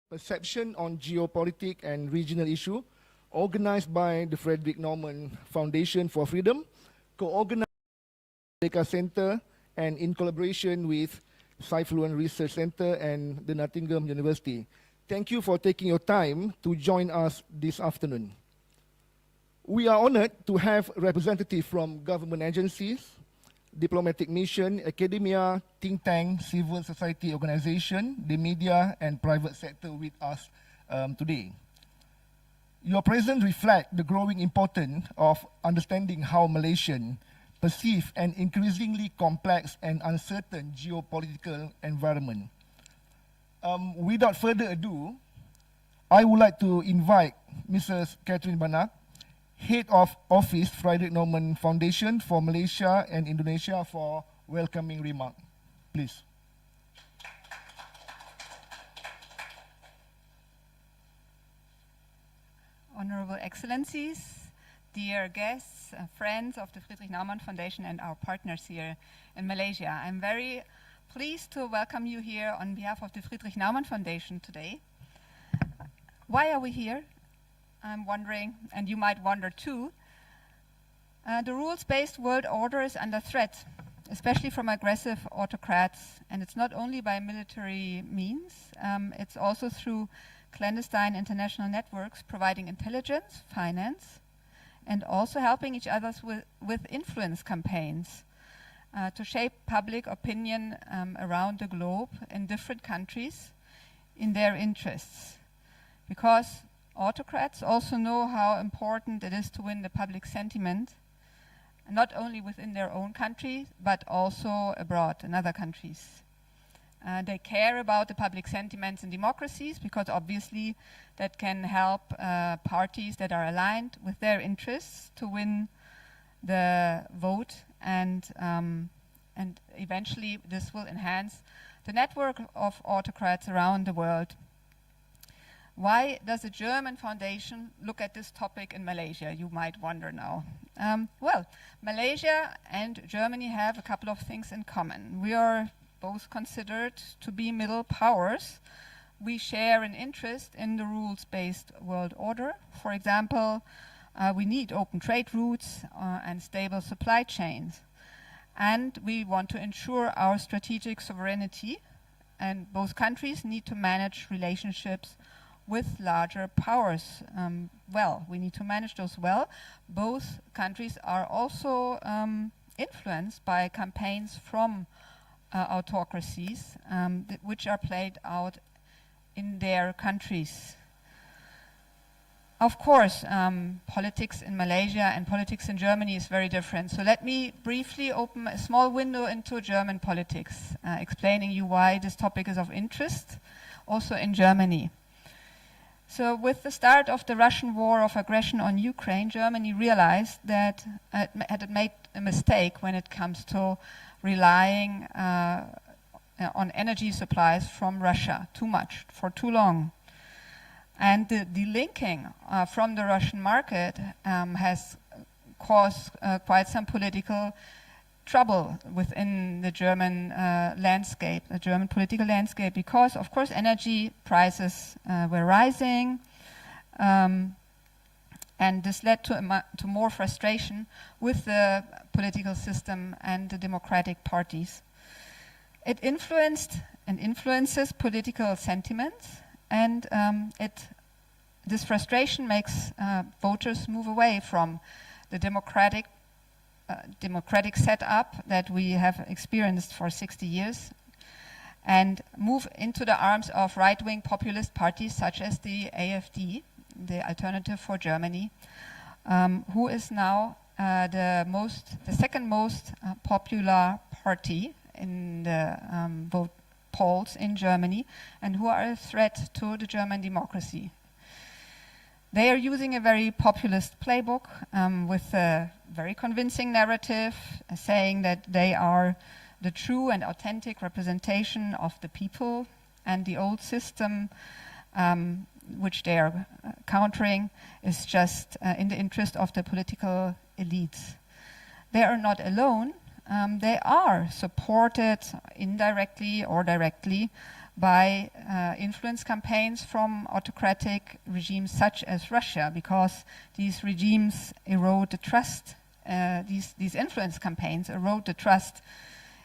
Perception on Geopolitics and Regional Issue, organized by the Frederick Naumann Foundation for Freedom, co-organized by the MiCasa Center, and in collaboration with Saifluan Research Center and the Nottingham University. Thank you for taking your time to join us this afternoon. We are honored to have representatives from government agencies, diplomatic mission, academia, think tank, civil society organization, the media, and private sector with us today. Your presence reflects the growing importance of understanding how Malaysians perceive an increasingly complex and uncertain geopolitical environment. Without further ado, I would like to invite Mrs. Catherine Banak, Head of Office, Frederick Naumann Foundation for Malaysia and Indonesia, for welcoming remark. Please. Honorable Excellencies, dear guests, friends of the Friedrich Naumann Foundation and our partners here in Malaysia. I'm very pleased to welcome you here on behalf of the Friedrich Naumann Foundation today. Why are we here? I'm wondering, and you might wonder too. The rules-based world order is under threat, especially from aggressive autocrats, and it's not only by military means, it's also through clandestine international networks providing intelligence, finance, and also helping each other with influence campaigns to shape public opinion around the globe in different countries in their interests. Because autocrats also know how important it is to win the public sentiment, not only within their own country, but also abroad in other countries. They care about the public sentiments in democracies because obviously that can help parties that are aligned with their interests to win the vote, and eventually this will enhance the network of autocrats around the world. Why does a German foundation look at this topic in Malaysia, you might wonder now? Well, Malaysia and Germany have a couple of things in common. We are both considered to be middle powers. We share an interest in the rules-based world order. For example, we need open trade routes and stable supply chains. And we want to ensure our strategic sovereignty, and both countries need to manage relationships with larger powers well. We need to manage those well. Both countries are also influenced by campaigns from autocracies which are played out in their countries. Of course, politics in Malaysia and politics in Germany is very different. So let me briefly open a small window into German politics, explaining you why this topic is of interest, also in Germany. So with the start of the Russian war of aggression on Ukraine, Germany realized that it had made a mistake when it comes to relying on energy supplies from Russia too much, for too long. And the delinking from the Russian market has caused quite some political trouble within the German landscape, the German political landscape, because of course energy prices were rising, and this led to more frustration with the political system and the democratic parties. It influenced and influences political sentiments, and this frustration makes voters move away from the democratic setup that we have experienced for 60 years and move into the arms of right-wing populist parties such as the AfD, the Alternative for Germany, who is now the second most popular party in the vote polls in Germany, and who are a threat to the German democracy. They are using a very populist playbook with a very convincing narrative, saying that they are the true and authentic representation of the people, and the old system which they are countering is just in the interest of the political elites. They are not alone. They are supported indirectly or directly by influence campaigns from autocratic regimes such as Russia, because these regimes erode the trust, these influence campaigns erode the trust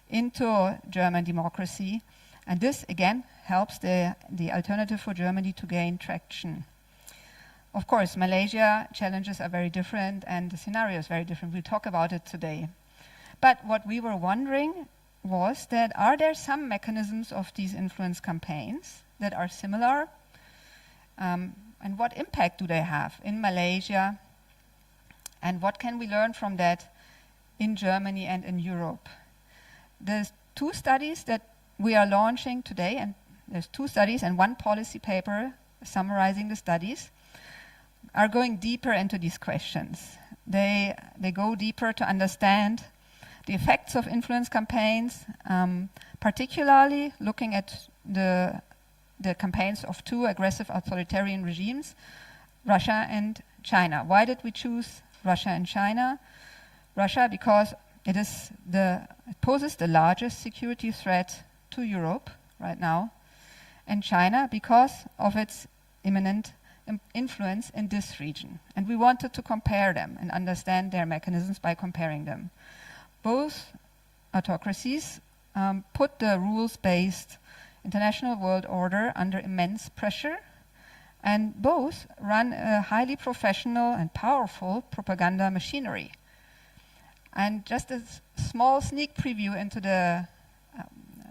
into German democracy. And this, again, helps the alternative for Germany to gain traction. Of course, Malaysia challenges are very different and the scenario is very different. We'll talk about it today. But what we were wondering was that are there some mechanisms of these influence campaigns that are similar? And what impact do they have in Malaysia? And what can we learn from that in Germany and in Europe? There's two studies that we are launching today, and there's two studies and one policy paper summarizing the studies, are going deeper into these questions. They go deeper to understand the effects of influence campaigns, particularly looking at the campaigns of two aggressive authoritarian regimes, Russia and China. Why did we choose Russia and China? Russia, because it poses the largest security threat to Europe right now, and China because of its imminent influence in this region. And we wanted to compare them and understand their mechanisms by comparing them. Both autocracies put the rules-based international world order under immense pressure, and both run a highly professional and powerful propaganda machinery. And just a small sneak preview into the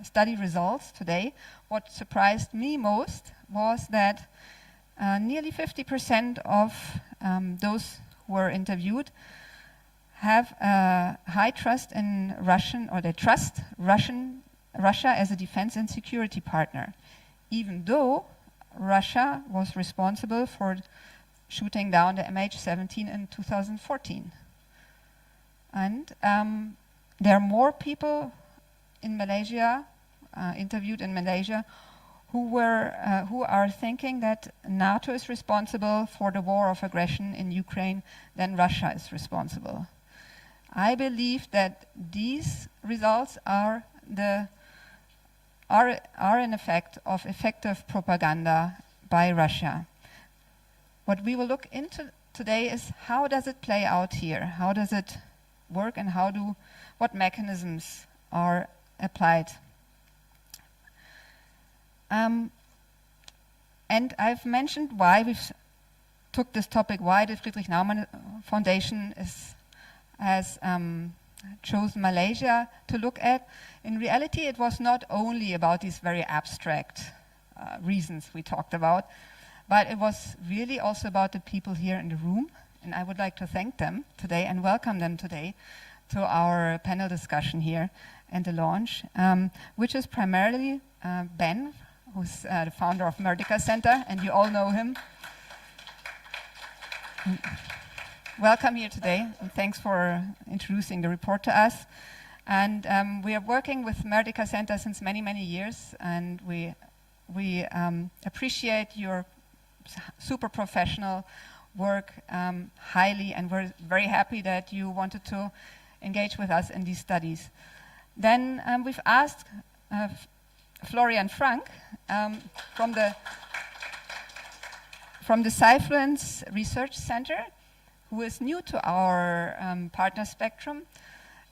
study results today, what surprised me most was that nearly 50% of those who were interviewed have high trust in Russian, or they trust Russia as a defense and security partner, even though Russia was responsible for shooting down the MH17 in 2014. And there are more people in Malaysia, interviewed in Malaysia, who are thinking that NATO is responsible for the war of aggression in Ukraine than Russia is responsible. I believe that these results are an effect of effective propaganda by Russia. What we will look into today is how does it play out here? How does it work, and what mechanisms are applied? And I've mentioned why we took this topic, why the Friedrich Naumann Foundation has chosen Malaysia to look at. In reality, it was not only about these very abstract reasons we talked about, but it was really also about the people here in the room. And I would like to thank them today and welcome them today to our panel discussion here and the launch, which is primarily Ben, who's the founder of MiCasa, and you all know him. Welcome here today, and thanks for introducing the report to us. And we are working with MiCasa since many, many years, and we appreciate your super professional work highly, and we're very happy that you wanted to engage with us in these studies. Then we've asked Florian Frank from the Cyfluence Research Center, who is new to our partner spectrum,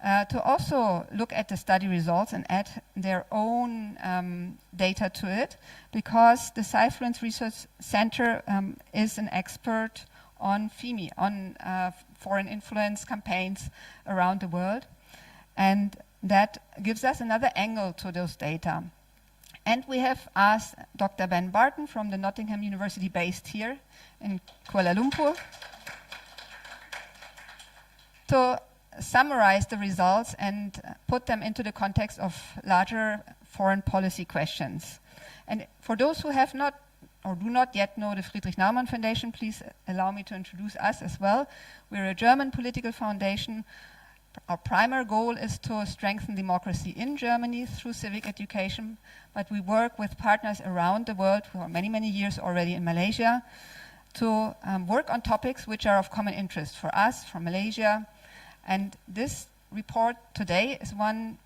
to also look at the study results and add their own data to it, because the Cyfluence Research Center is an expert on FIMI, on foreign influence campaigns around the world. And that gives us another angle to those data. And we have asked Dr. Ben Barton from the Nottingham University, based here in Kuala Lumpur, to summarize the results and put them into the context of larger foreign policy questions. And for those who have not or do not yet know the Friedrich Naumann Foundation, please allow me to introduce us as well. We're a German political foundation. Our primary goal is to strengthen democracy in Germany through civic education, but we work with partners around the world for many, many years already in Malaysia to work on topics which are of common interest for us, for Malaysia. And this report today is one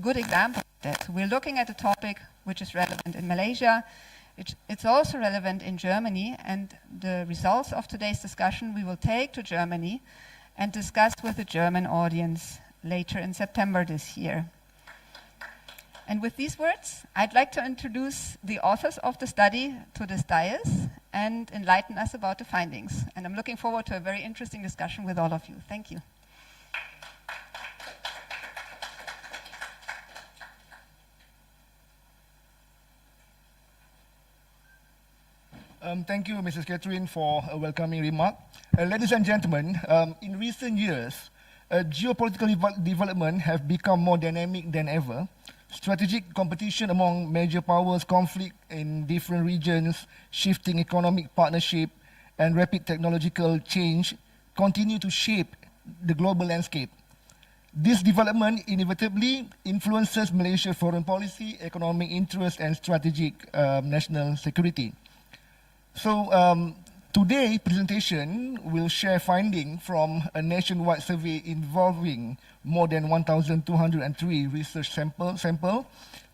good example of that. We're looking at a topic which is relevant in Malaysia. It's also relevant in Germany, and the results of today's discussion we will take to Germany and discuss with the German audience later in September this year. And with these words, I'd like to introduce the authors of the study to this dais and enlighten us about the findings. And I'm looking forward to a very interesting discussion with all of you. Thank you. Thank you, Mrs. Catherine, for a welcoming remark. Ladies and gentlemen, in recent years, geopolitical development have become more dynamic than ever. Strategic competition among major powers, conflict in different regions, shifting economic partnership, and rapid technological change continue to shape the global landscape. This development inevitably influences Malaysia's foreign policy, economic interests, and strategic national security. So today's presentation will share findings from a nationwide survey involving more than 1,203 research sample,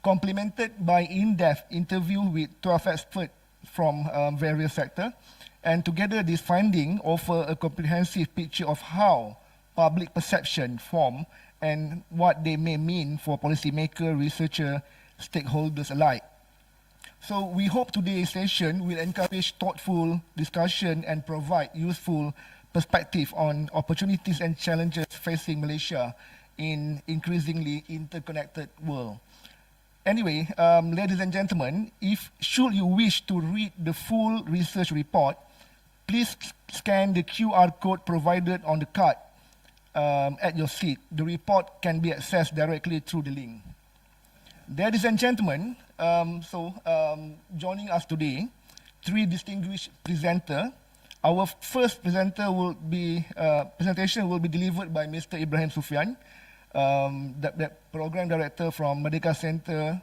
complemented by in-depth interview with 12 experts from various sectors. And together, these findings offer a comprehensive picture of how public perception form and what they may mean for policymakers, researchers, stakeholders alike. So we hope today's session will encourage thoughtful discussion and provide useful perspective on opportunities and challenges facing Malaysia in increasingly interconnected world. Anyway, ladies and gentlemen, should you wish to read the full research report, please scan the QR code provided on the card at your seat. The report can be accessed directly through the link. Ladies and gentlemen, joining us today, three distinguished presenters. Our first presentation will be delivered by Mr. Ibrahim Sufyan, the program director from MiCasa Center,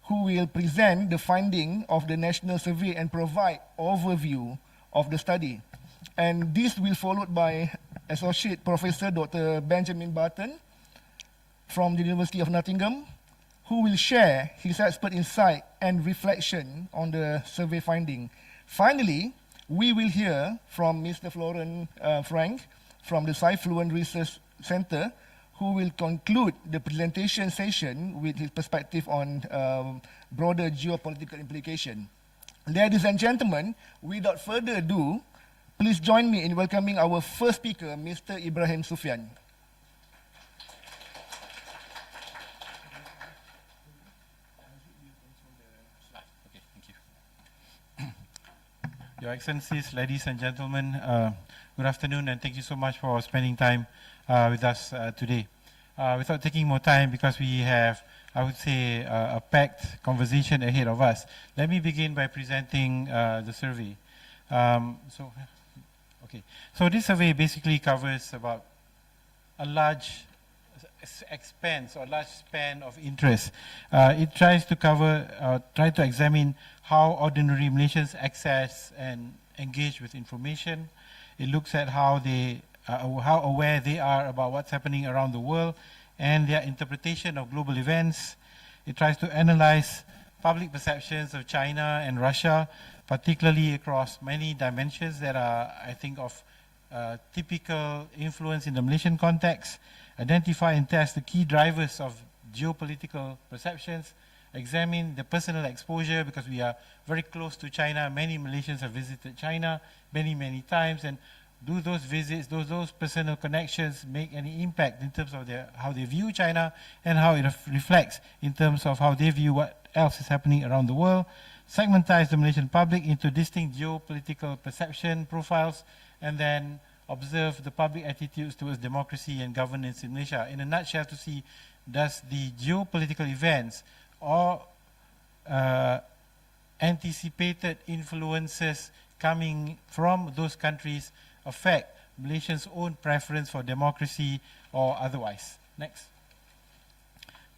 who will present the finding of the national survey and provide overview of the study. And this will followed by Associate Professor Dr. Benjamin Barton from the University of Nottingham, who will share his expert insight and reflection on the survey finding. Finally, we will hear from Mr. Florent Frank from the Fluent Research Center, who will conclude the presentation session with his perspective on broader geopolitical implication. Ladies and gentlemen, without further ado, please join me in welcoming our first speaker, Mr. Ibrahim Sufyan. Your Excellencies, ladies and gentlemen, good afternoon, and thank you so much for spending time with us today. Without taking more time, because we have, I would say, a packed conversation ahead of us, let me begin by presenting the survey. So this survey basically covers about a large expanse or large span of interest. It tries to try to examine how ordinary Malaysians access and engage with information. It looks at how aware they are about what's happening around the world and their interpretation of global events. It tries to analyze public perceptions of China and Russia, particularly across many dimensions that are, I think, of typical influence in the Malaysian context, identify and test the key drivers of geopolitical perceptions, examine the personal exposure, because we are very close to China. Many Malaysians have visited China many, many times, and do those visits, those personal connections make any impact in terms of how they view China and how it reflects in terms of how they view what else is happening around the world. Segmentize the Malaysian public into distinct geopolitical perception profiles, and then observe the public attitudes towards democracy and governance in Malaysia. In a nutshell, to see, does the geopolitical events or anticipated influences coming from those countries affect Malaysians' own preference for democracy or otherwise. Next.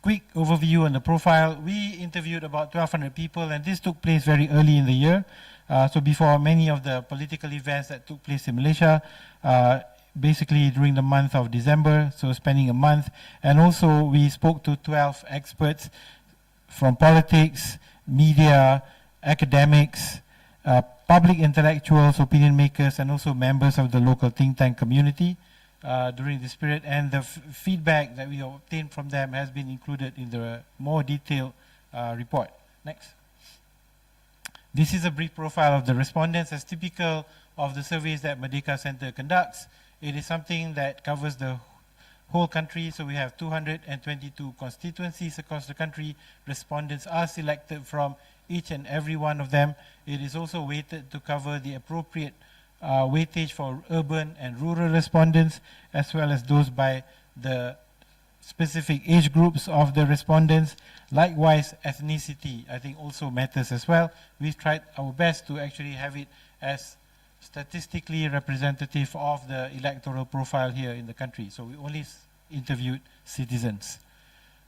Quick overview on the profile. We interviewed about 1,200 people, and this took place very early in the year. So before many of the political events that took place in Malaysia, basically during the month of December, so spending a month. And also we spoke to 12 experts from politics, media, academics, public intellectuals, opinion makers, and also members of the local think tank community during this period. And the feedback that we obtained from them has been included in the more detailed report. Next. This is a brief profile of the respondents as typical of the surveys that Merdeka Center conducts. It is something that covers the whole country, so we have 222 constituencies across the country. Respondents are selected from each and every one of them. It is also weighted to cover the appropriate weightage for urban and rural respondents, as well as those by the specific age groups of the respondents. Likewise, ethnicity, I think, also matters as well. We've tried our best to actually have it as statistically representative of the electoral profile here in the country. So we only interviewed citizens.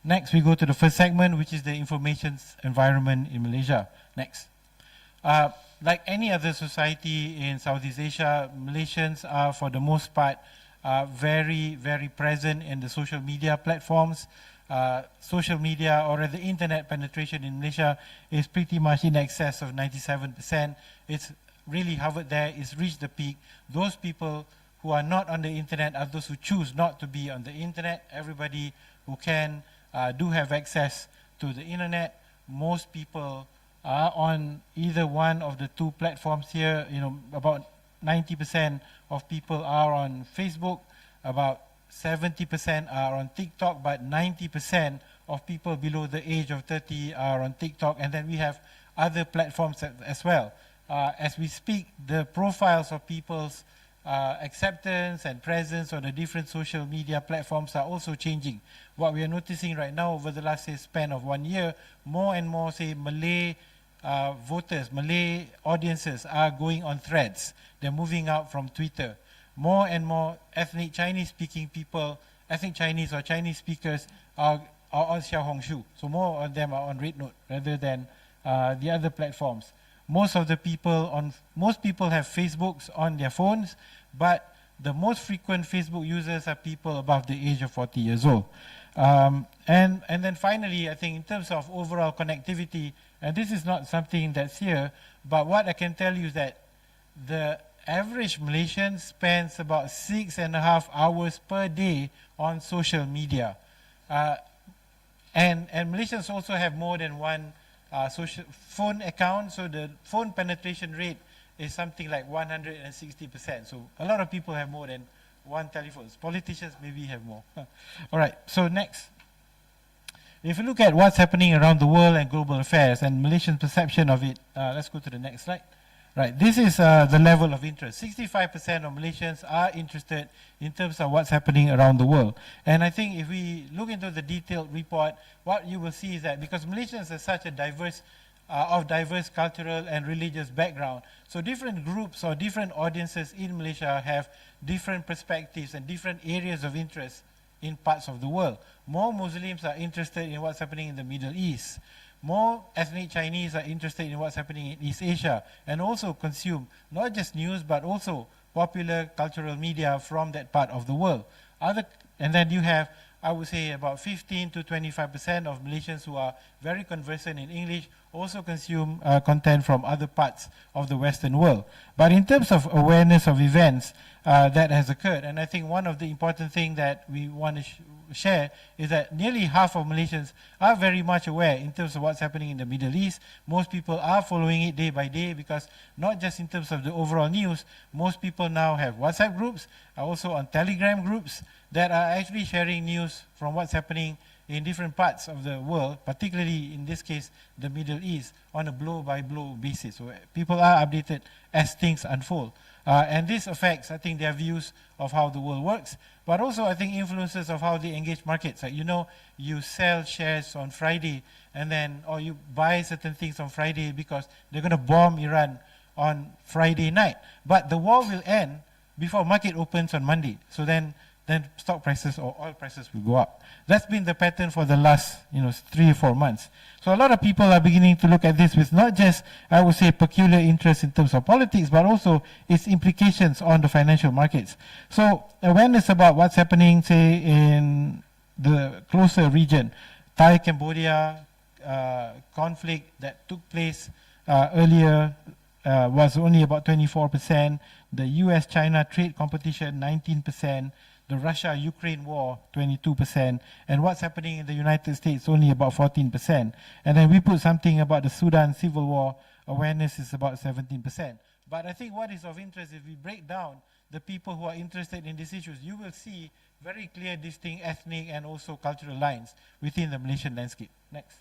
Next, we go to the first segment, which is the information environment in Malaysia. Next. Like any other society in Southeast Asia, Malaysians are, for the most part, very, very present in the social media platforms. Social media, or the internet penetration in Malaysia, is pretty much in excess of 97%. It's really hovered there, it's reached the peak. Those people who are not on the internet are those who choose not to be on the internet. Everybody who can do have access to the internet. Most people are on either one of the two platforms here. You know, about 90% of people are on Facebook, about 70% are on TikTok, but 90% of people below the age of 30 are on TikTok. And then we have other platforms as well. As we speak, the profiles of people's acceptance and presence on the different social media platforms are also changing. What we are noticing right now over the last span of 1 year, more and more, say, Malay voters, Malay audiences are going on Threads. They're moving out from Twitter. More and more ethnic Chinese-speaking people, ethnic Chinese or Chinese speakers are on Xiaohongshu. So more of them are on RedNote rather than the other platforms. Most people have Facebooks on their phones, but the most frequent Facebook users are people above the age of 40 years old. And then finally, I think in terms of overall connectivity, and this is not something that's here, but what I can tell you is that the average Malaysian spends about 6.5 hours per day on social media. And Malaysians also have more than one social phone account, so the phone penetration rate is something like 160%. So a lot of people have more than one telephone. Politicians maybe have more. All right, so next. If you look at what's happening around the world and global affairs and Malaysian perception of it, let's go to the next slide. Right, this is the level of interest. 65% of Malaysians are interested in terms of what's happening around the world. And I think if we look into the detailed report, what you will see is that because Malaysians are such a diverse cultural and religious background, so different groups or different audiences in Malaysia have different perspectives and different areas of interest in parts of the world. More Muslims are interested in what's happening in the Middle East. More ethnic Chinese are interested in what's happening in East Asia and also consume not just news but also popular cultural media from that part of the world. And then you have, I would say, about 15 to 25% of Malaysians who are very conversant in English also consume content from other parts of the Western world. But in terms of awareness of events that has occurred, and I think one of the important things that we want to share is that nearly half of Malaysians are very much aware in terms of what's happening in the Middle East. Most people are following it day by day because not just in terms of the overall news, most people now have WhatsApp groups, are also on Telegram groups that are actually sharing news from what's happening in different parts of the world, particularly in this case, the Middle East, on a blow-by-blow basis. So people are updated as things unfold. And this affects, I think, their views of how the world works, but also, I think, influences of how they engage markets. Like, you know, you sell shares on Friday, and then, or you buy certain things on Friday because they're going to bomb Iran on Friday night. But the war will end before market opens on Monday. So then stock prices or oil prices will go up. That's been the pattern for the last 3 or 4 months. So a lot of people are beginning to look at this with not just, I would say, peculiar interest in terms of politics, but also its implications on the financial markets. So awareness about what's happening, say, in the closer region, Thai, Cambodia, conflict that took place earlier was only about 24%. The US-China trade competition, 19%. The Russia-Ukraine war, 22%. And what's happening in the United States, only about 14%. And then we put something about the Sudan civil war, awareness is about 17%. But I think what is of interest, if we break down the people who are interested in these issues, you will see very clear, distinct ethnic and also cultural lines within the Malaysian landscape. Next.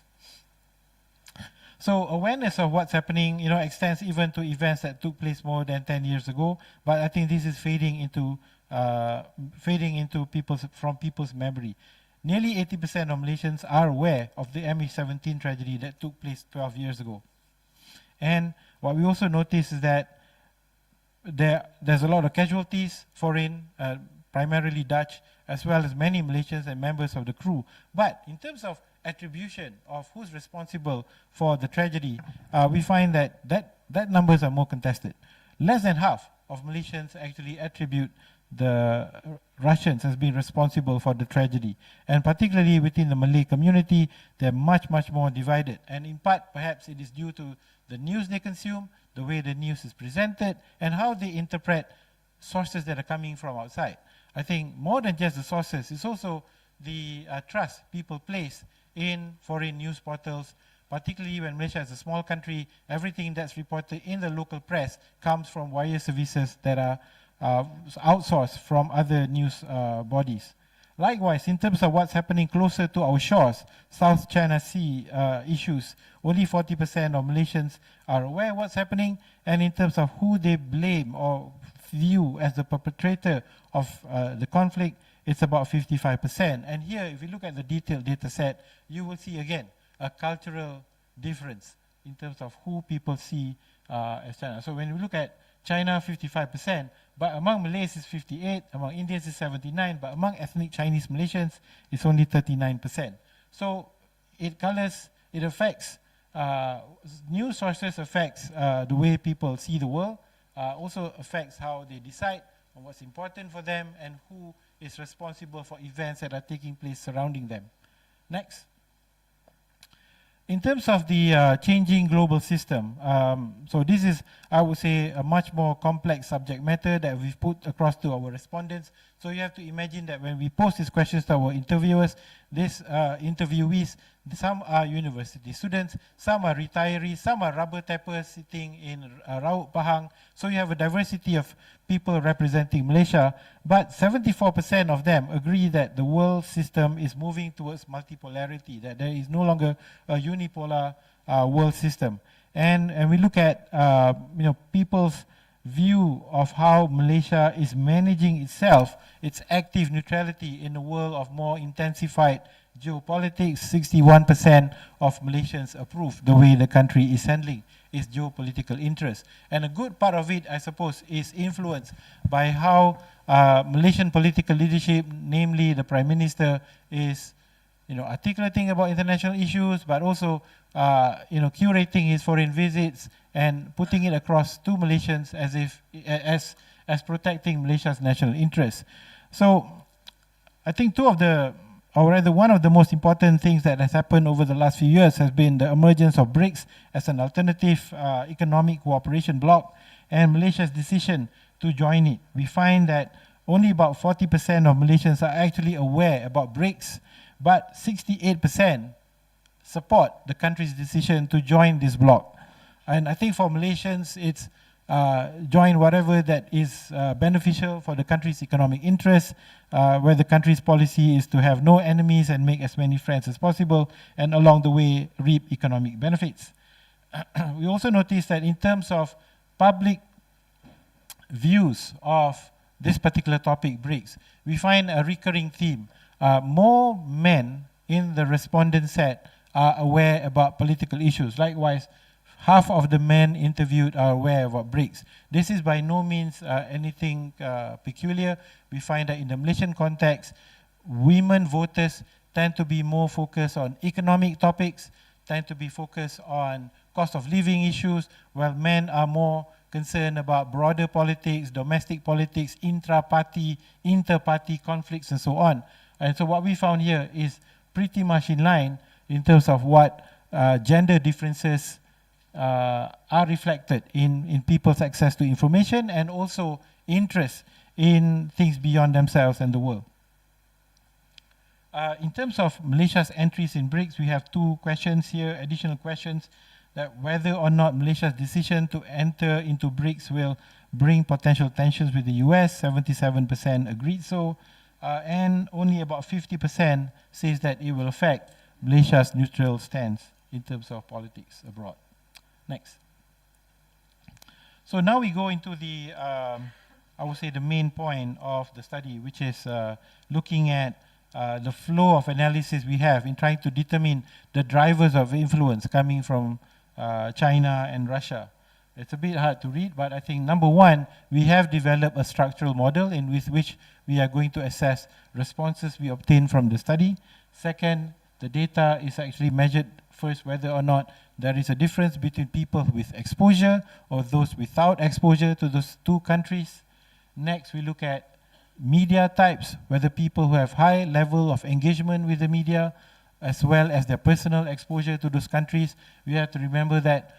So awareness of what's happening, extends even to events that took place more than 10 years ago. But I think this is fading into people's memory. Nearly 80% of Malaysians are aware of the MH17 tragedy that took place 12 years ago. And what we also notice is that there's a lot of casualties, foreign, primarily Dutch, as well as many Malaysians and members of the crew. But in terms of attribution of who's responsible for the tragedy, we find that numbers are more contested. Less than half of Malaysians actually attribute the Russians as being responsible for the tragedy. And particularly within the Malay community, they're much, much more divided. And in part, perhaps it is due to the news they consume, the way the news is presented, and how they interpret sources that are coming from outside. I think more than just the sources, it's also the trust people place in foreign news portals, particularly when Malaysia is a small country. Everything that's reported in the local press comes from wire services that are outsourced from other news bodies. Likewise, in terms of what's happening closer to our shores, South China Sea issues, only 40% of Malaysians are aware of what's happening, and in terms of who they blame or view as the perpetrator of the conflict, it's about 55%. And here, if you look at the detailed data set, you will see again a cultural difference in terms of who people see as China. So when we look at China, 55%, but among Malays it's 58, among Indians it's 79, but among ethnic Chinese Malaysians it's only 39%. So it affects, news sources affects the way people see the world, also affects how they decide on what's important for them and who is responsible for events that are taking place surrounding them. Next. In terms of the changing global system, so this is, I would say, a much more complex subject matter that we've put across to our respondents. So you have to imagine that when we pose these questions to our interviewers, these interviewees, some are university students, some are retirees, some are rubber tappers sitting in Raut Pahang. So you have a diversity of people representing Malaysia, but 74% of them agree that the world system is moving towards multipolarity, that there is no longer a unipolar world system. And we look at people's view of how Malaysia is managing itself, its active neutrality in a world of more intensified geopolitics. 61% of Malaysians approve the way the country is handling its geopolitical interests. And a good part of it, I suppose, is influenced by how Malaysian political leadership, namely the Prime Minister, is articulating about international issues, but also curating his foreign visits and putting it across to Malaysians as protecting Malaysia's national interests. So I think one of the most important things that has happened over the last few years has been the emergence of BRICS as an alternative economic cooperation bloc and Malaysia's decision to join it. We find that only about 40% of Malaysians are actually aware about BRICS, but 68% support the country's decision to join this bloc. And I think for Malaysians, it's join whatever that is beneficial for the country's economic interests, where the country's policy is to have no enemies and make as many friends as possible, and along the way reap economic benefits. We also notice that in terms of public views of this particular topic, BRICS, we find a recurring theme. More men in the respondent set are aware about political issues. Likewise, half of the men interviewed are aware about BRICS. This is by no means anything peculiar. We find that in the Malaysian context, women voters tend to be more focused on economic topics, tend to be focused on cost of living issues, while men are more concerned about broader politics, domestic politics, intra-party, inter-party conflicts, and so on. And so what we found here is pretty much in line in terms of what gender differences are reflected in people's access to information and also interest in things beyond themselves and the world. In terms of Malaysia's entries in BRICS, we have two questions here, additional questions, that whether or not Malaysia's decision to enter into BRICS will bring potential tensions with the US, 77% agreed so, and only about 50% says that it will affect Malaysia's neutral stance in terms of politics abroad. Next. So now we go into the, I would say the main point of the study, which is looking at the flow of analysis we have in trying to determine the drivers of influence coming from China and Russia. It's a bit hard to read, but I think number one, we have developed a structural model in with which we are going to assess responses we obtain from the study. Second, the data is actually measured first whether or not there is a difference between people with exposure or those without exposure to those two countries. Next, we look at media types, whether people who have high level of engagement with the media as well as their personal exposure to those countries. We have to remember that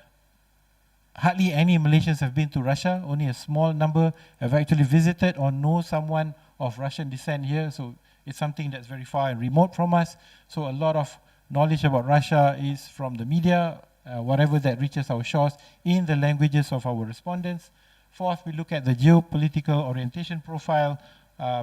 hardly any Malaysians have been to Russia. Only a small number have actually visited or know someone of Russian descent here. So it's something that's very far and remote from us. So a lot of knowledge about Russia is from the media, whatever that reaches our shores in the languages of our respondents. Fourth, we look at the geopolitical orientation profile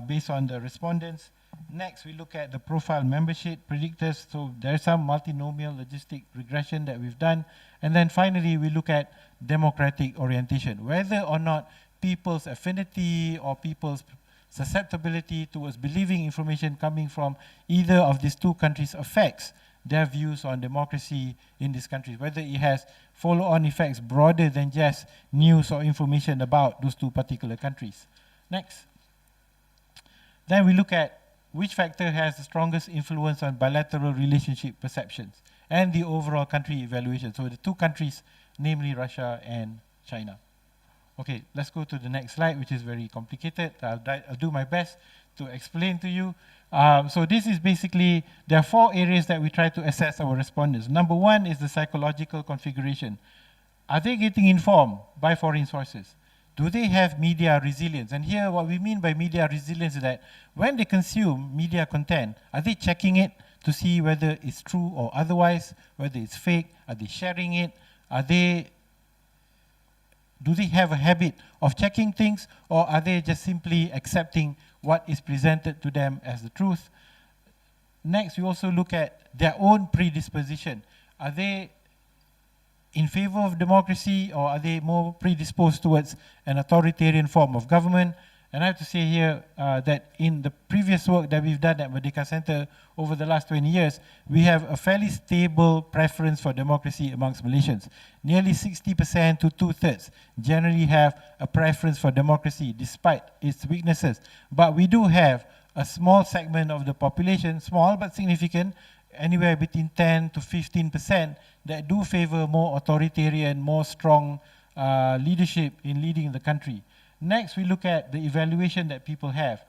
based on the respondents. Next, we look at the profile membership predictors. So there's some multinomial logistic regression that we've done. And then finally, we look at democratic orientation, whether or not people's affinity or people's susceptibility towards believing information coming from either of these two countries affects their views on democracy in these countries, whether it has follow-on effects broader than just news or information about those two particular countries. Next. Then we look at which factor has the strongest influence on bilateral relationship perceptions and the overall country evaluation. So the two countries, namely Russia and China. Okay, let's go to the next slide, which is very complicated. I'll do my best to explain to you. So this is basically, there are 4 areas that we try to assess our respondents. Number one is the psychological configuration. Are they getting informed by foreign sources? Do they have media resilience? And here what we mean by media resilience is that when they consume media content, are they checking it to see whether it's true or otherwise, whether it's fake? Are they sharing it? Do they have a habit of checking things, or are they just simply accepting what is presented to them as the truth? Next, we also look at their own predisposition. Are they in favor of democracy, or are they more predisposed towards an authoritarian form of government? And I have to say here that in the previous work that we've done at MiCasa Center over the last 20 years, we have a fairly stable preference for democracy amongst Malaysians. Nearly 60% to 2/3 generally have a preference for democracy despite its weaknesses. But we do have a small segment of the population, small but significant, anywhere between 10 to 15%, that do favor more authoritarian, more strong leadership in leading the country. Next, we look at the evaluation that people have.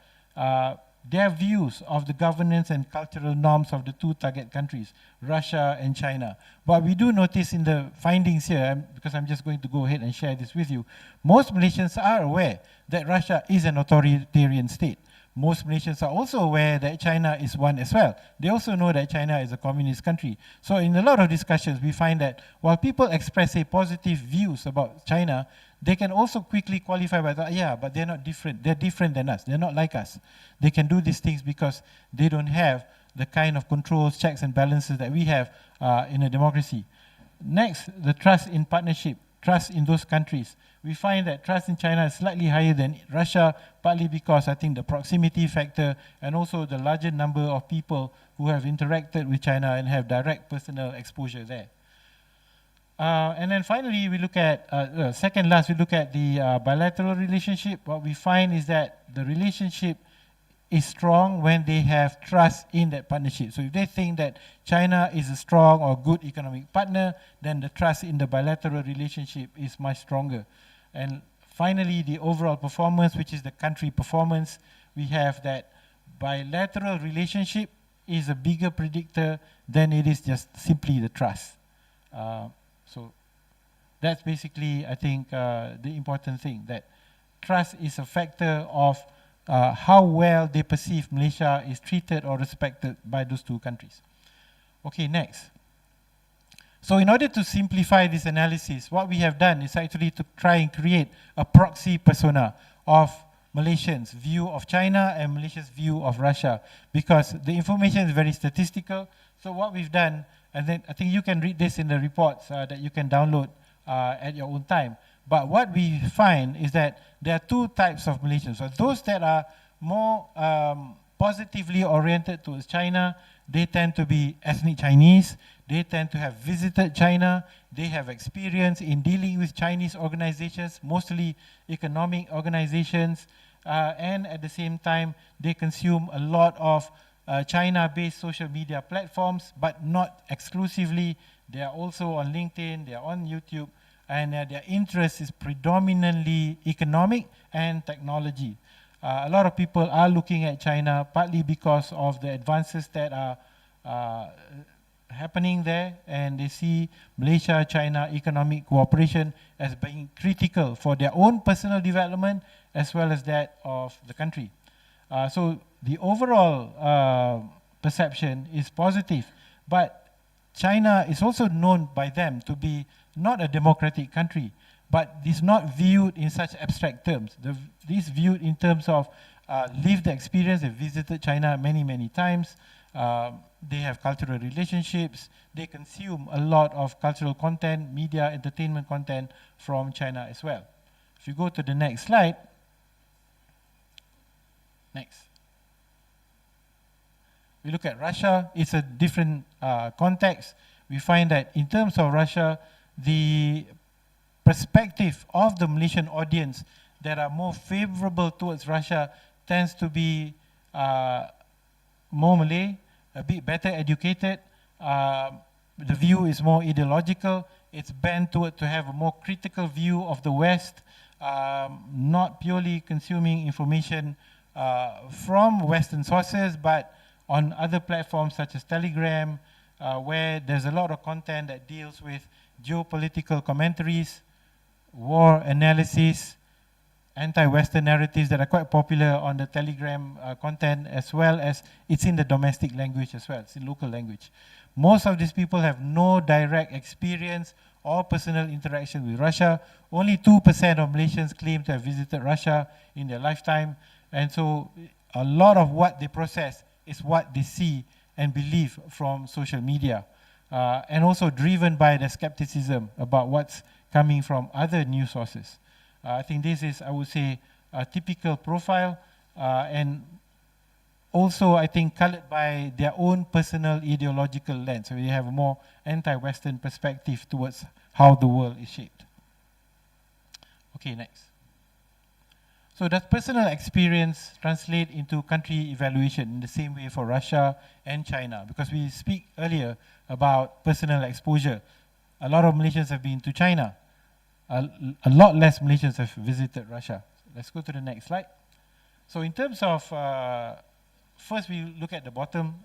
Their views of the governance and cultural norms of the two target countries, Russia and China. But we do notice in the findings here, because I'm just going to go ahead and share this with you, most Malaysians are aware that Russia is an authoritarian state. Most Malaysians are also aware that China is one as well. They also know that China is a communist country. So in a lot of discussions, we find that while people express positive views about China, they can also quickly qualify by that, yeah, but they're not different. They're different than us. They're not like us. They can do these things because they don't have the kind of controls, checks and balances that we have in a democracy. Next, the trust in partnership, trust in those countries. We find that trust in China is slightly higher than Russia, partly because I think the proximity factor and also the larger number of people who have interacted with China and have direct personal exposure there. And then finally, we look at, second last, we look at the bilateral relationship. What we find is that the relationship is strong when they have trust in that partnership. So if they think that China is a strong or good economic partner, then the trust in the bilateral relationship is much stronger. And finally, the overall performance, which is the country performance, we have that bilateral relationship is a bigger predictor than it is just simply the trust. So that's basically, I think, the important thing, that trust is a factor of how well they perceive Malaysia is treated or respected by those two countries. Okay, next. So in order to simplify this analysis, what we have done is actually to try and create a proxy persona of Malaysians' view of China and Malaysia's view of Russia, because the information is very statistical. So what we've done, and then I think you can read this in the reports that you can download at your own time. But what we find is that there are two types of Malaysians. So those that are more positively oriented towards China, they tend to be ethnic Chinese. They tend to have visited China. They have experience in dealing with Chinese organizations, mostly economic organizations. And at the same time, they consume a lot of China-based social media platforms, but not exclusively. They are also on LinkedIn, they are on YouTube, and their interest is predominantly economic and technology. A lot of people are looking at China partly because of the advances that are happening there, and they see Malaysia-China economic cooperation as being critical for their own personal development as well as that of the country. So the overall perception is positive, but China is also known by them to be not a democratic country, but is not viewed in such abstract terms. This viewed in terms of lived experience. They visited China many, many times. They have cultural relationships. They consume a lot of cultural content, media, entertainment content from China as well. If you go to the next slide. Next. We look at Russia. It's a different context. We find that in terms of Russia, the perspective of the Malaysian audience that are more favorable towards Russia tends to be more Malay, a bit better educated. The view is more ideological. It's bent toward to have a more critical view of the West, not purely consuming information from Western sources, but on other platforms such as Telegram, where there's a lot of content that deals with geopolitical commentaries, war analysis, anti-Western narratives that are quite popular on the Telegram content, as well as it's in the domestic language as well, it's in local language. Most of these people have no direct experience or personal interaction with Russia. Only 2% of Malaysians claim to have visited Russia in their lifetime. And so a lot of what they process is what they see and believe from social media. And also driven by the skepticism about what's coming from other news sources. I think this is, I would say, a typical profile, and also, I think, colored by their own personal ideological lens. So they have a more anti-Western perspective towards how the world is shaped. Okay, next. So does personal experience translate into country evaluation in the same way for Russia and China? Because we speak earlier about personal exposure. A lot of Malaysians have been to China. A lot less Malaysians have visited Russia. Let's go to the next slide. So in terms of, first we look at the bottom,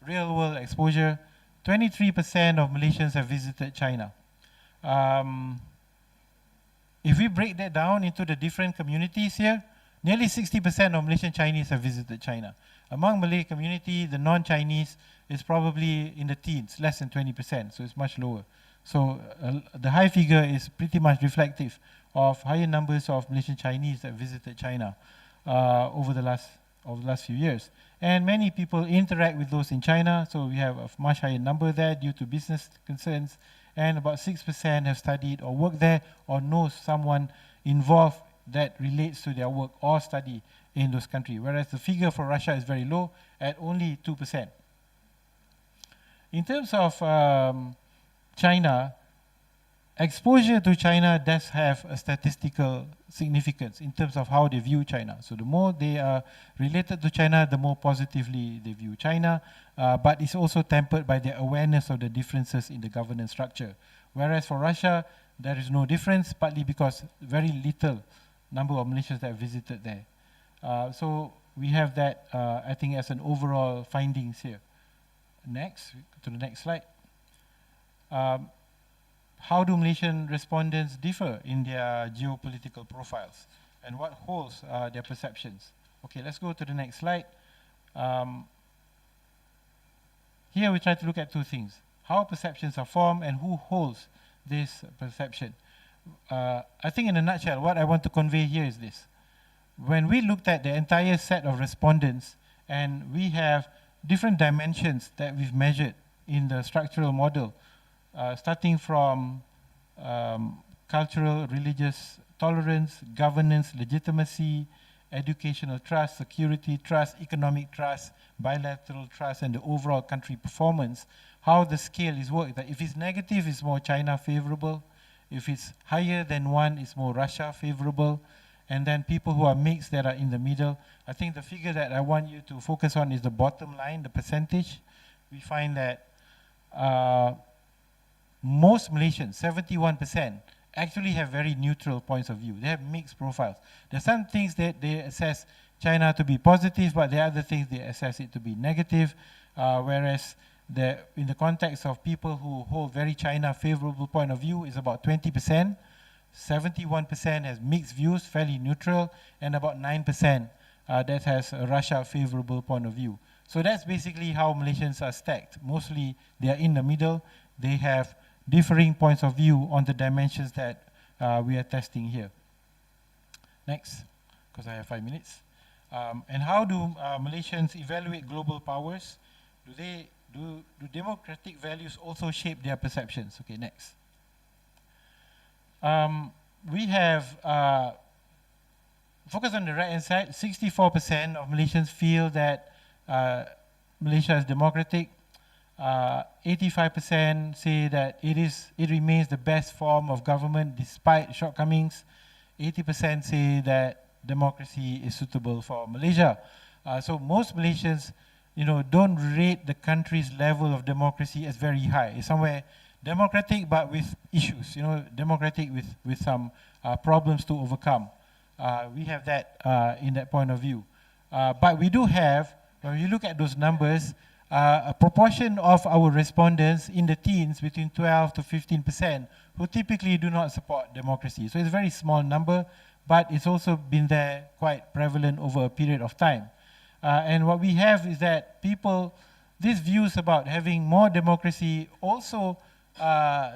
real world exposure. 23% of Malaysians have visited China. If we break that down into the different communities here, nearly 60% of Malaysian Chinese have visited China. Among Malay community, the non-Chinese is probably in the teens, less than 20%, so it's much lower. So the high figure is pretty much reflective of higher numbers of Malaysian Chinese that visited China over the last few years. And many people interact with those in China, so we have a much higher number there due to business concerns. And about 6% have studied or worked there or knows someone involved that relates to their work or study in those countries. Whereas the figure for Russia is very low at only 2%. In terms of China, exposure to China does have a statistical significance in terms of how they view China. So the more they are related to China, the more positively they view China, but it's also tempered by their awareness of the differences in the governance structure. Whereas for Russia, there is no difference, partly because very little number of Malaysians that have visited there. So we have that, I think, as an overall findings here. Next, to the next slide. how do Malaysian respondents differ in their geopolitical profiles, and what holds their perceptions? Okay, let's go to the next slide. Here we try to look at two things: how perceptions are formed and who holds this perception. I think in a nutshell, what I want to convey here is this. When we looked at the entire set of respondents, and we have different dimensions that we've measured in the structural model, starting from cultural, religious tolerance, governance, legitimacy, educational trust, security trust, economic trust, bilateral trust, and the overall country performance, how the scale is worked. That if it's negative, it's more China favorable. If it's higher than 1, it's more Russia favorable. And then people who are mixed that are in the middle. I think the figure that I want you to focus on is the bottom line, the percentage. We find that most Malaysians, 71%, actually have very neutral points of view. They have mixed profiles. There are some things that they assess China to be positive, but there are other things they assess it to be negative, whereas in the context of people who hold very China favorable point of view is about 20%, 71% has mixed views, fairly neutral, and about 9% that has a Russia favorable point of view. So that's basically how Malaysians are stacked. Mostly they are in the middle. They have differing points of view on the dimensions that we are testing here. Next, because I have 5 minutes. And how do Malaysians evaluate global powers? Do democratic values also shape their perceptions? Okay, next. We have focus on the right-hand side. 64% of Malaysians feel that Malaysia is democratic. 85% say that it remains the best form of government despite shortcomings. 80% say that democracy is suitable for Malaysia. So most Malaysians, don't rate the country's level of democracy as very high. It's somewhere democratic but with issues, democratic with some problems to overcome. We have that in that point of view. But we do have, when you look at those numbers, a proportion of our respondents in the teens, between 12 to 15%, who typically do not support democracy. So it's a very small number, but it's also been there quite prevalent over a period of time. And what we have is that these views about having more democracy also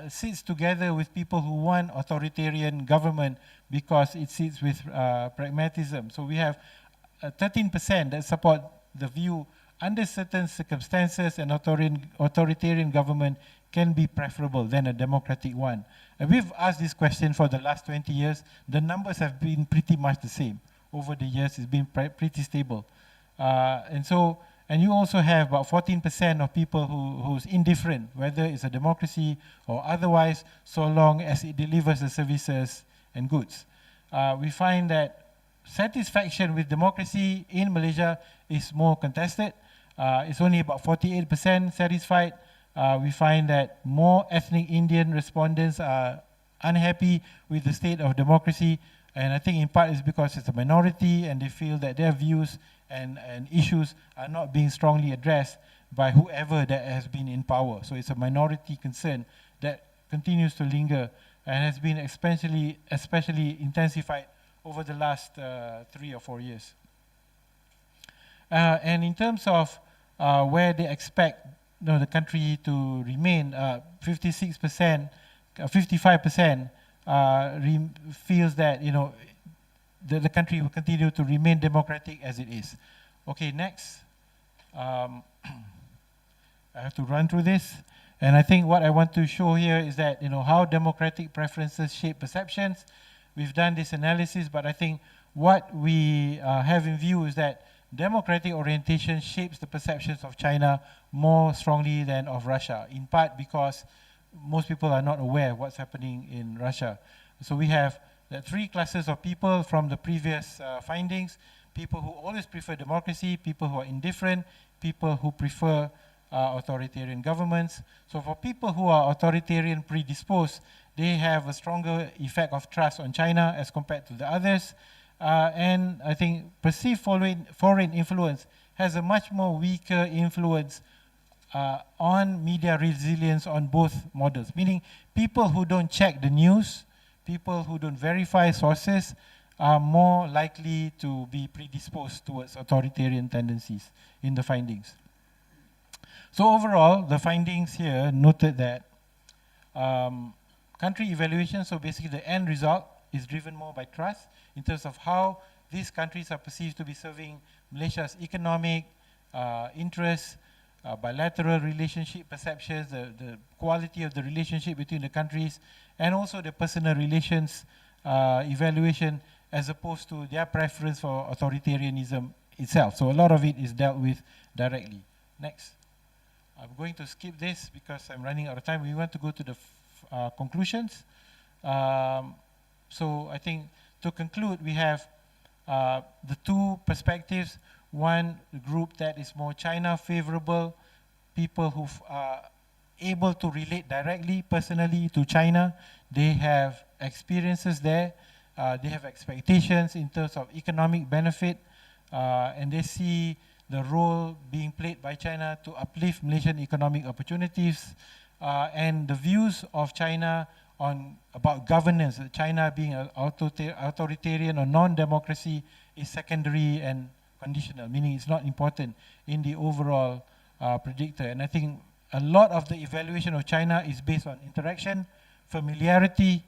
sits together with people who want authoritarian government because it sits with pragmatism. So we have 13% that support the view under certain circumstances an authoritarian government can be preferable than a democratic one. And we've asked this question for the last 20 years. The numbers have been pretty much the same. Over the years, it's been pretty stable. And you also have about 14% of people who's indifferent, whether it's a democracy or otherwise, so long as it delivers the services and goods. We find that satisfaction with democracy in Malaysia is more contested. It's only about 48% satisfied. We find that more ethnic Indian respondents are unhappy with the state of democracy, and I think in part it's because it's a minority and they feel that their views and issues are not being strongly addressed by whoever that has been in power. So it's a minority concern that continues to linger and has been especially intensified over the last 3 or 4 years. And in terms of where they expect the country to remain, 56%, 55% feels that the country will continue to remain democratic as it is. Okay, next. I have to run through this. And I think what I want to show here is that, how democratic preferences shape perceptions. We've done this analysis, but I think what we have in view is that democratic orientation shapes the perceptions of China more strongly than of Russia, in part because most people are not aware of what's happening in Russia. So we have the 3 classes of people from the previous findings: people who always prefer democracy, people who are indifferent, people who prefer authoritarian governments. So for people who are authoritarian predisposed, they have a stronger effect of trust on China as compared to the others. And I think perceived foreign influence has a much more weaker influence on media resilience on both models, meaning people who don't check the news, people who don't verify sources are more likely to be predisposed towards authoritarian tendencies in the findings. So overall, the findings here noted that country evaluation, so basically the end result is driven more by trust in terms of how these countries are perceived to be serving Malaysia's economic interests, bilateral relationship perceptions, the quality of the relationship between the countries, and also the personal relations evaluation as opposed to their preference for authoritarianism itself. So a lot of it is dealt with directly. Next. I'm going to skip this because I'm running out of time. We want to go to the conclusions. So I think to conclude, we have the two perspectives. One group that is more China favorable, people who are able to relate directly, personally to China. They have experiences there. They have expectations in terms of economic benefit, and they see the role being played by China to uplift Malaysian economic opportunities, and the views of China about governance, China being an authoritarian or non-democracy is secondary and conditional, meaning it's not important in the overall predictor. And I think a lot of the evaluation of China is based on interaction, familiarity,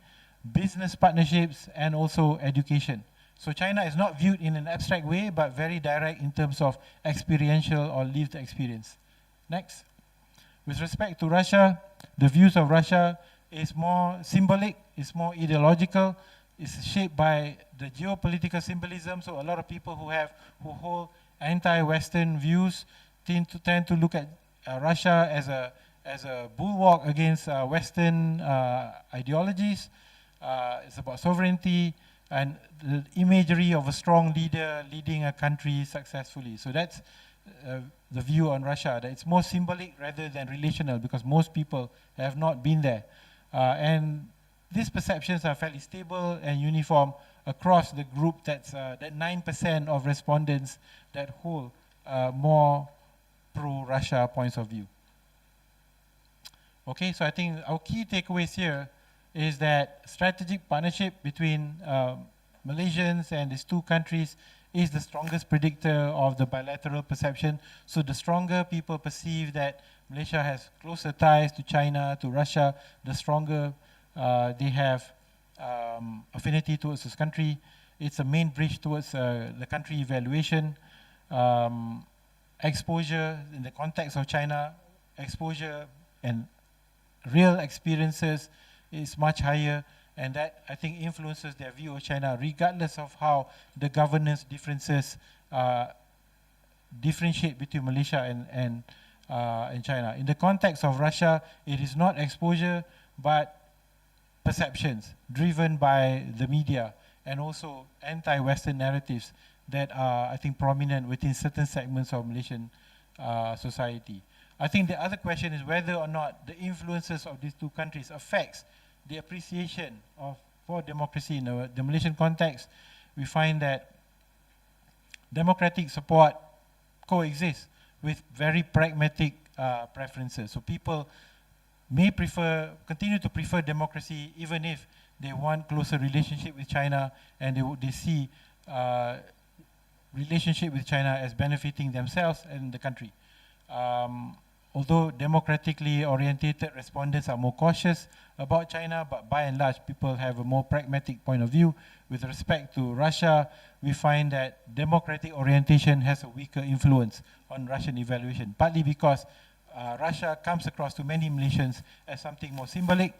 business partnerships, and also education. So China is not viewed in an abstract way, but very direct in terms of experiential or lived experience. Next. With respect to Russia, the views of Russia is more symbolic, is more ideological, is shaped by the geopolitical symbolism. So a lot of people who hold anti-Western views tend to look at Russia as a bulwark against Western ideologies. It's about sovereignty and the imagery of a strong leader leading a country successfully. So that's the view on Russia, that it's more symbolic rather than relational because most people have not been there. And these perceptions are fairly stable and uniform across the group that 9% of respondents that hold more pro-Russia points of view. Okay, so I think our key takeaways here is that strategic partnership between Malaysians and these two countries is the strongest predictor of the bilateral perception. So the stronger people perceive that Malaysia has closer ties to China, to Russia, the stronger they have affinity towards this country. It's a main bridge towards the country evaluation. Exposure in the context of China, exposure and real experiences is much higher, and that I think influences their view of China regardless of how the governance differences differentiate between Malaysia and China. In the context of Russia, it is not exposure but perceptions driven by the media and also anti-Western narratives that are, I think, prominent within certain segments of Malaysian society. I think the other question is whether or not the influences of these two countries affects the appreciation for democracy in the Malaysian context. We find that democratic support coexists with very pragmatic preferences. So people may continue to prefer democracy even if they want closer relationship with China and they see relationship with China as benefiting themselves and the country. Although democratically orientated respondents are more cautious about China, but by and large people have a more pragmatic point of view. With respect to Russia, we find that democratic orientation has a weaker influence on Russian evaluation, partly because Russia comes across to many Malaysians as something more symbolic,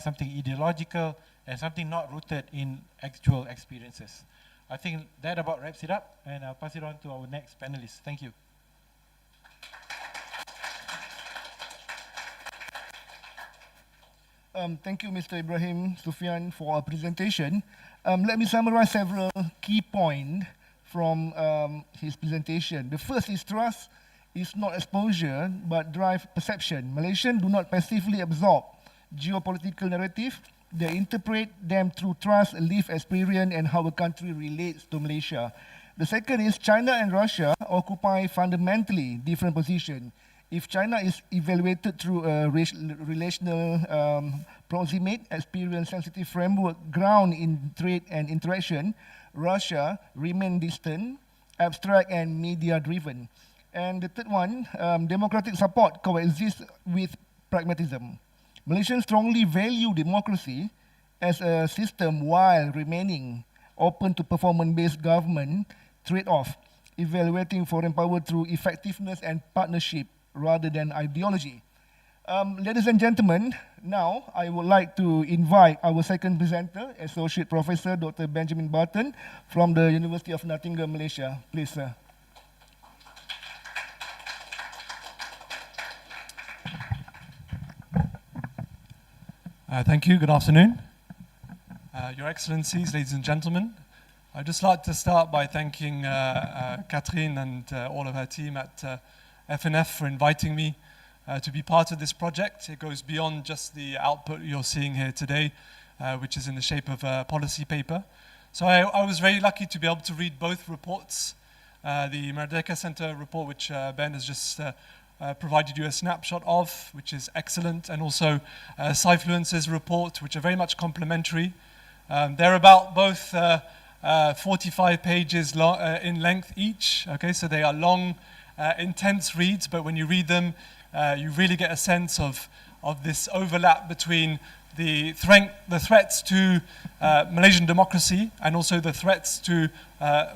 something ideological, and something not rooted in actual experiences. I think that about wraps it up, and I'll pass it on to our next panelist. Thank you. Thank you, Mr. Ibrahim Sufyan, for our presentation. Let me summarize several key points from his presentation. The first is trust is not exposure, but drive perception. Malaysians do not passively absorb geopolitical narrative. They interpret them through trust, lived experience, and how a country relates to Malaysia. The second is China and Russia occupy fundamentally different positions If China is evaluated through a relational proximate experience-sensitive framework ground in trade and interaction, Russia remain distant, abstract and media-driven. And the third one, democratic support coexists with pragmatism. Malaysians strongly value democracy as a system while remaining open to performance-based government trade-off, evaluating foreign power through effectiveness and partnership rather than ideology. Ladies and gentlemen, now I would like to invite our second presenter, Associate Professor Dr. Benjamin Barton from the University of Nottingham, Malaysia. Please, sir. Thank you. Good afternoon. Your Excellencies, ladies and gentlemen. I'd just like to start by thanking Catherine and all of her team at FNF for inviting me to be part of this project. It goes beyond just the output you're seeing here today, which is in the shape of a policy paper. So I was very lucky to be able to read both reports, the MiCasa Center report, which Ben has just provided you a snapshot of, which is excellent, and also Cyfluence's report, which are very much complementary. They're about both 45 pages in length each, okay, so they are long, intense reads, but when you read them, you really get a sense of this overlap between the threats to Malaysian democracy and also the threats to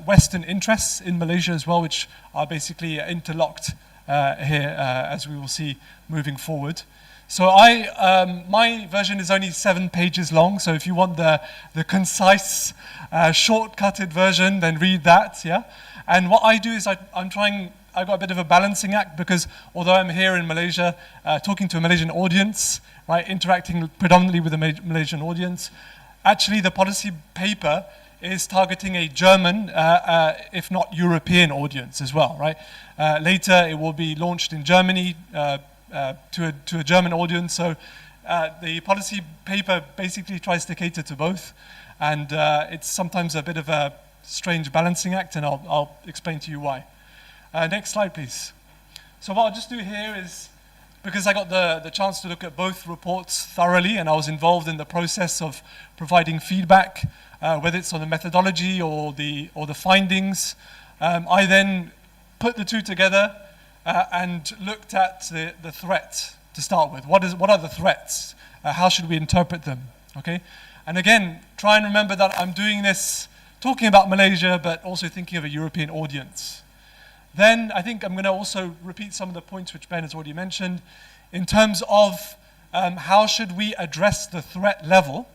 Western interests in Malaysia as well, which are basically interlocked here, as we will see moving forward. So my version is only 7 pages long, so if you want the concise, shortcutted version, then read that, yeah? And what I do is I've got a bit of a balancing act, because although I'm here in Malaysia, talking to a Malaysian audience, right, interacting predominantly with a Malaysian audience, actually the policy paper is targeting a German, if not European audience as well, right? Later it will be launched in Germany to a German audience, so the policy paper basically tries to cater to both, and it's sometimes a bit of a strange balancing act, and I'll explain to you why. Next slide, please. So what I'll just do here is, because I got the chance to look at both reports thoroughly, and I was involved in the process of providing feedback, whether it's on the methodology or the findings, I then put the two together and looked at the threat to start with. What are the threats? How should we interpret them? Okay, and again, try and remember that I'm doing this talking about Malaysia, but also thinking of a European audience. Then I think I'm going to also repeat some of the points which Ben has already mentioned in terms of how should we address the threat level,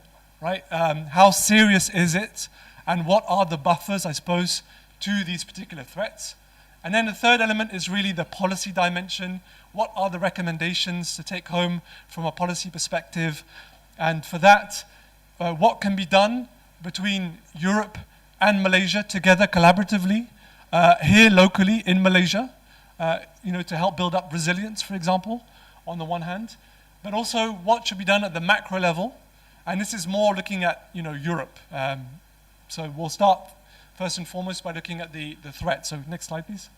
right? How serious is it, and what are the buffers, I suppose, to these particular threats? And then the third element is really the policy dimension. What are the recommendations to take home from a policy perspective? And for that, what can be done between Europe and Malaysia together collaboratively, here locally in Malaysia, to help build up resilience, for example, on the one hand, but also what should be done at the macro level. And this is more looking at, Europe. So we'll start first and foremost by looking at the threat. So next slide, please.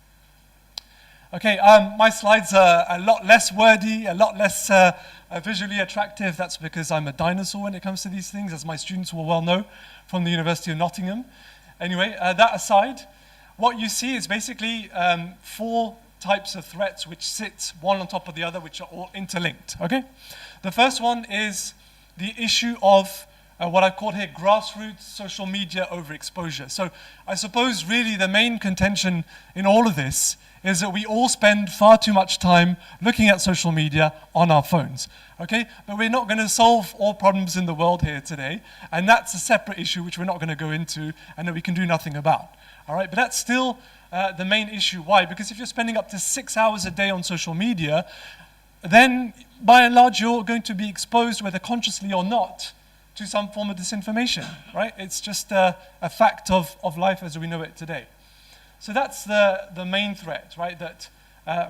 Okay, my slides are a lot less wordy, a lot less visually attractive. That's because I'm a dinosaur when it comes to these things, as my students will well know from the University of Nottingham. Anyway, that aside, what you see is basically 4 types of threats which sit one on top of the other, which are all interlinked, okay? The first one is the issue of what I've called here grassroots social media overexposure. So I suppose really the main contention in all of this is that we all spend far too much time looking at social media on our phones, okay? But we're not going to solve all problems in the world here today, and that's a separate issue which we're not going to go into and that we can do nothing about, all right? But that's still the main issue. Why? Because if you're spending up to 6 hours a day on social media, then by and large you're going to be exposed, whether consciously or not, to some form of disinformation, right? It's just a fact of life as we know it today. So that's the main threat, right? That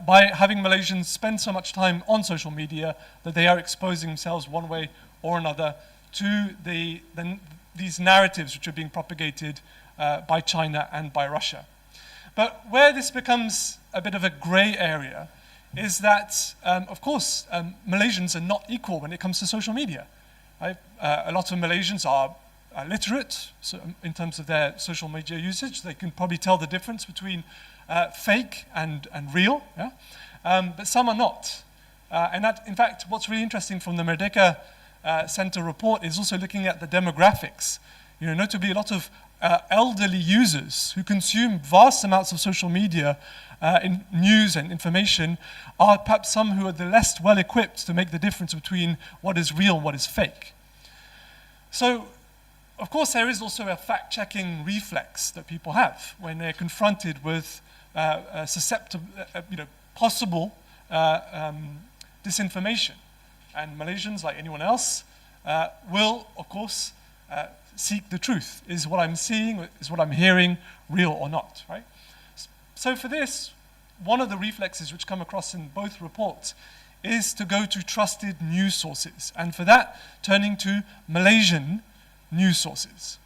by having Malaysians spend so much time on social media, that they are exposing themselves one way or another to these narratives which are being propagated by China and by Russia. But where this becomes a bit of a gray area is that, of course, Malaysians are not equal when it comes to social media. Right? A lot of Malaysians are literate so in terms of their social media usage. They can probably tell the difference between fake and real, yeah? But some are not. And that, in fact, what's really interesting from the Merdeka Center report is also looking at the demographics. You know, notably a lot of elderly users who consume vast amounts of social media in news and information are perhaps some who are the less well-equipped to make the difference between what is real and what is fake. So, of course, there is also a fact-checking reflex that people have when they're confronted with possible disinformation. And Malaysians, like anyone else, will, of course, seek the truth. Is what I'm seeing, is what I'm hearing real or not, right? So for this, one of the reflexes which come across in both reports is to go to trusted news sources. And for that, turning to Malaysian news sources.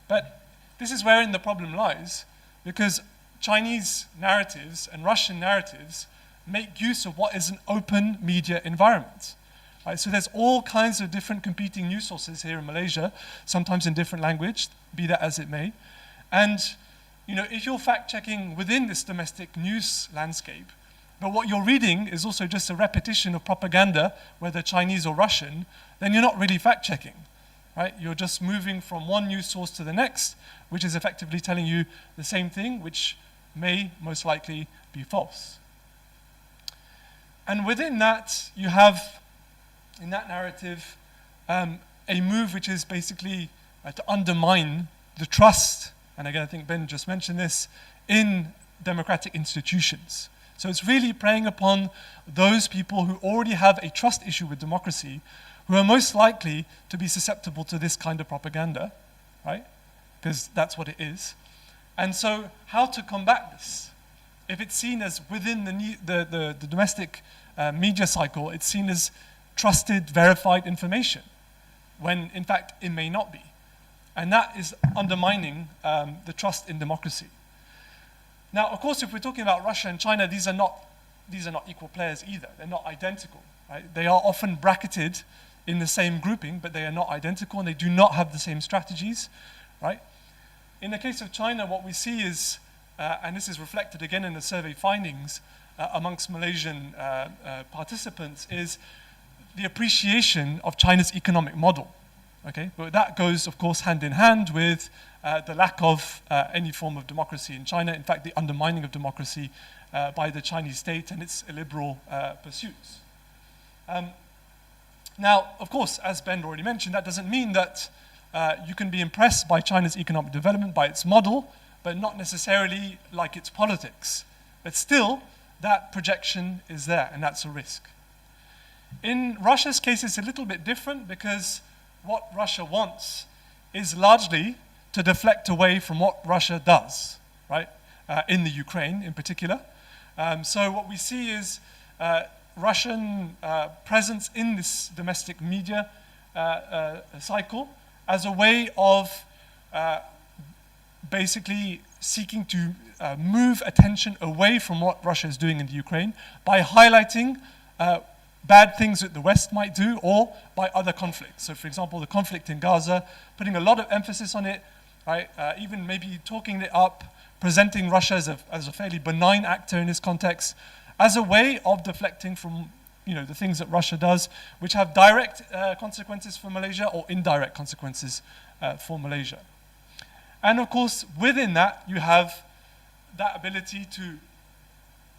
But this is wherein the problem lies, because Chinese narratives and Russian narratives make use of what is an open media environment. Right? So there's all kinds of different competing news sources here in Malaysia, sometimes in different language, be that as it may. And you know, if you're fact-checking within this domestic news landscape, but what you're reading is also just a repetition of propaganda, whether Chinese or Russian, then you're not really fact-checking. Right? You're just moving from one news source to the next, which is effectively telling you the same thing, which may most likely be false. And within that, you have, in that narrative, a move which is basically to undermine the trust, and again, I think Ben just mentioned this, in democratic institutions. So it's really preying upon those people who already have a trust issue with democracy, who are most likely to be susceptible to this kind of propaganda, right? Because that's what it is. And so how to combat this? If it's seen as within the domestic media cycle, it's seen as trusted, verified information, when in fact it may not be. And that is undermining the trust in democracy. Now, of course, if we're talking about Russia and China, these are not equal players either. They're not identical, right? They are often bracketed in the same grouping, but they are not identical and they do not have the same strategies, right? In the case of China, what we see is, and this is reflected again in the survey findings amongst Malaysian participants, is the appreciation of China's economic model. Okay, but that goes, of course, hand in hand with the lack of any form of democracy in China. In fact, the undermining of democracy by the Chinese state and its illiberal pursuits. Now, of course, as Ben already mentioned, that doesn't mean that you can be impressed by China's economic development, by its model, but not necessarily like its politics. But still, that projection is there, and that's a risk. In Russia's case, it's a little bit different because what Russia wants is largely to deflect away from what Russia does, right? In the Ukraine in particular. So what we see is Russian presence in this domestic media cycle as a way of basically seeking to move attention away from what Russia is doing in the Ukraine by highlighting bad things that the West might do, or by other conflicts. So, for example, the conflict in Gaza, putting a lot of emphasis on it, right? Even maybe talking it up, presenting Russia as a fairly benign actor in this context, as a way of deflecting from, you know, the things that Russia does, which have direct consequences for Malaysia or indirect consequences for Malaysia. And of course, within that, you have that ability to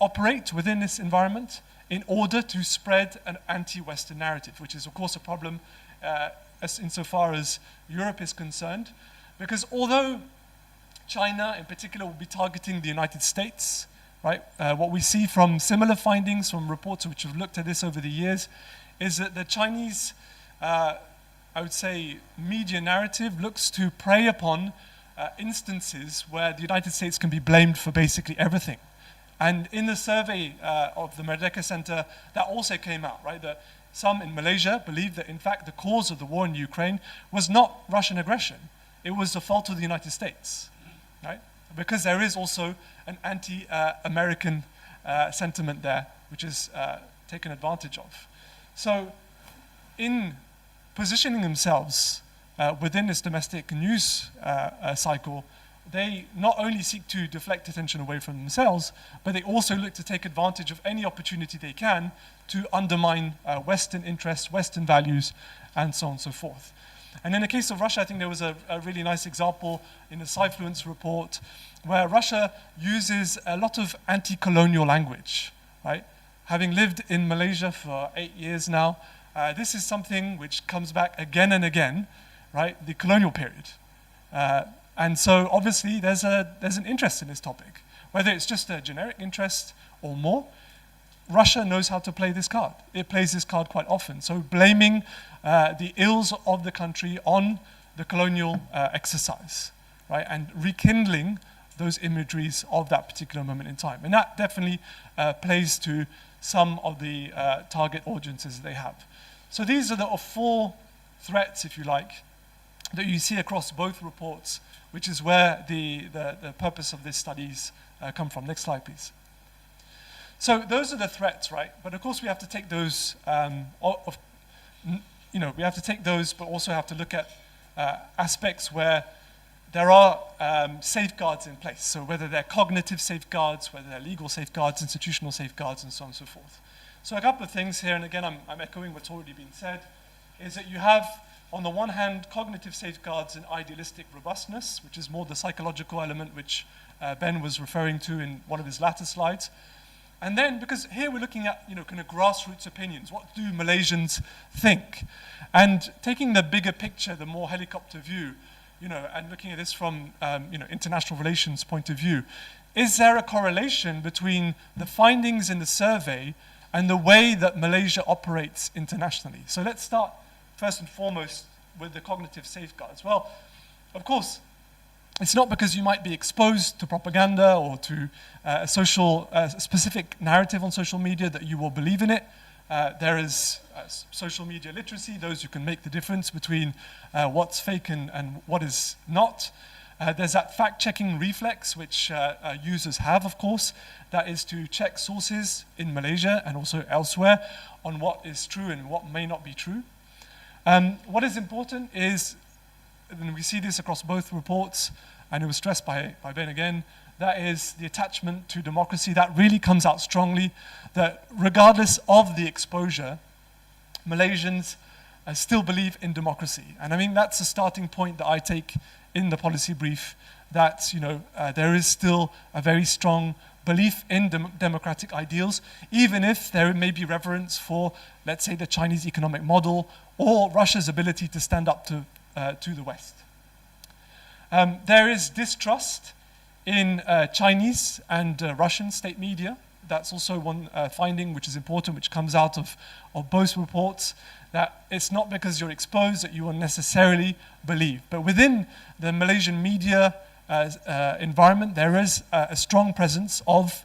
operate within this environment in order to spread an anti-Western narrative, which is, of course, a problem insofar as Europe is concerned. Because although China, in particular, will be targeting the United States, right? What we see from similar findings from reports which have looked at this over the years is that the Chinese, I would say, media narrative looks to prey upon instances where the United States can be blamed for basically everything. And in the survey of the Merdeka Center, that also came out, right? That some in Malaysia believe that, in fact, the cause of the war in Ukraine was not Russian aggression. It was the fault of the United States, right? Because there is also an anti-American sentiment there, which is taken advantage of. So in positioning themselves within this domestic news cycle, they not only seek to deflect attention away from themselves, but they also look to take advantage of any opportunity they can to undermine Western interests, Western values, and so on and so forth. And in the case of Russia, I think there was a really nice example in the Cyfluence report where Russia uses a lot of anti-colonial language, right? Having lived in Malaysia for 8 years now, this is something which comes back again and again, right? The colonial period. And so obviously there's an interest in this topic. Whether it's just a generic interest or more, Russia knows how to play this card. It plays this card quite often. So blaming the ills of the country on the colonial exercise, right? And rekindling those imageries of that particular moment in time. And that definitely plays to some of the target audiences they have. So these are the 4 threats, if you like, that you see across both reports, which is where the purpose of these studies come from. Next slide, please. So those are the threats, right? But of course we have to take those, we have to take those, but also have to look at aspects where there are safeguards in place. So whether they're cognitive safeguards, whether they're legal safeguards, institutional safeguards, and so on and so forth. So a couple of things here, and again, I'm echoing what's already been said, is that you have, on the one hand, cognitive safeguards and idealistic robustness, which is more the psychological element which Ben was referring to in one of his latter slides. And then, because here we're looking at, kind of grassroots opinions. What do Malaysians think? And taking the bigger picture, the more helicopter view, and looking at this from, international relations point of view, is there a correlation between the findings in the survey and the way that Malaysia operates internationally? So let's start first and foremost with the cognitive safeguards. Well, of course, it's not because you might be exposed to propaganda or to a specific narrative on social media that you will believe in it. There is social media literacy, those who can make the difference between what's fake and what is not. There's that fact-checking reflex, which users have, of course. That is to check sources in Malaysia and also elsewhere on what is true and what may not be true. What is important is, and we see this across both reports, and it was stressed by Ben again, that is the attachment to democracy. That really comes out strongly, that regardless of the exposure, Malaysians still believe in democracy. And I mean, that's a starting point that I take in the policy brief, that there is still a very strong belief in democratic ideals, even if there may be reverence for, let's say, the Chinese economic model or Russia's ability to stand up to the West. There is distrust in Chinese and Russian state media. That's also one finding which is important, which comes out of both reports, that it's not because you're exposed that you will necessarily believe. But within the Malaysian media environment, there is a strong presence of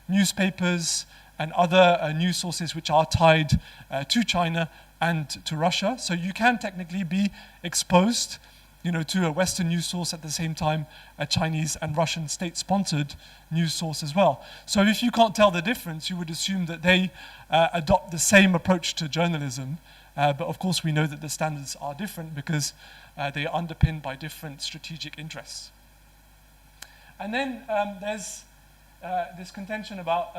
newspapers and other news sources which are tied to China and to Russia. So you can technically be exposed to a Western news source at the same time, a Chinese and Russian state-sponsored news source as well. So if you can't tell the difference, you would assume that they adopt the same approach to journalism. But of course, we know that the standards are different because they are underpinned by different strategic interests. And then there's this contention about,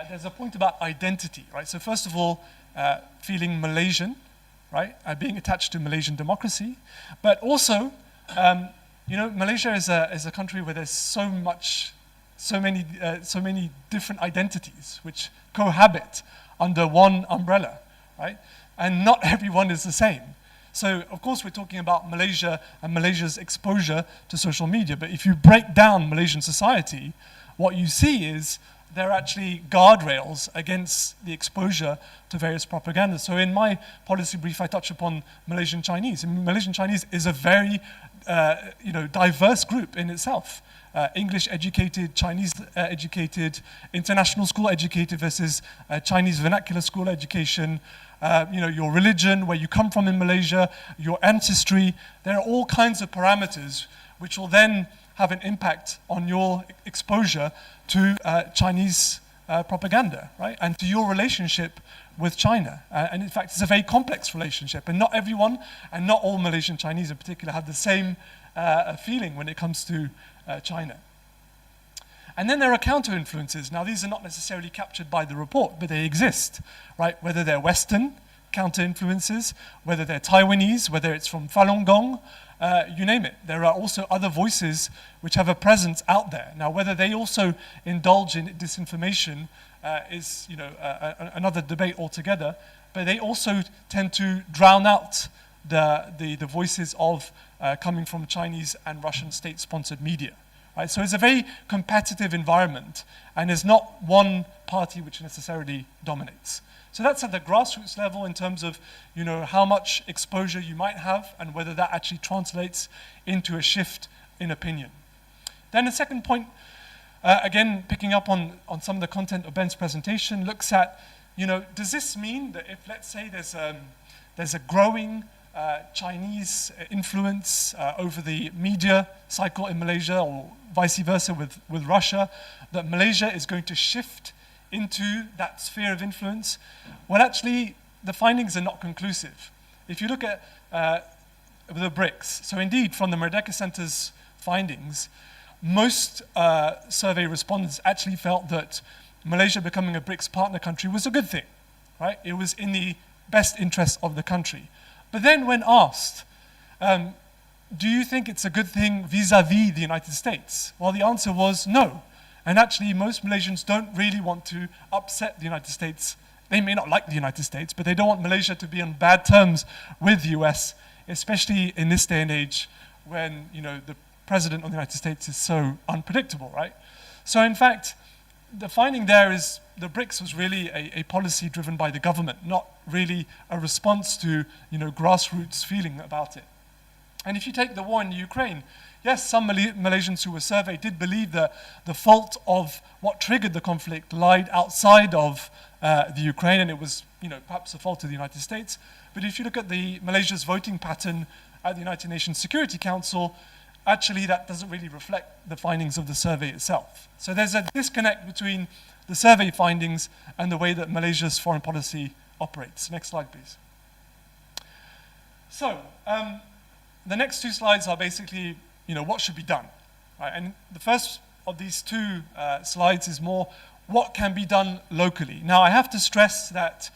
there's a point about identity, right? So first of all, feeling Malaysian, right? Being attached to Malaysian democracy, but also, Malaysia is a country where there's so many different identities which cohabit under one umbrella, right? And not everyone is the same. So, of course, we're talking about Malaysia and Malaysia's exposure to social media, but if you break down Malaysian society, what you see is there are actually guardrails against the exposure to various propaganda. So in my policy brief, I touch upon Malaysian Chinese. And Malaysian Chinese is a very diverse group in itself. English educated, Chinese educated, international school educated versus Chinese vernacular school education, your religion, where you come from in Malaysia, your ancestry. There are all kinds of parameters which will then have an impact on your exposure to Chinese propaganda, right? And to your relationship with China. And in fact, it's a very complex relationship. And not everyone, and not all Malaysian Chinese in particular, have the same feeling when it comes to China. And then there are counter-influences. Now, these are not necessarily captured by the report, but they exist, right? Whether they're Western counter-influences, whether they're Taiwanese, whether it's from Falun Gong, you name it. There are also other voices which have a presence out there. Now, whether they also indulge in disinformation is, another debate altogether. But they also tend to drown out the voices of coming from Chinese and Russian state-sponsored media. Right? So it's a very competitive environment, and there's not one party which necessarily dominates. So that's at the grassroots level in terms of, how much exposure you might have and whether that actually translates into a shift in opinion. Then the second point, again, picking up on some of the content of Ben's presentation, looks at, does this mean that if, let's say, there's a growing Chinese influence over the media cycle in Malaysia, or vice versa with Russia, that Malaysia is going to shift into that sphere of influence? Well, actually, the findings are not conclusive. If you look at the BRICS, so indeed, from the Merdeka Center's findings, most survey respondents actually felt that Malaysia becoming a BRICS partner country was a good thing, right? It was in the best interest of the country. But then when asked, do you think it's a good thing vis-a-vis the United States? Well, the answer was no. And actually, most Malaysians don't really want to upset the United States. They may not like the United States, but they don't want Malaysia to be on bad terms with the US, especially in this day and age when, the president of the United States is so unpredictable, right? So in fact, the finding there is the BRICS was really a policy driven by the government, not really a response to, grassroots feeling about it. And if you take the war in Ukraine, yes, some Malaysians who were surveyed did believe that the fault of what triggered the conflict lied outside of the Ukraine, and it was, perhaps the fault of the United States. But if you look at Malaysia's voting pattern at the United Nations Security Council, actually that doesn't really reflect the findings of the survey itself. So there's a disconnect between the survey findings and the way that Malaysia's foreign policy operates. Next slide, please. So the next two slides are basically, what should be done, right? And the first of these two slides is more what can be done locally. Now, I have to stress that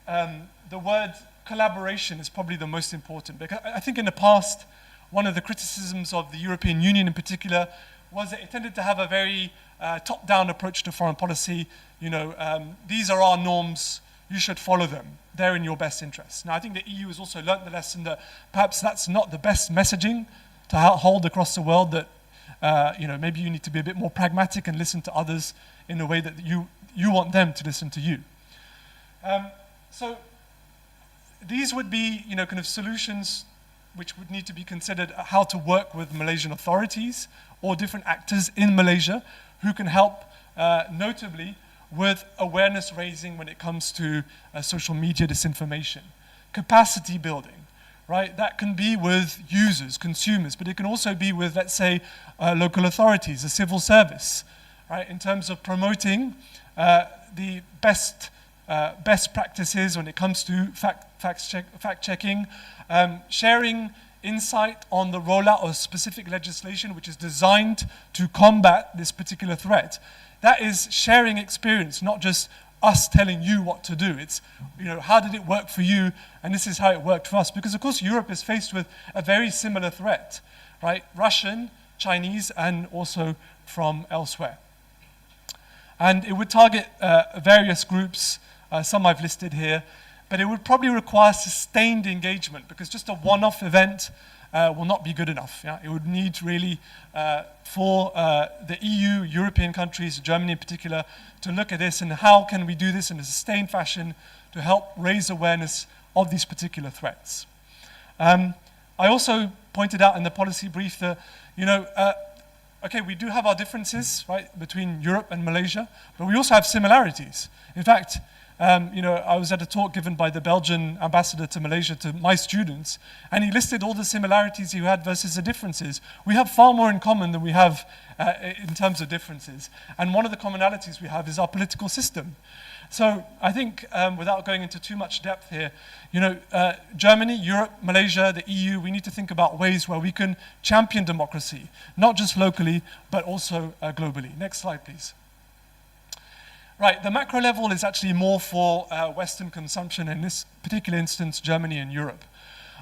the word collaboration is probably the most important, because I think in the past, one of the criticisms of the European Union in particular was that it tended to have a very top-down approach to foreign policy. These are our norms, you should follow them. They're in your best interest. Now, I think the EU has also learnt the lesson that perhaps that's not the best messaging to hold across the world, that maybe you need to be a bit more pragmatic and listen to others in a way that you want them to listen to you. So these would be, kind of solutions which would need to be considered, how to work with Malaysian authorities or different actors in Malaysia who can help, notably, with awareness raising when it comes to social media disinformation. Capacity building, right? That can be with users, consumers, but it can also be with, let's say, local authorities, the civil service, right? In terms of promoting the best practices when it comes to fact-checking, sharing insight on the rollout of specific legislation which is designed to combat this particular threat. That is sharing experience, not just us telling you what to do. It's, how did it work for you? And this is how it worked for us. Because, of course, Europe is faced with a very similar threat, right? Russian, Chinese, and also from elsewhere. And it would target various groups, some I've listed here, but it would probably require sustained engagement, because just a one-off event will not be good enough. Yeah? It would need really for the EU, European countries, Germany in particular, to look at this and how can we do this in a sustained fashion to help raise awareness of these particular threats. I also pointed out in the policy brief that, okay, we do have our differences, right, between Europe and Malaysia, but we also have similarities. In fact, You know, I was at a talk given by the Belgian ambassador to Malaysia to my students, and he listed all the similarities you had versus the differences. We have far more in common than we have in terms of differences. And one of the commonalities we have is our political system. So I think, without going into too much depth here, you know, Germany, Europe, Malaysia, the EU, we need to think about ways where we can champion democracy, not just locally, but also globally. Next slide, please. Right, the macro level is actually more for Western consumption, in this particular instance, Germany and Europe.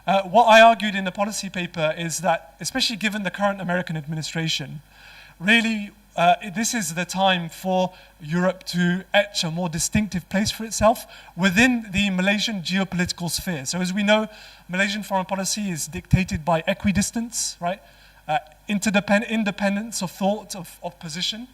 What I argued in the policy paper is that, especially given the current American administration, really this is the time for Europe to etch a more distinctive place for itself within the Malaysian geopolitical sphere. So as we know, Malaysian foreign policy is dictated by equidistance, right? Independence of thought, of position.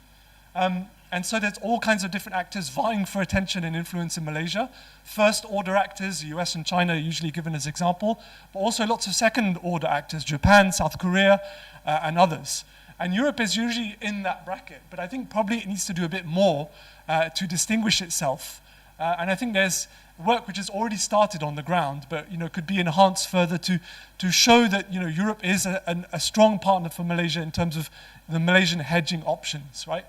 And so there's all kinds of different actors vying for attention and influence in Malaysia. First order actors, the US and China are usually given as example, but also lots of second order actors, Japan, South Korea, and others. And Europe is usually in that bracket, but I think probably it needs to do a bit more to distinguish itself. And I think there's work which has already started on the ground, but you know, could be enhanced further to show that, you know, Europe is a strong partner for Malaysia in terms of the Malaysian hedging options, right?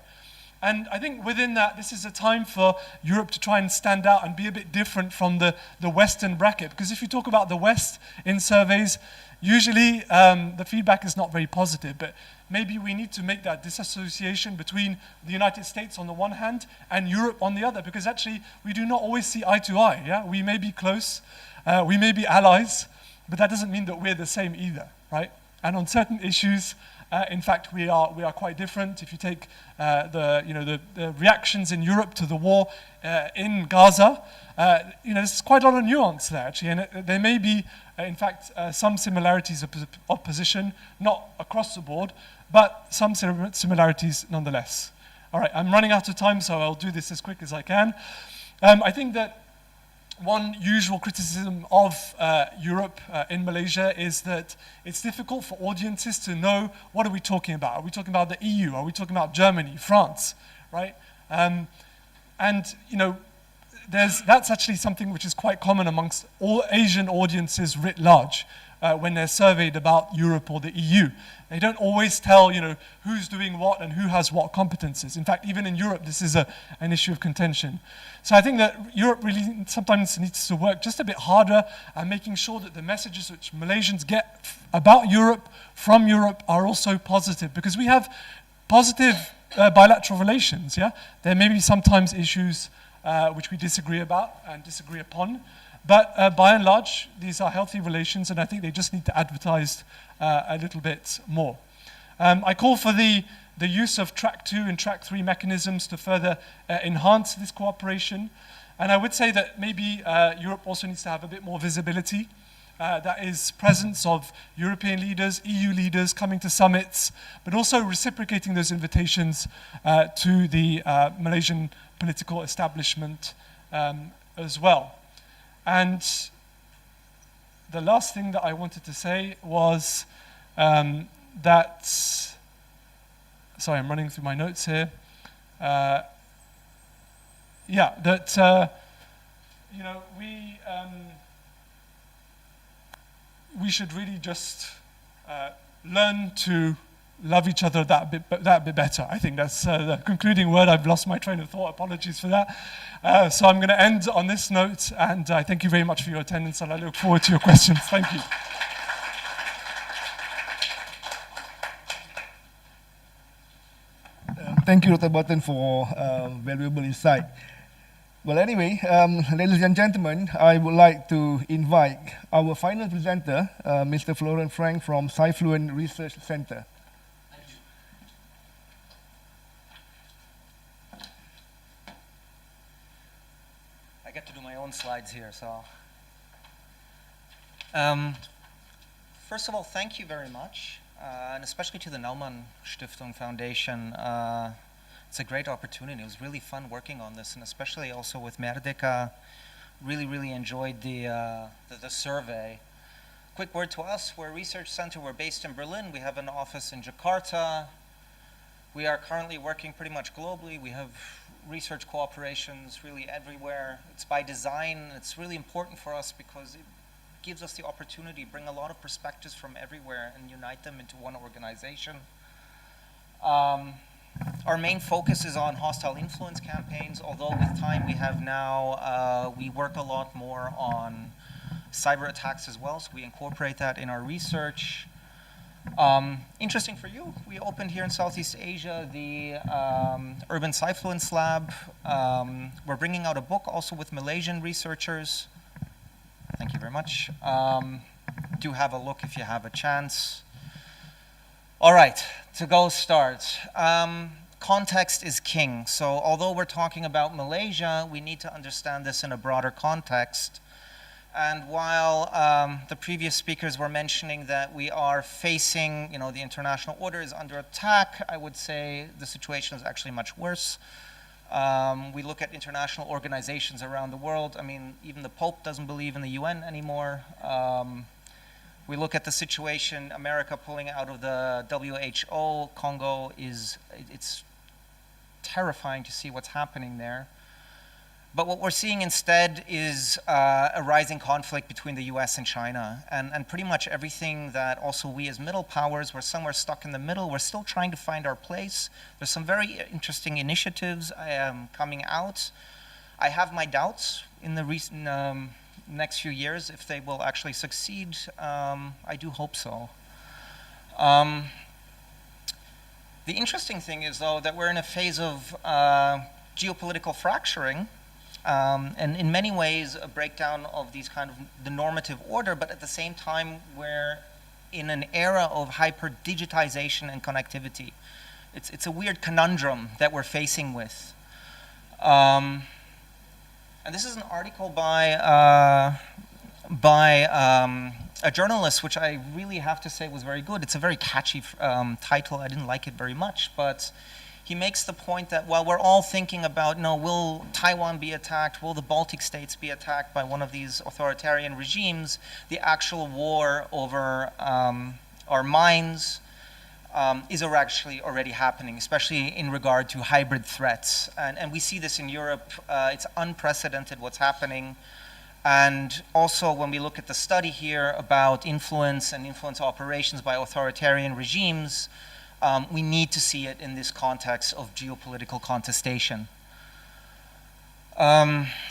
And I think within that, this is a time for Europe to try and stand out and be a bit different from the Western bracket. Because if you talk about the West in surveys, usually the feedback is not very positive. But maybe we need to make that disassociation between the United States on the one hand and Europe on the other. Because actually, we do not always see eye to eye. Yeah? We may be close, we may be allies, but that doesn't mean that we're the same either, right? And on certain issues, in fact, we are quite different. If you take the reactions in Europe to the war in Gaza, you know, there's quite a lot of nuance there actually, and there may be, in fact, some similarities of position, not across the board, but some similarities nonetheless. All right, I'm running out of time, so I'll do this as quick as I can. I think that one usual criticism of Europe in Malaysia is that it's difficult for audiences to know what are we talking about. Are we talking about the EU? Are we talking about Germany, France, right? And you know, that's actually something which is quite common amongst all Asian audiences writ large when they're surveyed about Europe or the EU. They don't always tell, you know, who's doing what and who has what competences. In fact, even in Europe, this is an issue of contention. So I think that Europe really sometimes needs to work just a bit harder at making sure that the messages which Malaysians get about Europe, from Europe, are also positive. Because we have positive bilateral relations, yeah? There may be sometimes issues which we disagree about and disagree upon. But by and large, these are healthy relations, and I think they just need to advertise a little bit more. I call for the use of Track 2 and Track 3 mechanisms to further enhance this cooperation. And I would say that maybe Europe also needs to have a bit more visibility. That is presence of European leaders, EU leaders coming to summits, but also reciprocating those invitations to the Malaysian political establishment as well. And the last thing that I wanted to say was that, sorry, I'm running through my notes here. Yeah, that you know, we should really just learn to love each other that bit better. I think that's the concluding word. I've lost my train of thought. Apologies for that. So I'm going to end on this note, and I thank you very much for your attendance, and I look forward to your questions. Thank you. Thank you, Dr. Button, for valuable insight. Well, anyway, ladies and gentlemen, I would like to invite our final presenter, Mr. Florent Frank from Sci-Fluent Research Center. I get to do my own slides here, so. First of all, thank you very much, and especially to the Naumann Stiftung Foundation. It's a great opportunity. It was really fun working on this, and especially also with Merdeka. Really enjoyed the survey. Quick word to us, we're a research center. We're based in Berlin. We have an office in Jakarta. We are currently working pretty much globally. We have research cooperations really everywhere. It's by design. It's really important for us because it gives us the opportunity to bring a lot of perspectives from everywhere and unite them into one organization. Our main focus is on hostile influence campaigns, although with time we have now, we work a lot more on cyber attacks as well, so we incorporate that in our research. Interesting for you, we opened here in Southeast Asia the Urban Cyfluence Lab. We're bringing out a book also with Malaysian researchers. Thank you very much. Do have a look if you have a chance. All right, to go start. Context is king. So although we're talking about Malaysia, we need to understand this in a broader context. And while the previous speakers were mentioning that we are facing, the international order is under attack, I would say the situation is actually much worse. We look at international organizations around the world. I mean, even the Pope doesn't believe in the UN anymore. We look at the situation, America pulling out of the WHO, Congo it's terrifying to see what's happening there. But what we're seeing instead is a rising conflict between the US and China. And pretty much everything that also we as middle powers, we're somewhere stuck in the middle. We're still trying to find our place. There's some very interesting initiatives coming out. I have my doubts in the recent next few years if they will actually succeed. I do hope so. The interesting thing is, though, that we're in a phase of geopolitical fracturing. And in many ways a breakdown of these kind of the normative order, but at the same time we're in an era of hyper digitization and connectivity. It's a weird conundrum that we're facing with. And this is an article by a journalist, which I really have to say was very good. It's a very catchy title. I didn't like it very much, but he makes the point that while we're all thinking about, will Taiwan be attacked, will the Baltic states be attacked by one of these authoritarian regimes, the actual war over our minds is actually already happening, especially in regard to hybrid threats. And we see this in Europe. It's unprecedented what's happening. And also when we look at the study here about influence and influence operations by authoritarian regimes, we need to see it in this context of geopolitical contestation.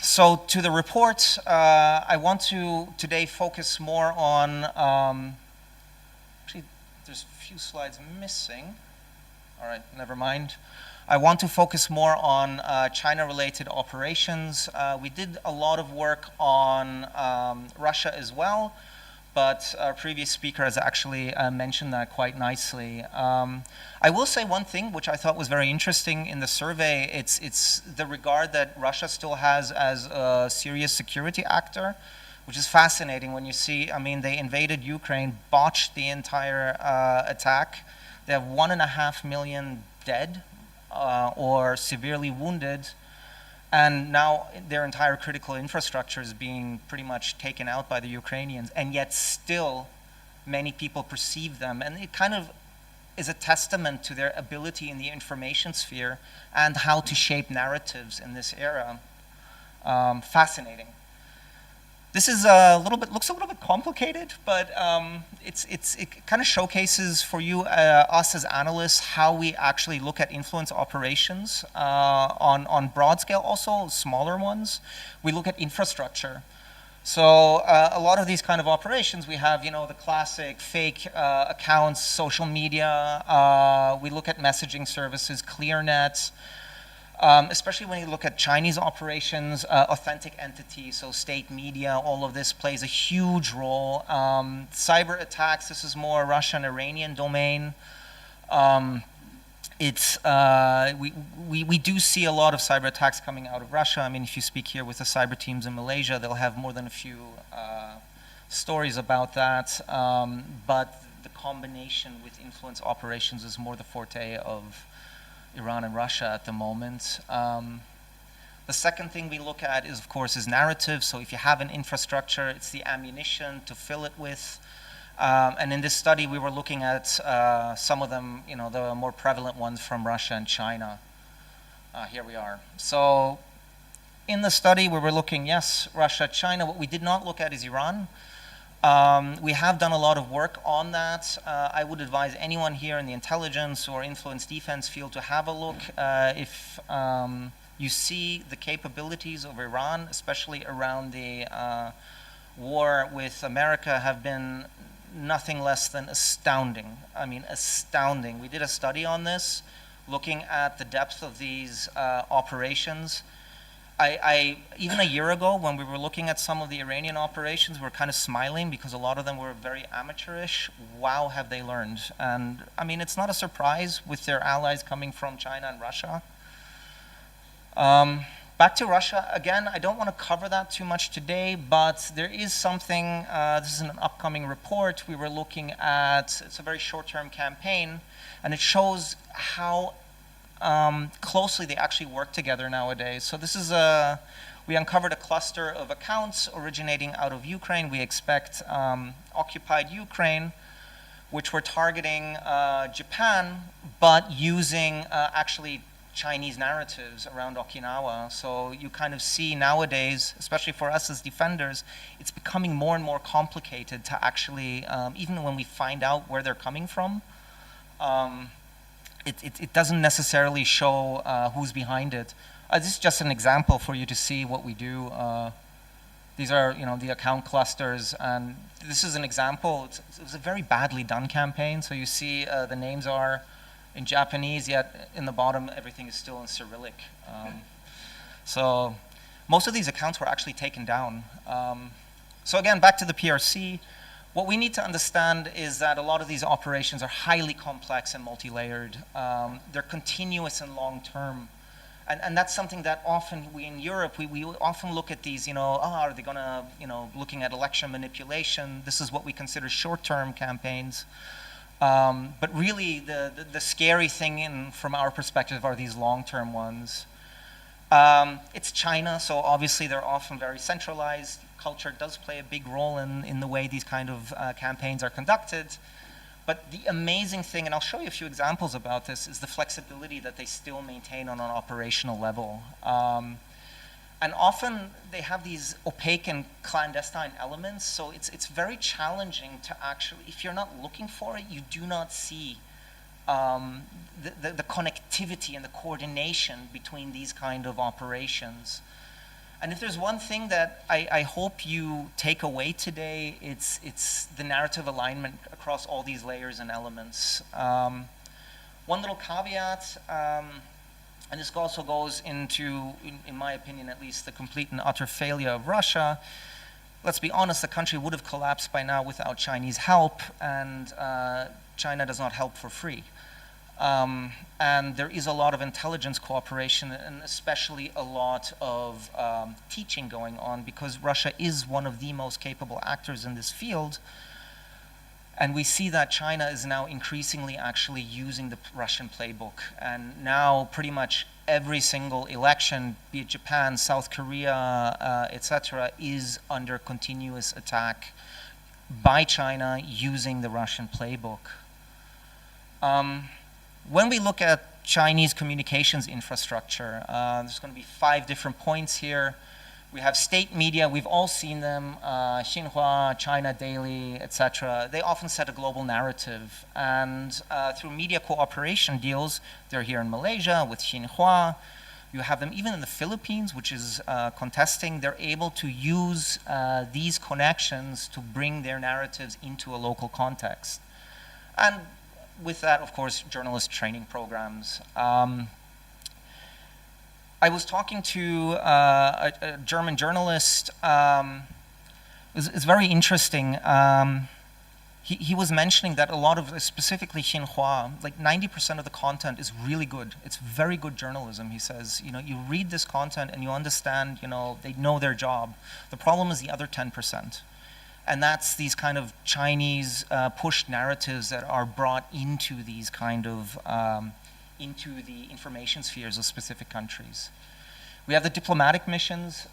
So to the report, I want to today focus more on, actually there's a few slides missing. All right, never mind. I want to focus more on China-related operations. We did a lot of work on Russia as well, but our previous speaker has actually mentioned that quite nicely. I will say one thing which I thought was very interesting in the survey. It's the regard that Russia still has as a serious security actor, which is fascinating when you see, they invaded Ukraine, botched the entire attack. They have 1.5 million dead or severely wounded. And now their entire critical infrastructure is being pretty much taken out by the Ukrainians, and yet still many people perceive them. And it kind of is a testament to their ability in the information sphere and how to shape narratives in this era. Fascinating. This is looks a little bit complicated, but it kind of showcases for you, us as analysts, how we actually look at influence operations on broad scale, also smaller ones. We look at infrastructure. So a lot of these kind of operations, we have, the classic fake accounts, social media. We look at messaging services, ClearNet. Especially when you look at Chinese operations, authentic entities, so state media, all of this plays a huge role. Cyber attacks, this is more Russian-Iranian domain. We do see a lot of cyber attacks coming out of Russia. If you speak here with the cyber teams in Malaysia, they'll have more than a few stories about that. But the combination with influence operations is more the forte of Iran and Russia at the moment. The second thing we look at is, of course, narrative. So if you have an infrastructure, it's the ammunition to fill it with. And in this study, we were looking at some of them, you know, the more prevalent ones from Russia and China. Here we are. So in the study, we were looking, yes, Russia, China. What we did not look at is Iran. We have done a lot of work on that. I would advise anyone here in the intelligence or influence defense field to have a look. If you see the capabilities of Iran, especially around the war with America, have been nothing less than astounding. I mean, astounding. We did a study on this, looking at the depth of these operations. Even a year ago, when we were looking at some of the Iranian operations, we were kind of smiling because a lot of them were very amateurish. Wow, have they learned? And I mean, it's not a surprise with their allies coming from China and Russia. Back to Russia, again, I don't want to cover that too much today, but there is something, this is an upcoming report we were looking at. It's a very short-term campaign, and it shows how closely they actually work together nowadays. So this is we uncovered a cluster of accounts originating out of Ukraine. We expect occupied Ukraine, which were targeting Japan, but using actually Chinese narratives around Okinawa. So you kind of see nowadays, especially for us as defenders, it's becoming more and more complicated to actually, even when we find out where they're coming from, it doesn't necessarily show who's behind it. This is just an example for you to see what we do. These are, you know, the account clusters, and this is an example. It was a very badly done campaign. So you see the names are in Japanese, yet in the bottom everything is still in Cyrillic. So most of these accounts were actually taken down. So again, back to the PRC. What we need to understand is that a lot of these operations are highly complex and multi-layered. They're continuous and long-term. And that's something that often we in Europe, we often look at these, you know, are they gonna, you know, looking at election manipulation. This is what we consider short-term campaigns. But really the scary thing from our perspective are these long-term ones. It's China, so obviously they're often very centralized. Culture does play a big role in the way these kind of campaigns are conducted. But the amazing thing, and I'll show you a few examples about this, is the flexibility that they still maintain on an operational level. And often they have these opaque and clandestine elements, so it's very challenging to actually, if you're not looking for it, you do not see the connectivity and the coordination between these kind of operations. And if there's one thing that I hope you take away today, it's the narrative alignment across all these layers and elements. One little caveat, and this also goes into, in my opinion at least, the complete and utter failure of Russia. Let's be honest, the country would have collapsed by now without Chinese help, and China does not help for free. And there is a lot of intelligence cooperation, and especially a lot of teaching going on, because Russia is one of the most capable actors in this field. And we see that China is now increasingly actually using the Russian playbook. And now pretty much every single election, be it Japan, South Korea, etc., is under continuous attack by China using the Russian playbook. When we look at Chinese communications infrastructure, there's going to be 5 different points here. We have state media, we've all seen them, Xinhua, China Daily, etc. They often set a global narrative. And through media cooperation deals, they're here in Malaysia with Xinhua. You have them even in the Philippines, which is contesting. They're able to use these connections to bring their narratives into a local context. And with that, of course, journalist training programs. I was talking to a German journalist. It's very interesting. He was mentioning that a lot of, specifically Xinhua, like 90% of the content is really good. It's very good journalism, he says. You know, you read this content and you understand, you know, they know their job. The problem is the other 10%. And that's these kind of Chinese pushed narratives that are brought into these kind of, into the information spheres of specific countries. We have the diplomatic missions.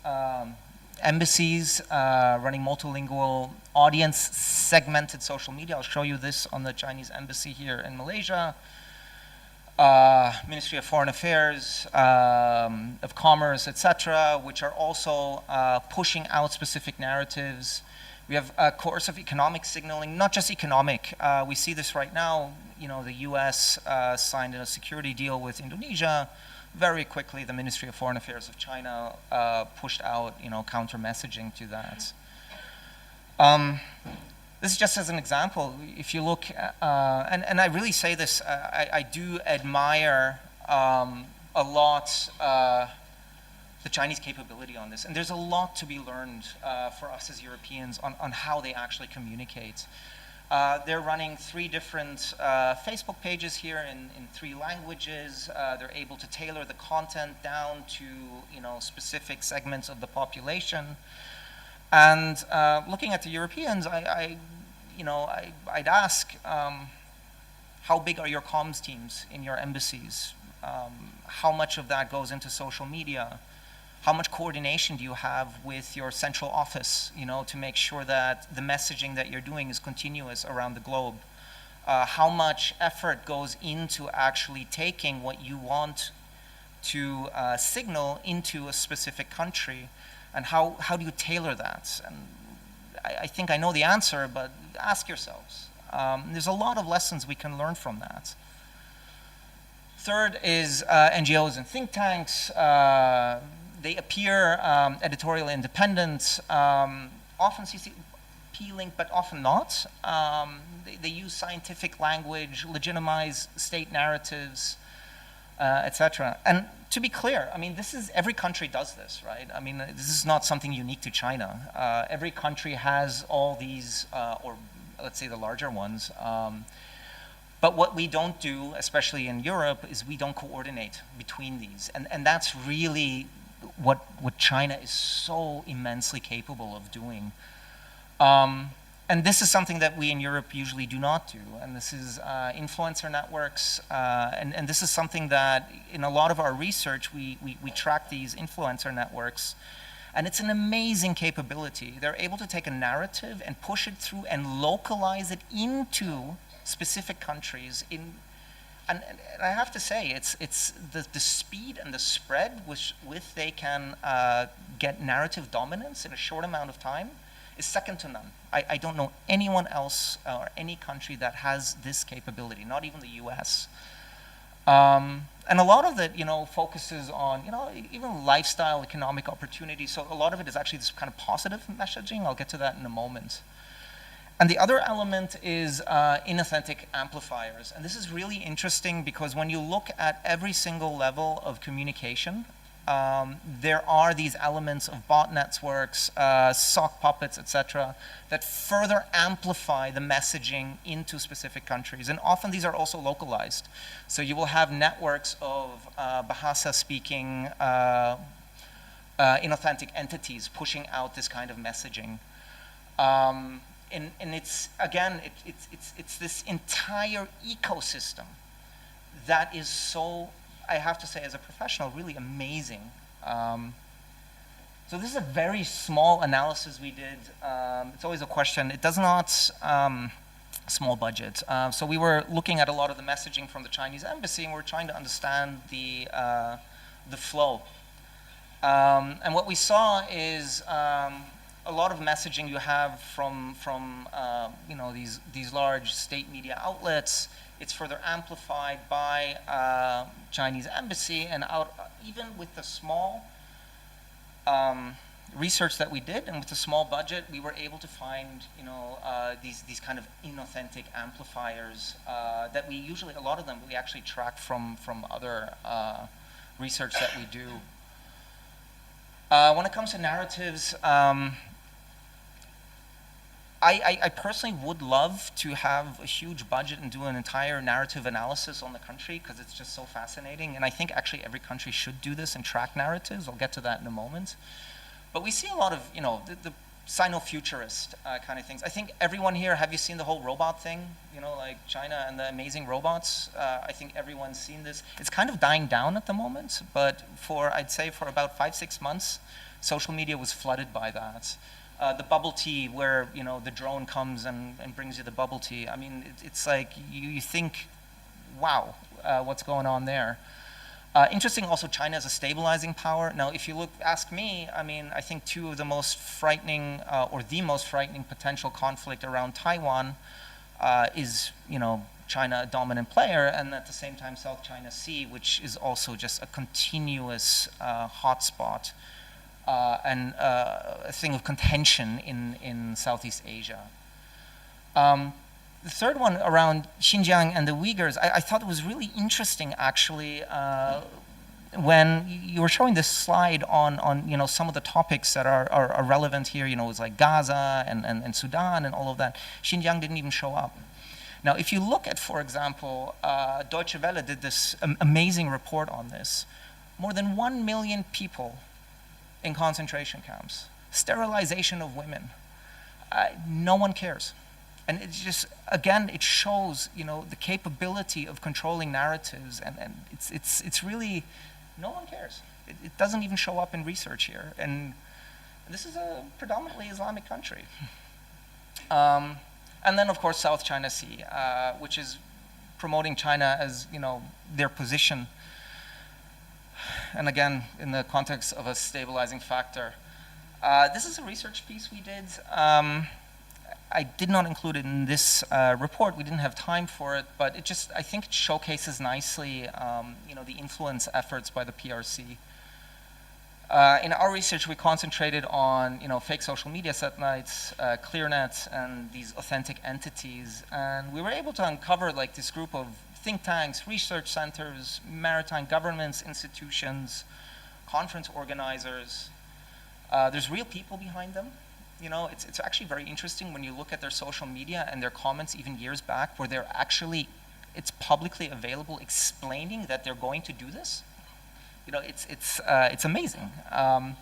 embassies running multilingual audience segmented social media. I'll show you this on the Chinese embassy here in Malaysia. Ministry of Foreign Affairs, of Commerce, etc., which are also pushing out specific narratives. We have coercive economic signaling, not just economic. We see this right now. You know, the U.S. signed a security deal with Indonesia. Very quickly, the Ministry of Foreign Affairs of China pushed out, you know, counter messaging to that. This is just as an example. If you look, and I really say this, I do admire a lot the Chinese capability on this. And there's a lot to be learned for us as Europeans on how they actually communicate. They're running 3 different Facebook pages here in 3 languages. They're able to tailor the content down to, you know, specific segments of the population. And looking at the Europeans, I'd ask, how big are your comms teams in your embassies? How much of that goes into social media? How much coordination do you have with your central office, you know, to make sure that the messaging that you're doing is continuous around the globe? How much effort goes into actually taking what you want to signal into a specific country? And how do you tailor that? And I think I know the answer, but ask yourselves. There's a lot of lessons we can learn from that. Third is NGOs and think tanks. They appear editorial independent, often CC appealing, but often not. They use scientific language, legitimize state narratives, etc. And to be clear, I mean, every country does this, right? I mean, this is not something unique to China. Every country has all these, or let's say the larger ones. But what we don't do, especially in Europe, is we don't coordinate between these. And that's really what China is so immensely capable of doing. And this is something that we in Europe usually do not do. And this is influencer networks. And this is something that in a lot of our research, we track these influencer networks. And it's an amazing capability. They're able to take a narrative and push it through and localize it into specific countries. And I have to say, it's the speed and the spread with they can get narrative dominance in a short amount of time is second to none. I don't know anyone else or any country that has this capability, not even the US. And a lot of it, you know, focuses on, you know, even lifestyle, economic opportunity. So a lot of it is actually this kind of positive messaging. I'll get to that in a moment. And the other element is inauthentic amplifiers. And this is really interesting because when you look at every single level of communication, there are these elements of bot networks, sock puppets, etc., that further amplify the messaging into specific countries. And often these are also localized. So you will have networks of Bahasa-speaking inauthentic entities pushing out this kind of messaging. And it's, again, it's this entire ecosystem that is so, I have to say as a professional, really amazing. So this is a very small analysis we did. It's always a question. It does not, small budget. So we were looking at a lot of the messaging from the Chinese embassy and we're trying to understand the flow. And what we saw is a lot of messaging you have from you know, these large state media outlets. It's further amplified by Chinese embassy, and even with the small research that we did and with the small budget, we were able to find, you know, these kind of inauthentic amplifiers that we usually, a lot of them we actually track from other research that we do. When it comes to narratives, I personally would love to have a huge budget and do an entire narrative analysis on the country because it's just so fascinating. And I think actually every country should do this and track narratives. I'll get to that in a moment. But we see a lot of, you know, Sino-futurist kind of things. I think everyone here, have you seen the whole robot thing? You know, like China and the amazing robots? I think everyone's seen this. It's kind of dying down at the moment, but I'd say for about 5-6 months, social media was flooded by that. The bubble tea, where, you know, the drone comes and brings you the bubble tea. I mean, it's like you think, wow, what's going on there? Interesting also, China is a stabilizing power. Now, if you ask me, I mean, I think two of the most frightening, or the most frightening potential conflict around Taiwan is, you know, China a dominant player, and at the same time South China Sea, which is also just a continuous hotspot and a thing of contention in Southeast Asia. The third one around Xinjiang and the Uyghurs, I thought it was really interesting actually when you were showing this slide on you know, some of the topics that are relevant here. You know, it's like Gaza and Sudan and all of that. Xinjiang didn't even show up. Now, if you look at, for example, Deutsche Welle did this amazing report on this. More than 1 million people in concentration camps, sterilization of women. No one cares. And it's just, again, it shows, you know, the capability of controlling narratives, and it's really, no one cares. It doesn't even show up in research here. And this is a predominantly Islamic country. And then, of course, South China Sea, which is promoting China as, you know, their position. And again, in the context of a stabilizing factor. This is a research piece we did. I did not include it in this report. We didn't have time for it, but I think it showcases nicely, you know, the influence efforts by the PRC. In our research, we concentrated on, you know, fake social media satellites, ClearNet, and these authentic entities, and we were able to uncover like this group of think tanks, research centers, maritime governments, institutions, conference organizers. There's real people behind them. You know, it's actually very interesting when you look at their social media and their comments even years back, where they're actually, it's publicly available explaining that they're going to do this. You know, it's amazing. And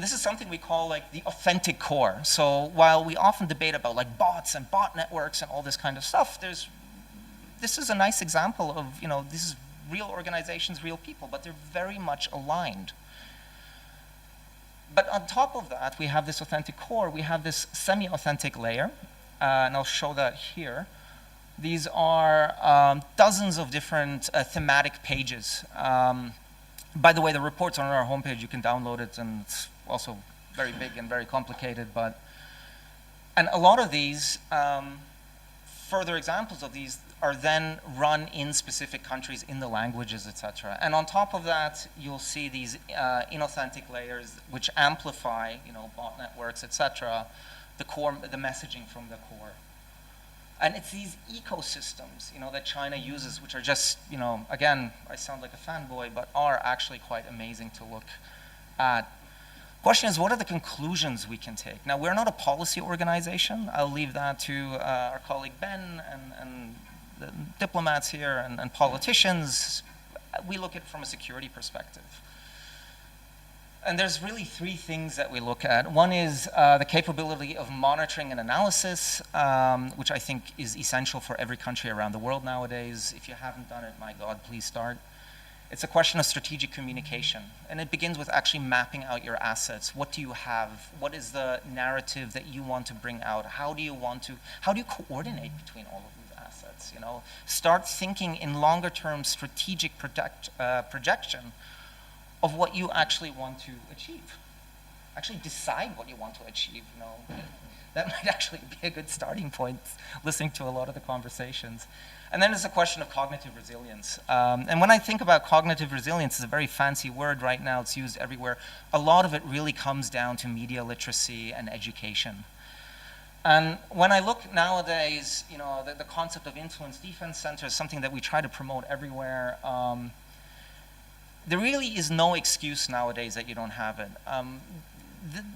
this is something we call like the authentic core. So while we often debate about like bots and bot networks and all this kind of stuff, this is a nice example of, you know, this is real organizations, real people, but they're very much aligned. But on top of that, we have this authentic core, we have this semi-authentic layer, and I'll show that here. These are dozens of different thematic pages. By the way, the report's on our homepage, you can download it, and it's also very big and very complicated, and a lot of these, further examples of these are then run in specific countries in the languages, etc. And on top of that, you'll see these inauthentic layers which amplify, you know, bot networks, etc. The core, the messaging from the core. And it's these ecosystems, you know, that China uses, which are just, you know, again, I sound like a fanboy, but are actually quite amazing to look at. Question is, what are the conclusions we can take? Now, we're not a policy organization. I'll leave that to our colleague Ben and the diplomats here and politicians. We look at it from a security perspective. And there's really three things that we look at. One is the capability of monitoring and analysis, which I think is essential for every country around the world nowadays. If you haven't done it, my God, please start. It's a question of strategic communication. And it begins with actually mapping out your assets. What do you have? What is the narrative that you want to bring out? How do you coordinate between all of these assets? You know, start thinking in longer term strategic projection of what you actually want to achieve. Actually decide what you want to achieve, you know. That might actually be a good starting point, listening to a lot of the conversations. And then there's a question of cognitive resilience. And when I think about cognitive resilience, it's a very fancy word right now, it's used everywhere. A lot of it really comes down to media literacy and education. And when I look nowadays, you know, the concept of influence defense center is something that we try to promote everywhere. There really is no excuse nowadays that you don't have it.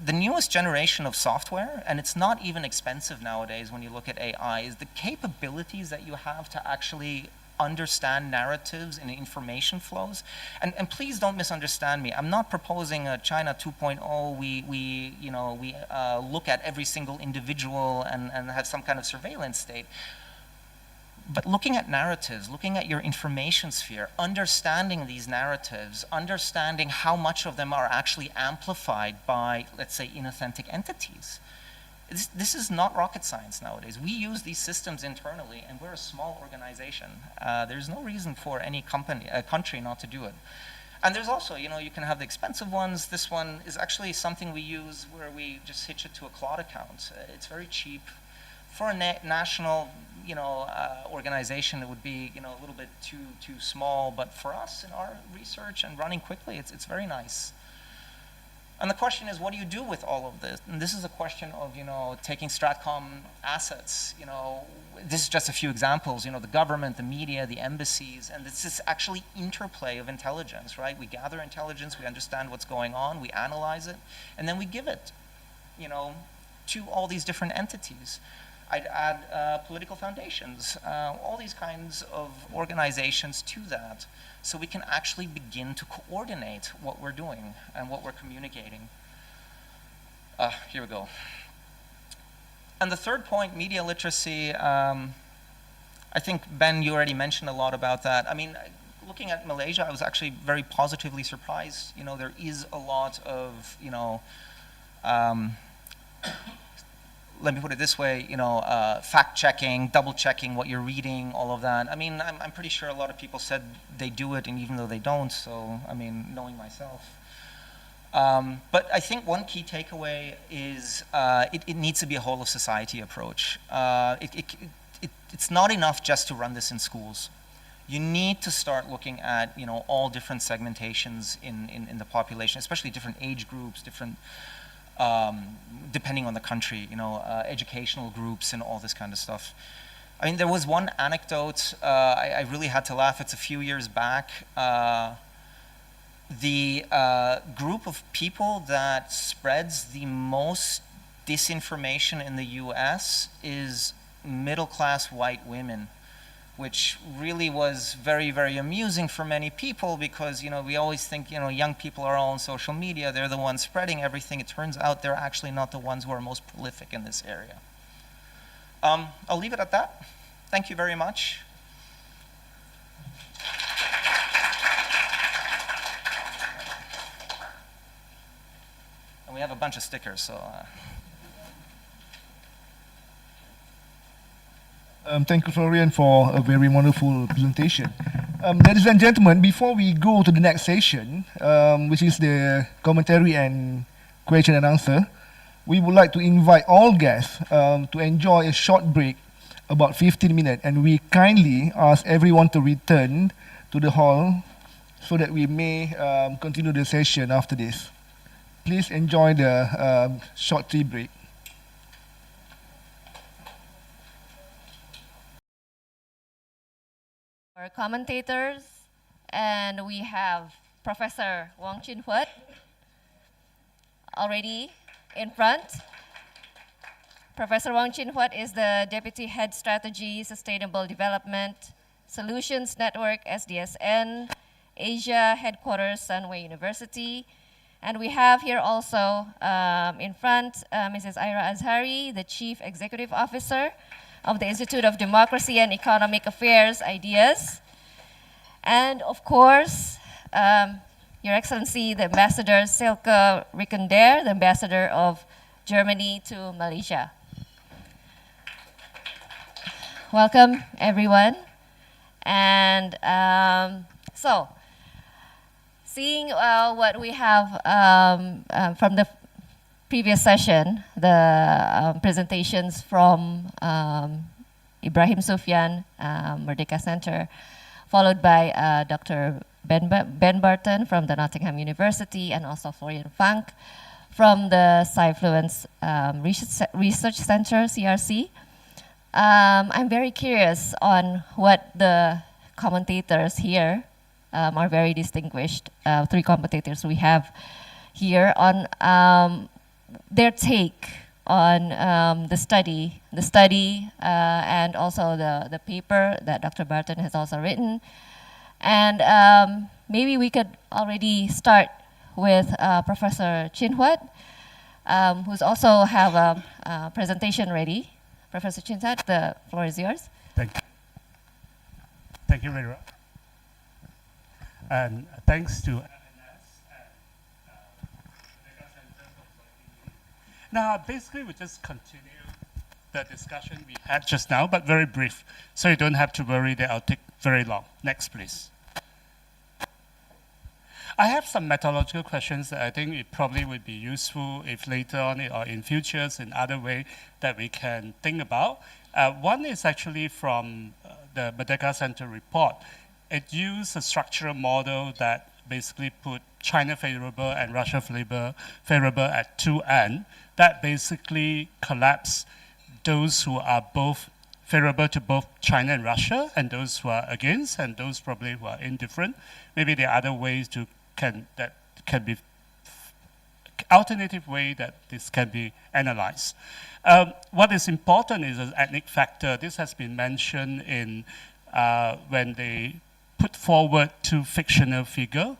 The newest generation of software, and it's not even expensive nowadays when you look at AI, is the capabilities that you have to actually understand narratives and information flows. And please don't misunderstand me. I'm not proposing a China 2.0. We look at every single individual and have some kind of surveillance state. But looking at narratives, looking at your information sphere, understanding these narratives, understanding how much of them are actually amplified by, let's say, inauthentic entities. This is not rocket science nowadays. We use these systems internally, and we're a small organization. There's no reason for any country not to do it. And there's also, you can have the expensive ones. This one is actually something we use where we just hitch it to a cloud account. It's very cheap. For a national, organization, it would be, a little bit too small. But for us, in our research and running quickly, it's very nice. And the question is, what do you do with all of this? And this is a question of, taking Stratcom assets. This is just a few examples. The government, the media, the embassies, and this is actually interplay of intelligence, right? We gather intelligence, we understand what's going on, we analyze it, and then we give it, to all these different entities. I'd add political foundations, all these kinds of organizations to that, so we can actually begin to coordinate what we're doing and what we're communicating. Here we go. And the third point, media literacy, I think, Ben, you already mentioned a lot about that. I mean, looking at Malaysia, I was actually very positively surprised. There is a lot of, let me put it this way, fact-checking, double-checking what you're reading, all of that. I mean, I'm pretty sure a lot of people said they do it, and even though they don't, so, knowing myself. But I think one key takeaway is it needs to be a whole-of-society approach. It's not enough just to run this in schools. You need to start looking at, all different segmentations in the population, especially different age groups, different depending on the country, educational groups and all this kind of stuff. I mean, there was one anecdote, I really had to laugh. It's a few years back. The group of people that spreads the most disinformation in the US is middle-class white women, which really was very, very amusing for many people because, we always think, young people are all on social media, they're the ones spreading everything. It turns out they're actually not the ones who are most prolific in this area. I'll leave it at that. Thank you very much. And we have a bunch of stickers, so... Thank you, Florian, for a very wonderful presentation. Ladies and gentlemen, before we go to the next session, which is the commentary and question and answer, we would like to invite all guests to enjoy a short break, about 15 minutes, and we kindly ask everyone to return to the hall so that we may continue the session after this. Please enjoy the short tea break. Our commentators, and we have Professor Wong Chin Huat already in front. Professor Wong Chin Huat is the Deputy Head Strategy, Sustainable Development Solutions Network, SDSN, Asia Headquarters, Sunway University. And we have here also in front Mrs. Ira Azhari, the Chief Executive Officer of the Institute of Democracy and Economic Affairs, IDEAS. And of course, Your Excellency, the Ambassador Silke Rickendaer, the Ambassador of Germany to Malaysia. Welcome, everyone. And so, seeing what we have from the previous session, the presentations from Ibrahim Sufyan, Merdeka Center, followed by Dr. Ben Barton from the Nottingham University, and also Florian Funk from the Sci-Fluence Research Center, CRC. I'm very curious on what the commentators here are very distinguished, three commentators we have here, on their take on the study, and also the paper that Dr. Barton has also written. And maybe we could already start with Professor Chin Huat, who's also have a presentation ready. Professor Chin Huat, the floor is yours. Thank you. Thank you very much. And thanks to now, basically, we just continue the discussion we had just now, but very brief, so you don't have to worry that I'll take very long. Next, please. I have some methodological questions that I think it probably would be useful if later on or in futures in other way that we can think about. One is actually from the Merdeka Center report. It used a structural model that basically put China favorable and Russia favorable at 2N. That basically collapse those who are both favorable to both China and Russia, and those who are against, and those probably who are indifferent. Maybe there are other ways that can be alternative way that this can be analyzed. What is important is an ethnic factor. This has been mentioned in when they put forward two fictional figures,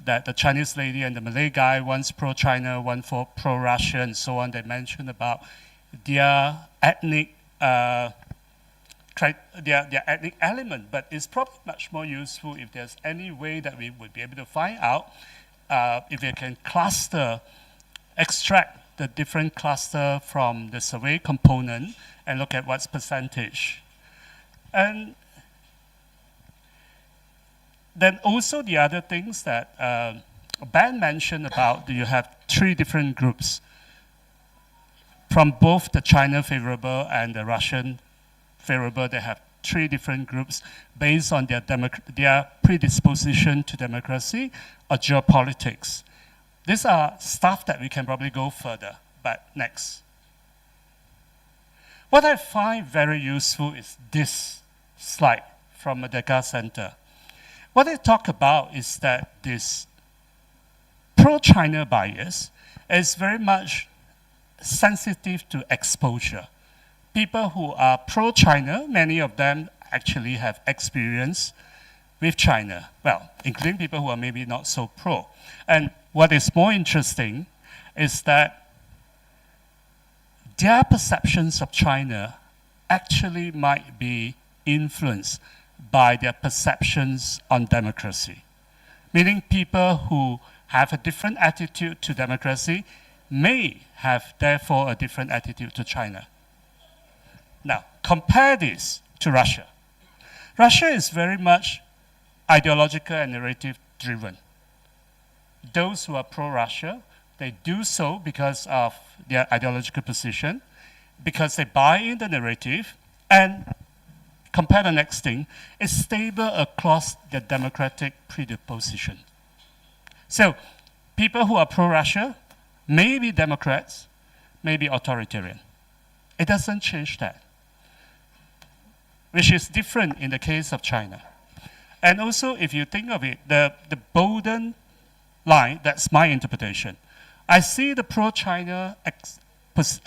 that the Chinese lady and the Malay guy, one's pro-China, one for pro-Russia, and so on. They mentioned about their ethnic their ethnic element, but it's probably much more useful if there's any way that we would be able to find out if we can extract the different cluster from the survey component and look at what's percentage. And then also the other things that Ben mentioned about, you have three different groups from both the China favorable and the Russian favorable. They have three different groups based on their predisposition to democracy or geopolitics. These are stuff that we can probably go further, but next. What I find very useful is this slide from Merdeka Center. What they talk about is that this pro-China bias is very much sensitive to exposure. People who are pro-China, many of them actually have experience with China. Well, including people who are maybe not so pro. And what is more interesting is that their perceptions of China actually might be influenced by their perceptions on democracy. Meaning people who have a different attitude to democracy may have therefore a different attitude to China. Now, compare this to Russia. Russia is very much ideological and narrative driven. Those who are pro-Russia, they do so because of their ideological position, because they buy in the narrative, and compare the next thing, is stable across their democratic predisposition. So, people who are pro-Russia may be Democrats, may be authoritarian. It doesn't change that, which is different in the case of China. And also, if you think of it, the Bolden line, that's my interpretation. I see the pro-China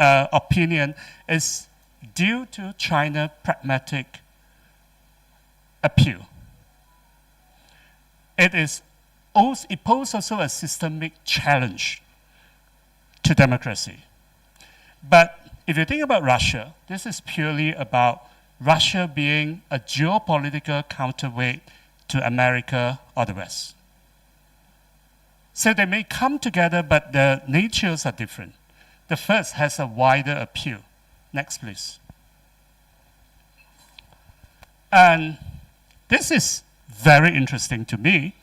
opinion is due to China pragmatic appeal. It poses also a systemic challenge to democracy. But if you think about Russia, this is purely about Russia being a geopolitical counterweight to America or the West. So they may come together, but the natures are different. The first has a wider appeal. Next, please. And this is very interesting to me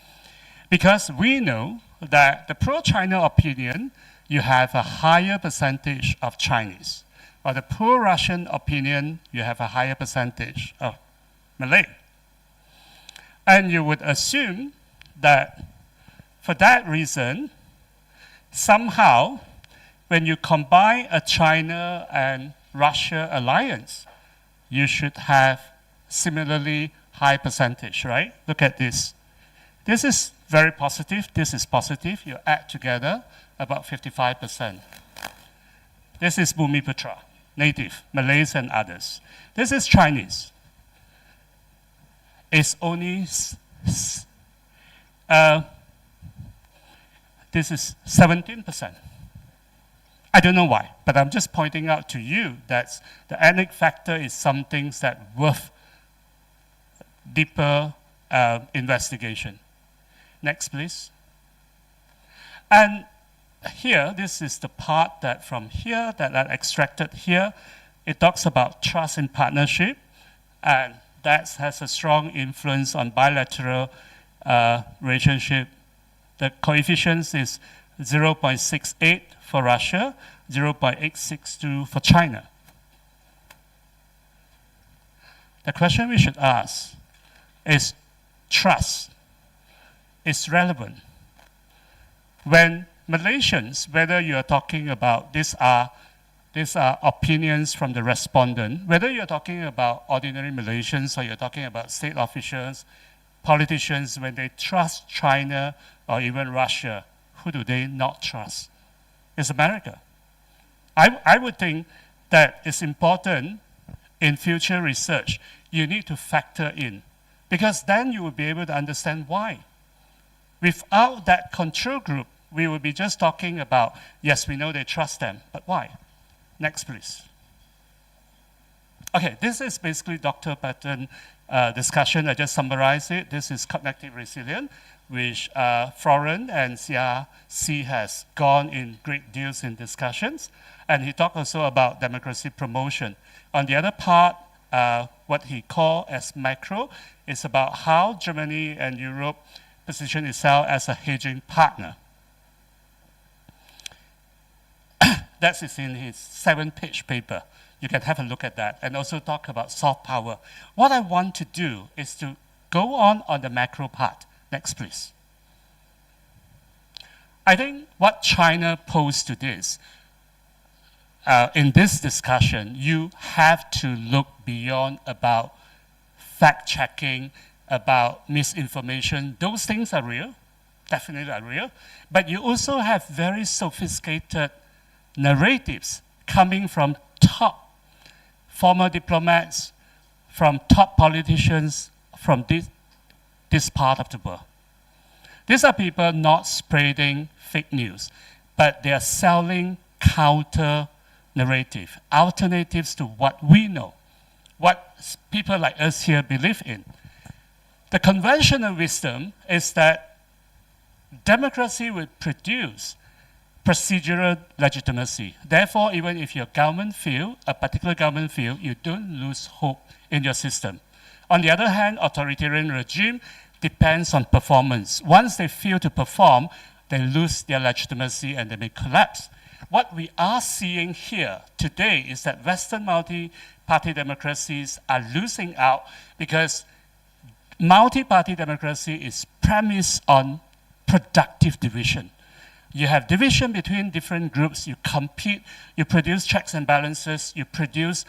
because we know that the pro-China opinion, you have a higher percentage of Chinese. Or the pro-Russian opinion, you have a higher percentage of Malay. And you would assume that for that reason, somehow, when you combine a China and Russia alliance, you should have similarly high percentage, right? Look at this. This is very positive. This is positive. You add together about 55%. This is Bumiputra, native, Malays and others. This is Chinese. It's only, this is 17%. I don't know why, but I'm just pointing out to you that the ethnic factor is something that worth deeper investigation. Next, please. And here, this is the part that from here, that I extracted here. It talks about trust and partnership, and that has a strong influence on bilateral relationship. The coefficient is 0.68 for Russia, 0.862 for China. The question we should ask is trust is relevant. When Malaysians, whether you are talking about, these are opinions from the respondent, whether you're talking about ordinary Malaysians or you're talking about state officials, politicians, when they trust China or even Russia, who do they not trust? It's America. I would think that it's important in future research, you need to factor in, because then you will be able to understand why. Without that control group, we will be just talking about, yes, we know they trust them, but why? Next, please. Okay, this is basically Dr. Patton's discussion. I just summarized it. This is cognitive resilience, which Florent and CRC has gone in great deals in discussions. And he talked also about democracy promotion. On the other part, what he called as macro is about how Germany and Europe position itself as a hedging partner. That is in his 7-page paper. You can have a look at that and also talk about soft power. What I want to do is to go on the macro part. Next, please. I think what China posed to this, in this discussion, you have to look beyond about fact-checking, about misinformation. Those things are real, definitely are real. But you also have very sophisticated narratives coming from top former diplomats, from top politicians from this part of the world. These are people not spreading fake news, but they are selling counter narrative, alternatives to what we know, what people like us here believe in. The conventional wisdom is that democracy would produce procedural legitimacy. Therefore, even if your government fails, a particular government fails, you don't lose hope in your system. On the other hand, authoritarian regime depends on performance. Once they fail to perform, they lose their legitimacy and they may collapse. What we are seeing here today is that Western multi-party democracies are losing out because multi-party democracy is premised on productive division. You have division between different groups, you compete, you produce checks and balances, you produce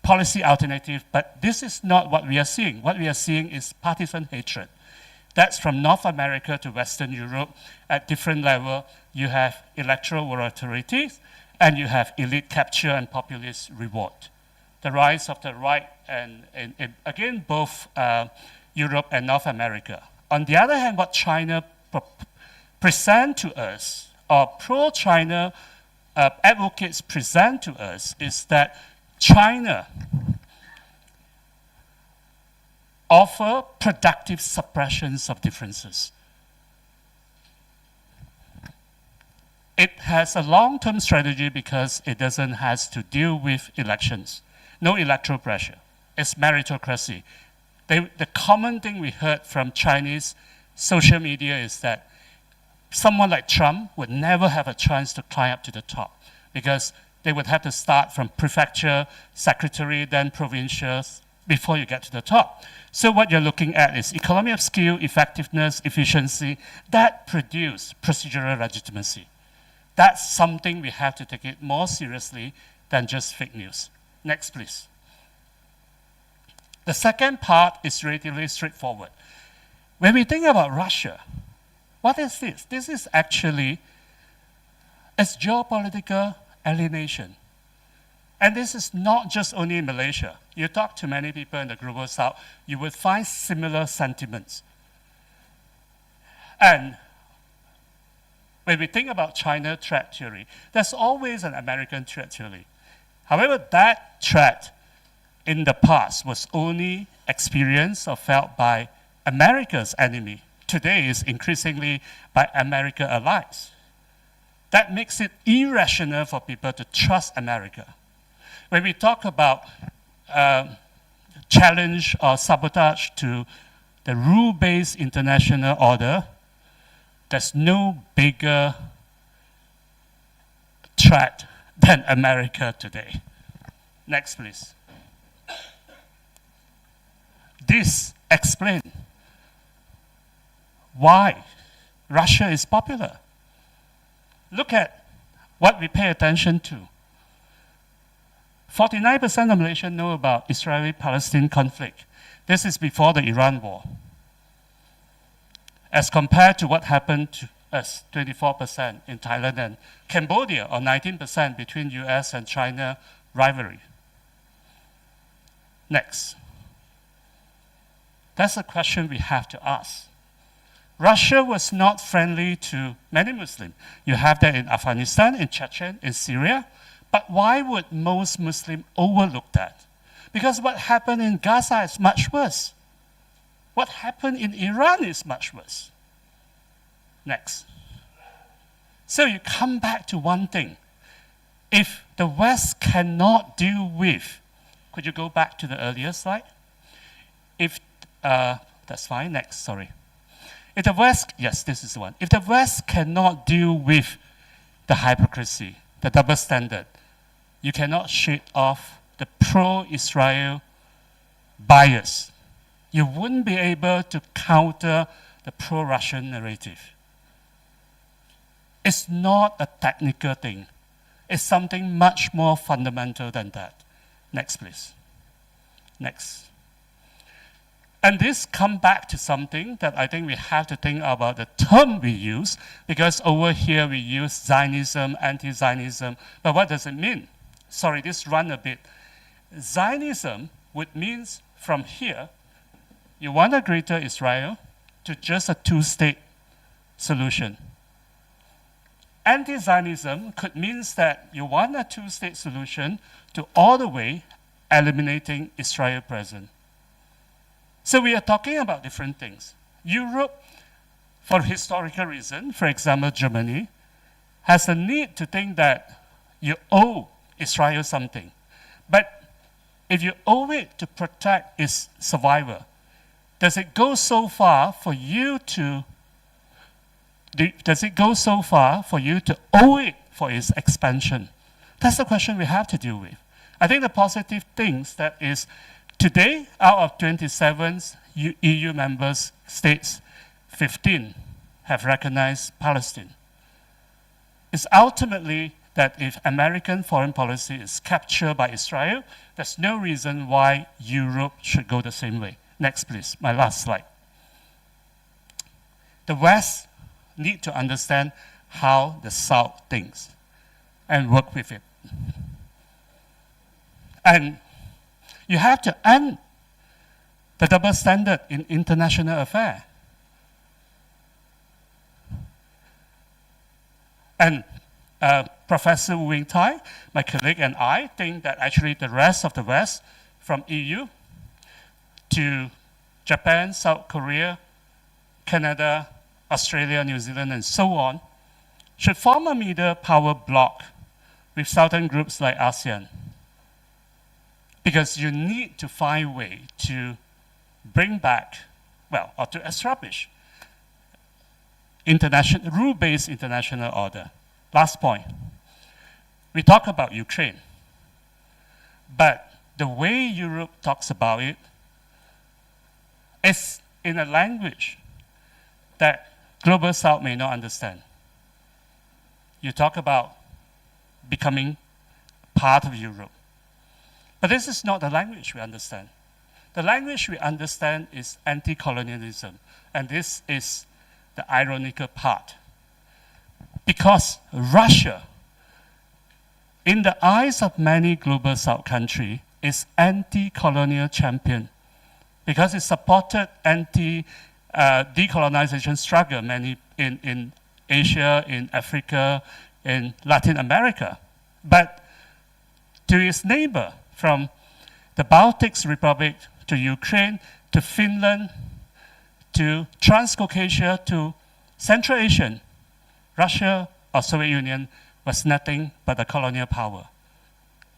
policy alternative, but this is not what we are seeing. What we are seeing is partisan hatred. That's from North America to Western Europe. At different level, you have electoral volatility, and you have elite capture and populist reward. The rise of the right, and again, both Europe and North America. On the other hand, what China present to us, or pro-China advocates present to us, is that China offer productive suppressions of differences. It has a long-term strategy because it doesn't have to deal with elections. No electoral pressure. It's meritocracy. The common thing we heard from Chinese social media is that someone like Trump would never have a chance to climb up to the top because they would have to start from prefecture, secretary, then provincials before you get to the top. So what you're looking at is economy of scale, effectiveness, efficiency, that produce procedural legitimacy. That's something we have to take it more seriously than just fake news. Next, please. The second part is relatively straightforward. When we think about Russia, what is this? This is actually, it's geopolitical alienation. And this is not just only in Malaysia. You talk to many people in the global south, you will find similar sentiments. And when we think about China threat theory, there's always an American threat theory. However, that threat in the past was only experienced or felt by America's enemy. Today is increasingly by America allies. That makes it irrational for people to trust America. When we talk about challenge or sabotage to the rule-based international order, there's no bigger threat than America today. Next, please. This explains why Russia is popular. Look at what we pay attention to. 49% of Malaysians know about Israeli-Palestine conflict. This is before the Iran war. As compared to what happened to us, 24% in Thailand and Cambodia, or 19% between US and China rivalry. Next. That's a question we have to ask. Russia was not friendly to many Muslims. You have that in Afghanistan, in Chechen, in Syria. But why would most Muslims overlook that? Because what happened in Gaza is much worse. What happened in Iran is much worse. Next. So you come back to one thing. If the West cannot deal with, could you go back to the earlier slide? If, that's fine, next, sorry. If the West, yes, this is the one. If the West cannot deal with the hypocrisy, the double standard, you cannot shake off the pro-Israel bias. You wouldn't be able to counter the pro-Russian narrative. It's not a technical thing. It's something much more fundamental than that. Next, please. Next. And this comes back to something that I think we have to think about the term we use, because over here we use Zionism, anti-Zionism, but what does it mean? Sorry, this run a bit. Zionism would mean from here, you want a greater Israel to just a two-state solution. Anti-Zionism could mean that you want a two-state solution to all the way eliminating Israel present. So we are talking about different things. Europe, for historical reason, for example, Germany, has a need to think that you owe Israel something. But if you owe it to protect its survival, does it go so far for you to owe it for its expansion? That's the question we have to deal with. I think the positive things that is today, out of 27 EU member states, 15 have recognized Palestine. It's ultimately that if American foreign policy is captured by Israel, there's no reason why Europe should go the same way. Next, please, my last slide. The West need to understand how the South thinks and work with it. And you have to end the double standard in international affairs. And Professor Wu Wing Tai, my colleague, and I think that actually the rest of the West, from EU to Japan, South Korea, Canada, Australia, New Zealand, and so on, should form a middle power bloc with southern groups like ASEAN. Because you need to find a way to bring back, well, or to establish rule-based international order. Last point. We talk about Ukraine, but the way Europe talks about it is in a language that Global South may not understand. You talk about becoming part of Europe. But this is not the language we understand. The language we understand is anti-colonialism, and this is the ironical part. Because Russia in the eyes of many global South countries, is anti-colonial champion because it supported decolonization struggle many in Asia, in Africa, in Latin America. But to its neighbor, from the Baltic Republic to Ukraine to Finland to Transcaucasia to Central Asia, Russia or Soviet Union was nothing but a colonial power.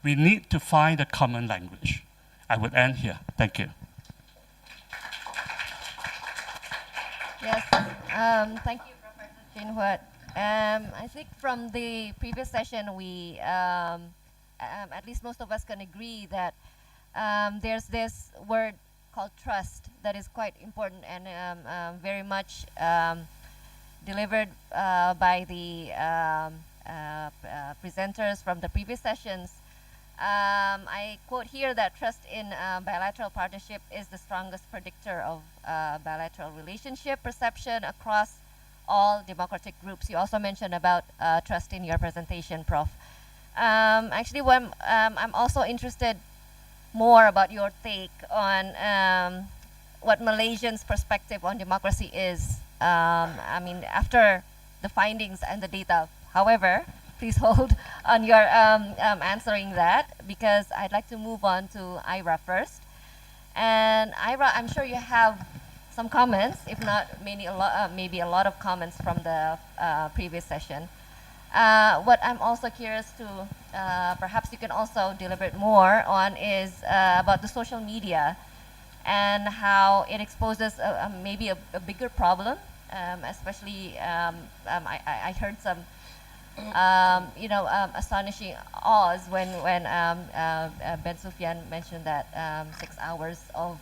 We need to find a common language. I would end here. Thank you. Yes, thank you, Professor Chin Huat. I think from the previous session, we, at least most of us can agree that there's this word called trust that is quite important and very much delivered by the presenters from the previous sessions. I quote here that trust in bilateral partnership is the strongest predictor of bilateral relationship perception across all democratic groups. You also mentioned about trust in your presentation, Prof. Actually, I'm also interested more about your take on what Malaysians' perspective on democracy is. I mean, after the findings and the data. However, please hold on your answering that, because I'd like to move on to Ira first. And Ira, I'm sure you have some comments, if not maybe a lot of comments from the previous session. What I'm also curious to, perhaps you can also deliberate more on, is about the social media and how it exposes maybe a bigger problem, especially I heard some astonishing odds when Ben Sufyan mentioned that 6 hours of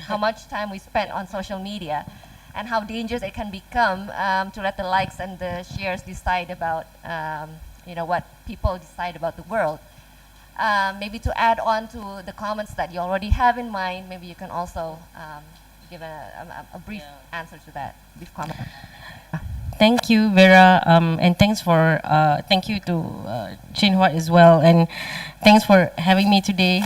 how much time we spent on social media, and how dangerous it can become to let the likes and the shares decide about what people decide about the world. Maybe to add on to the comments that you already have in mind, maybe you can also give a brief answer to that, brief comment. Thank you, Vera, and thank you to Chin Huat as well, and thanks for having me today.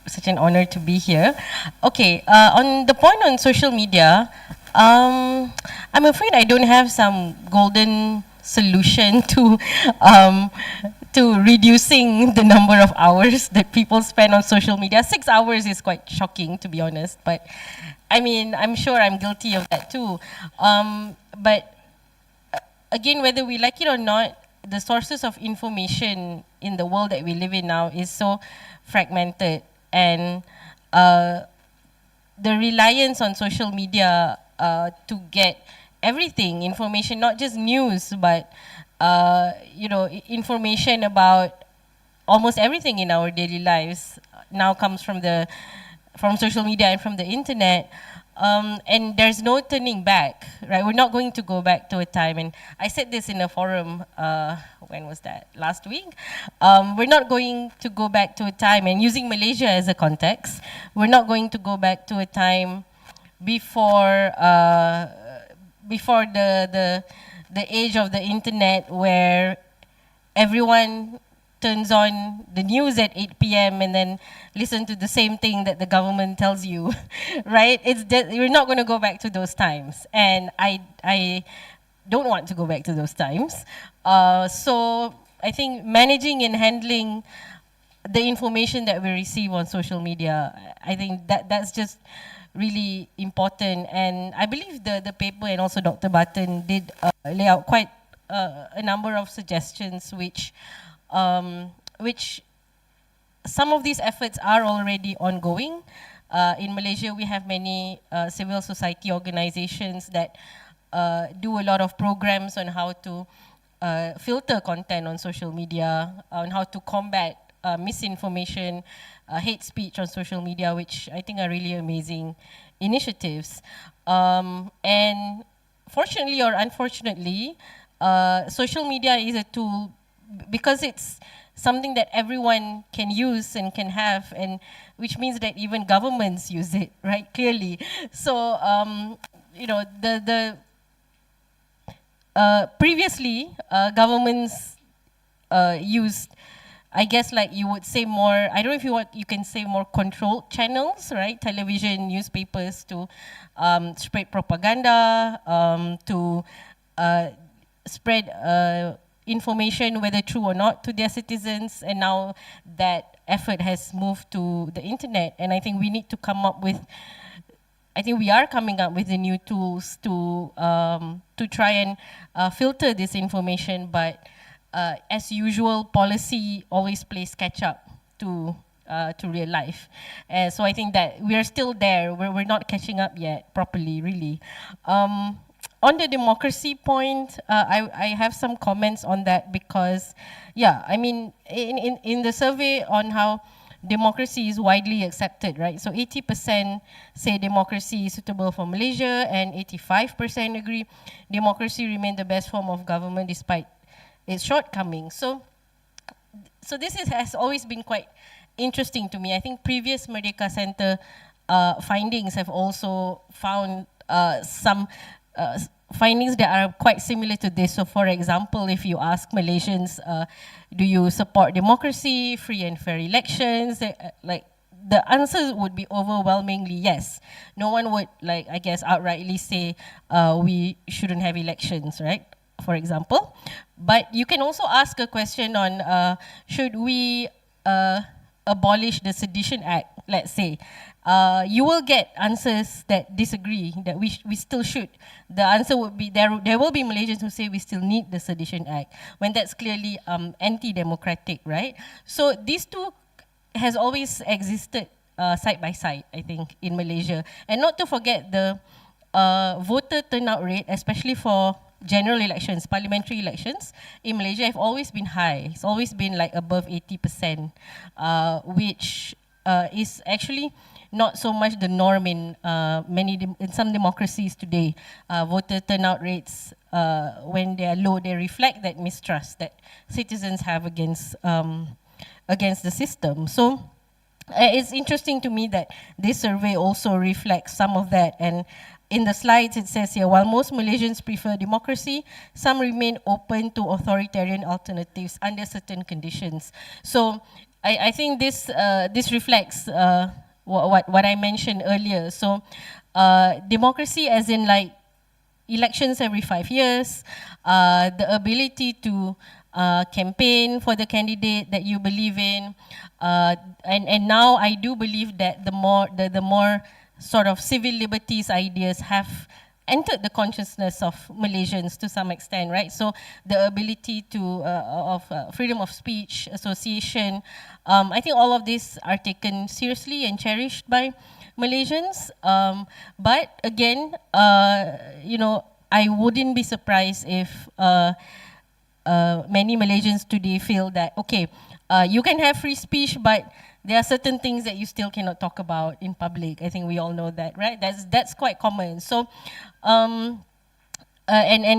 Such an honor to be here. Okay, on the point on social media, I'm afraid I don't have some golden solution to reducing the number of hours that people spend on social media. 6 hours is quite shocking, to be honest, but I mean, I'm sure I'm guilty of that too. But again, whether we like it or not, the sources of information in the world that we live in now is so fragmented, and the reliance on social media to get everything, information, not just news, but information about almost everything in our daily lives now comes from social media and from the internet. And there's no turning back, right? We're not going to go back to a time, and I said this in a forum, when was that? Last week? We're not going to go back to a time, and using Malaysia as a context, we're not going to go back to a time before the age of the internet, where everyone turns on the news at 8 p.m. and then listen to the same thing that the government tells you, right? We're not going to go back to those times, and I don't want to go back to those times. So I think managing and handling the information that we receive on social media, I think that's just really important. And I believe the paper and also Dr. Button did lay out quite a number of suggestions, which some of these efforts are already ongoing. In Malaysia, we have many civil society organizations that do a lot of programs on how to filter content on social media, on how to combat misinformation, hate speech on social media, which I think are really amazing initiatives. And fortunately or unfortunately, social media is a tool because it's something that everyone can use and can have, and which means that even governments use it, right? Clearly. So, previously, governments used, I guess, like you would say more, I don't know if you can say more controlled channels, right? Television, newspapers to spread propaganda, to spread information, whether true or not, to their citizens. And now that effort has moved to the internet. And I think we need to come up with, I think we are coming up with the new tools to try and filter this information, but as usual, policy always plays catch up to real life. So I think that we are still there. We're not catching up yet properly, really. On the democracy point, I have some comments on that because, yeah, I mean, in the survey on how democracy is widely accepted, right? So 80% say democracy is suitable for Malaysia, and 85% agree democracy remains the best form of government despite its shortcomings. So this has always been quite interesting to me. I think previous Merdeka Center findings have also found some findings that are quite similar to this. So for example, if you ask Malaysians, do you support democracy, free and fair elections, like the answer would be overwhelmingly yes. No one would, like, I guess, outrightly say we shouldn't have elections, right? For example. But you can also ask a question on should we abolish the Sedition Act, let's say. You will get answers that disagree, that we still should. The answer would be, there will be Malaysians who say we still need the Sedition Act, when that's clearly anti-democratic, right? So these two has always existed side by side, I think, in Malaysia. And not to forget the voter turnout rate, especially for general elections, parliamentary elections in Malaysia have always been high. It's always been like above 80%, which is actually not so much the norm in in some democracies today. Voter turnout rates, when they are low, they reflect that mistrust that citizens have against the system. So it's interesting to me that this survey also reflects some of that. And in the slides, it says here, while most Malaysians prefer democracy, some remain open to authoritarian alternatives under certain conditions. So I think this reflects what I mentioned earlier. So democracy as in like elections every 5 years, the ability to campaign for the candidate that you believe in, and now I do believe that the more sort of civil liberties ideas have entered the consciousness of Malaysians to some extent, right? So the ability to of freedom of speech, association, I think all of these are taken seriously and cherished by Malaysians. But again, you know, I wouldn't be surprised if many Malaysians today feel that, okay, you can have free speech, but there are certain things that you still cannot talk about in public. I think we all know that, right? That's quite common. So, and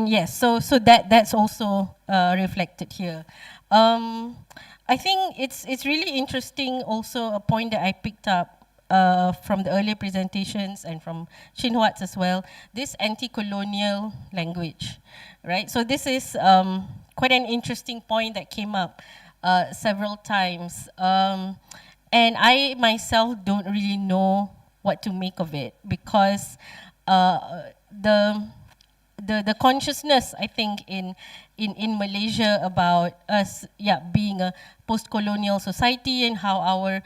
yes, so that's also reflected here. I think it's really interesting. Also, a point that I picked up from the earlier presentations and from Chin Huat's as well. This anti-colonial language, right? So this is quite an interesting point that came up several times. And I myself don't really know what to make of it, because the consciousness, I think, in Malaysia about us, being a post-colonial society, and how a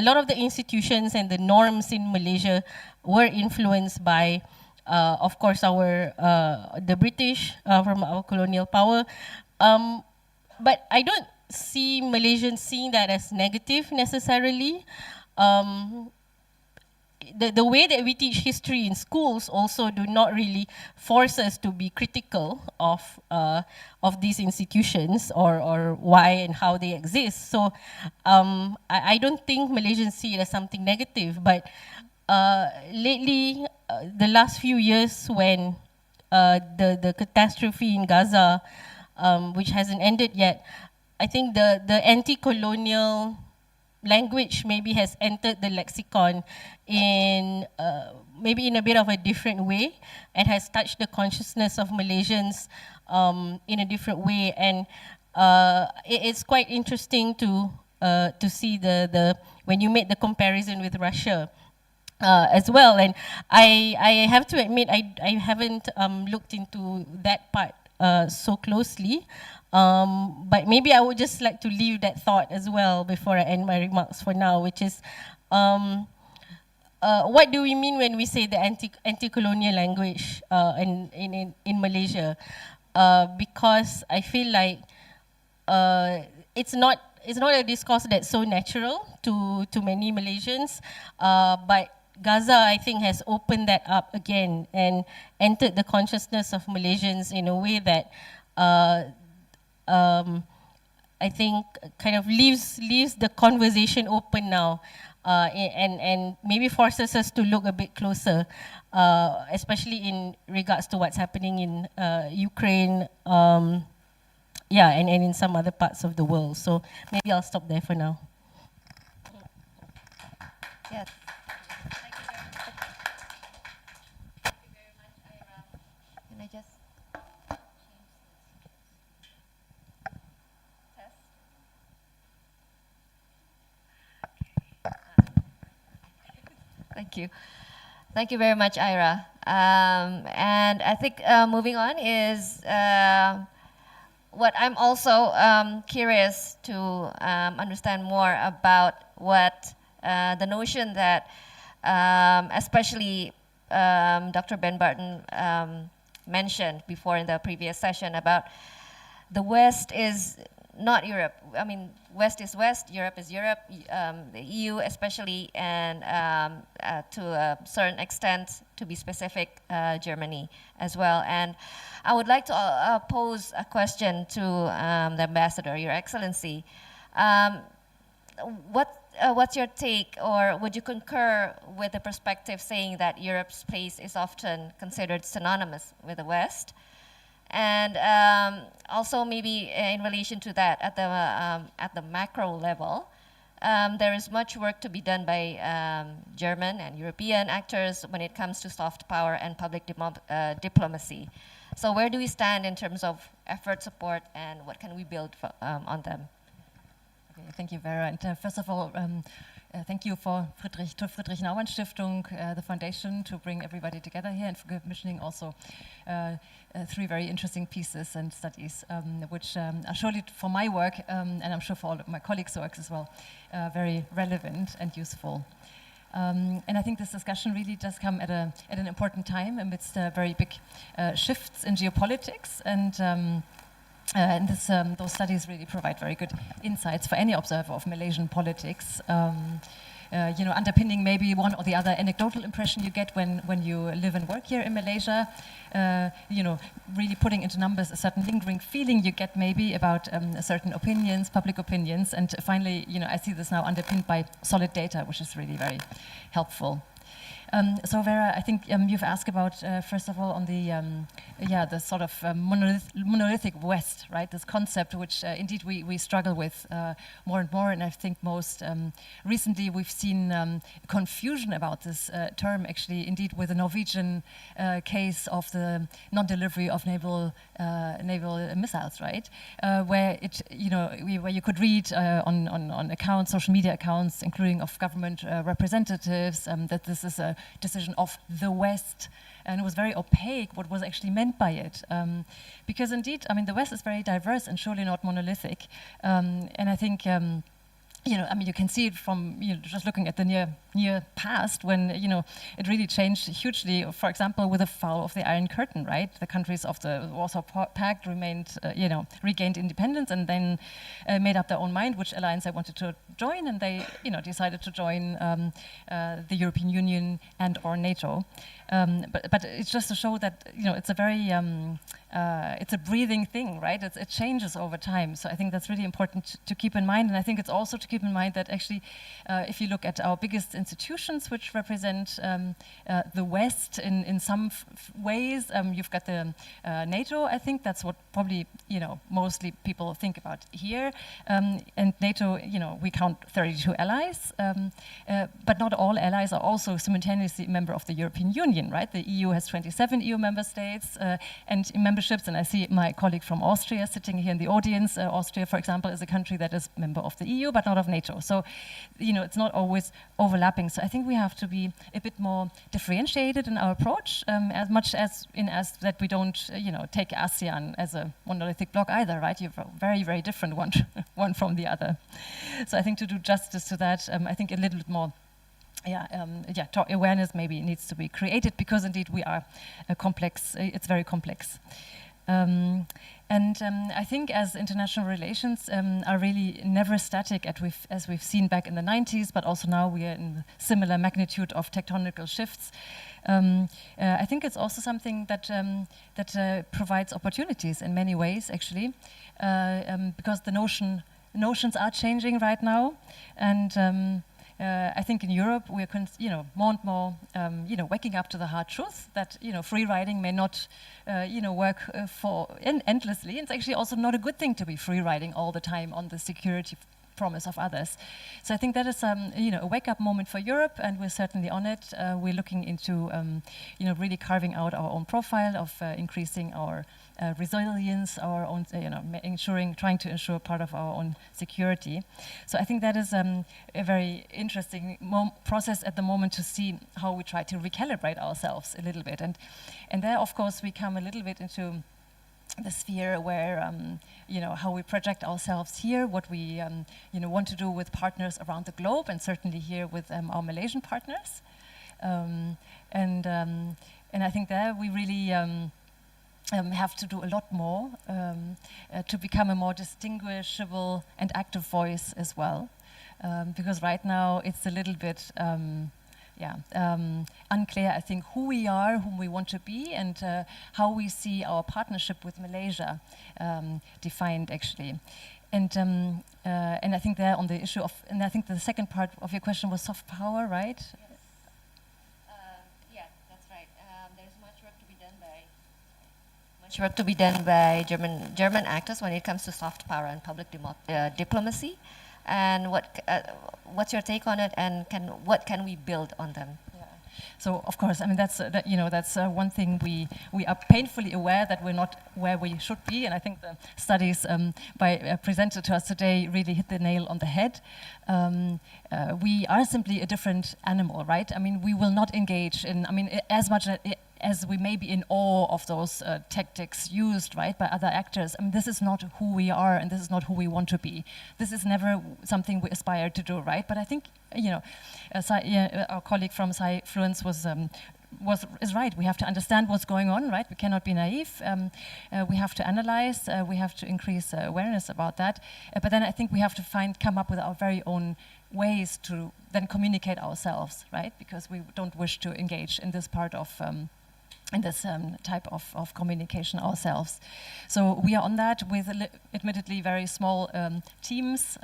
lot of the institutions and the norms in Malaysia were influenced by, of course, the British from our colonial power. But I don't see Malaysians seeing that as negative necessarily. The way that we teach history in schools also do not really force us to be critical of these institutions or why and how they exist. So I don't think Malaysians see it as something negative. But lately, the last few years, when the catastrophe in Gaza, which hasn't ended yet, I think the anti-colonial language maybe has entered the lexicon in maybe in a bit of a different way, and has touched the consciousness of Malaysians in a different way. And it's quite interesting to see the when you made the comparison with Russia. As well, and I have to admit I haven't looked into that part so closely, but maybe I would just like to leave that thought as well before I end my remarks for now, which is what do we mean when we say the anti-colonial language in Malaysia? Because I feel like it's not a discourse that's so natural to many Malaysians, but Gaza, I think, has opened that up again and entered the consciousness of Malaysians in a way that I think kind of leaves the conversation open now, and maybe forces us to look a bit closer, especially in regards to what's happening in Ukraine, and in some other parts of the world. So maybe I'll stop there for now. Yes. Can I just test? Thank you. Thank you very much, Ira. And I think moving on is what I'm also curious to understand more about what the notion that especially Dr. Ben Barton mentioned before in the previous session about the West is not Europe. I mean, West is West, Europe is Europe, the EU especially, and to a certain extent, to be specific, Germany as well. And I would like to pose a question to the Ambassador, Your Excellency. What's your take, or would you concur with the perspective saying that Europe's place is often considered synonymous with the West? And also maybe in relation to that, at the macro level, there is much work to be done by German and European actors when it comes to soft power and public diplomacy. So where do we stand in terms of effort, support, and what can we build on them? Okay, thank you, Vera. And first of all, thank you to Friedrich Naumann Stiftung, the foundation, to bring everybody together here, and for commissioning also 3 very interesting pieces and studies, which are surely for my work, and I'm sure for all of my colleagues' works as well, very relevant and useful. And I think this discussion really does come at an important time amidst very big shifts in geopolitics, and those studies really provide very good insights for any observer of Malaysian politics. Underpinning maybe one or the other anecdotal impression you get when you live and work here in Malaysia, really putting into numbers a certain lingering feeling you get maybe about certain opinions, public opinions, and finally, I see this now underpinned by solid data, which is really very helpful. So Vera, I think you've asked about, first of all, on the sort of monolithic West, right? This concept which indeed we struggle with more and more, and I think most recently we've seen confusion about this term, actually, indeed, with the Norwegian case of the non-delivery of naval missiles, right? Where where you could read on accounts, social media accounts, including of government representatives, that this is a decision of the West, and it was very opaque what was actually meant by it, because indeed, the West is very diverse and surely not monolithic, and I think you can see it from just looking at the near past when it really changed hugely. For example, with the fall of the Iron Curtain, right? The countries of the Warsaw Pact remained, regained independence and then made up their own mind which alliance they wanted to join, and they, decided to join the European Union and/or NATO. But it's just to show that it's a very it's a breathing thing, right? It changes over time. So I think that's really important to keep in mind, and I think it's also to keep in mind that actually, if you look at our biggest institutions, which represent the West in some ways, you've got the NATO. I think that's what probably mostly people think about here. And NATO, we count 32 allies, but not all allies are also simultaneously a member of the European Union, right? The EU has 27 EU member states and memberships, and I see my colleague from Austria sitting here in the audience. Austria, for example, is a country that is a member of the EU, but not of NATO. So, it's not always overlapping. So I think we have to be a bit more differentiated in our approach, as much as that we don't, take ASEAN as a monolithic bloc either, right? You're very, very different one from the other. So I think to do justice to that, I think a little bit more awareness maybe needs to be created, because indeed we are complex. It's very complex. I think as international relations are really never static, as we've seen back in the 90s, but also now we are in similar magnitude of tectonical shifts. I think it's also something that provides opportunities in many ways, actually, because the notions are changing right now, and I think in Europe we are, more and more, waking up to the hard truth that free riding may not, work for endlessly. It's actually also not a good thing to be free riding all the time on the security promise of others. So I think that is, a wake-up moment for Europe, and we're certainly on it. We're looking into, really carving out our own profile of increasing our resilience, our own, trying to ensure part of our own security. So I think that is a very interesting process at the moment, to see how we try to recalibrate ourselves a little bit. And there, of course, we come a little bit into the sphere where, how we project ourselves here, what we, want to do with partners around the globe, and certainly here with our Malaysian partners. And I think there we really have to do a lot more to become a more distinguishable and active voice as well. Because right now it's a little bit unclear, I think, who we are, whom we want to be, and how we see our partnership with Malaysia defined, actually. And I think there on the issue of, and I think the second part of your question was soft power, right? Yeah, that's right. There's much work to be done by German actors when it comes to soft power and public diplomacy. And what's your take on it? And what can we build on them? Yeah. So of course, I mean that's one thing we are painfully aware that we're not where we should be, and I think the studies presented to us today really hit the nail on the head. We are simply a different animal, right? I mean, we will not engage in. I mean, as much as we may be in awe of those tactics used, right, by other actors. I mean, this is not who we are, and this is not who we want to be. This is never something we aspire to do, right? But I think, our colleague from Fluence is right. We have to understand what's going on, right? We cannot be naive. We have to analyze. We have to increase awareness about that. But then I think we have to come up with our very own ways to then communicate ourselves, right? Because we don't wish to engage in this part of in this type of communication ourselves. So we are on that with admittedly very small teams,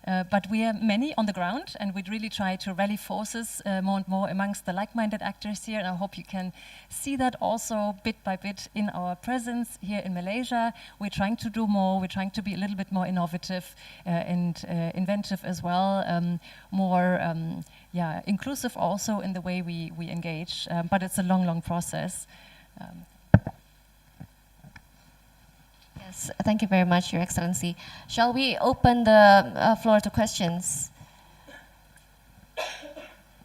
but we are many on the ground, and we'd really try to rally forces more and more amongst the like-minded actors here, and I hope you can see that also bit by bit in our presence here in Malaysia. We're trying to do more, we're trying to be a little bit more innovative and inventive as well, more inclusive also in the way we engage, but it's a long process. Yes, thank you very much, Your Excellency. Shall we open the floor to questions?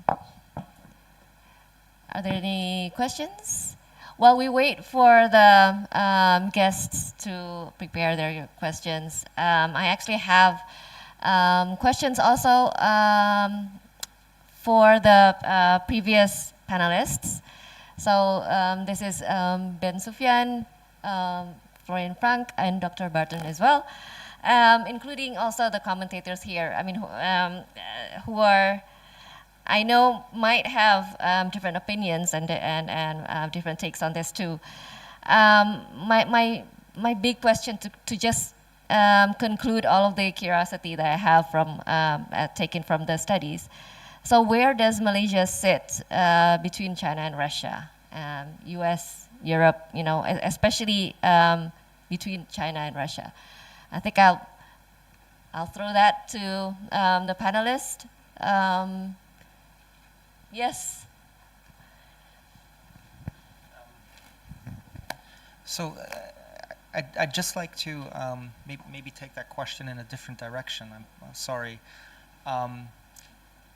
Are there any questions? While we wait for the guests to prepare their questions, I actually have questions also for the previous panelists. So this is Ben Sufyan, Florian Frank, and Dr. Barton as well, including also the commentators here. I mean, who are, I know, might have different opinions and different takes on this too. My big question to just conclude all of the curiosity that I have from taken from the studies. So where does Malaysia sit between China and Russia, U.S., Europe? You know, especially between China and Russia. I think I'll throw that to the panelists. Yes. So I'd just like to maybe take that question in a different direction. I'm sorry.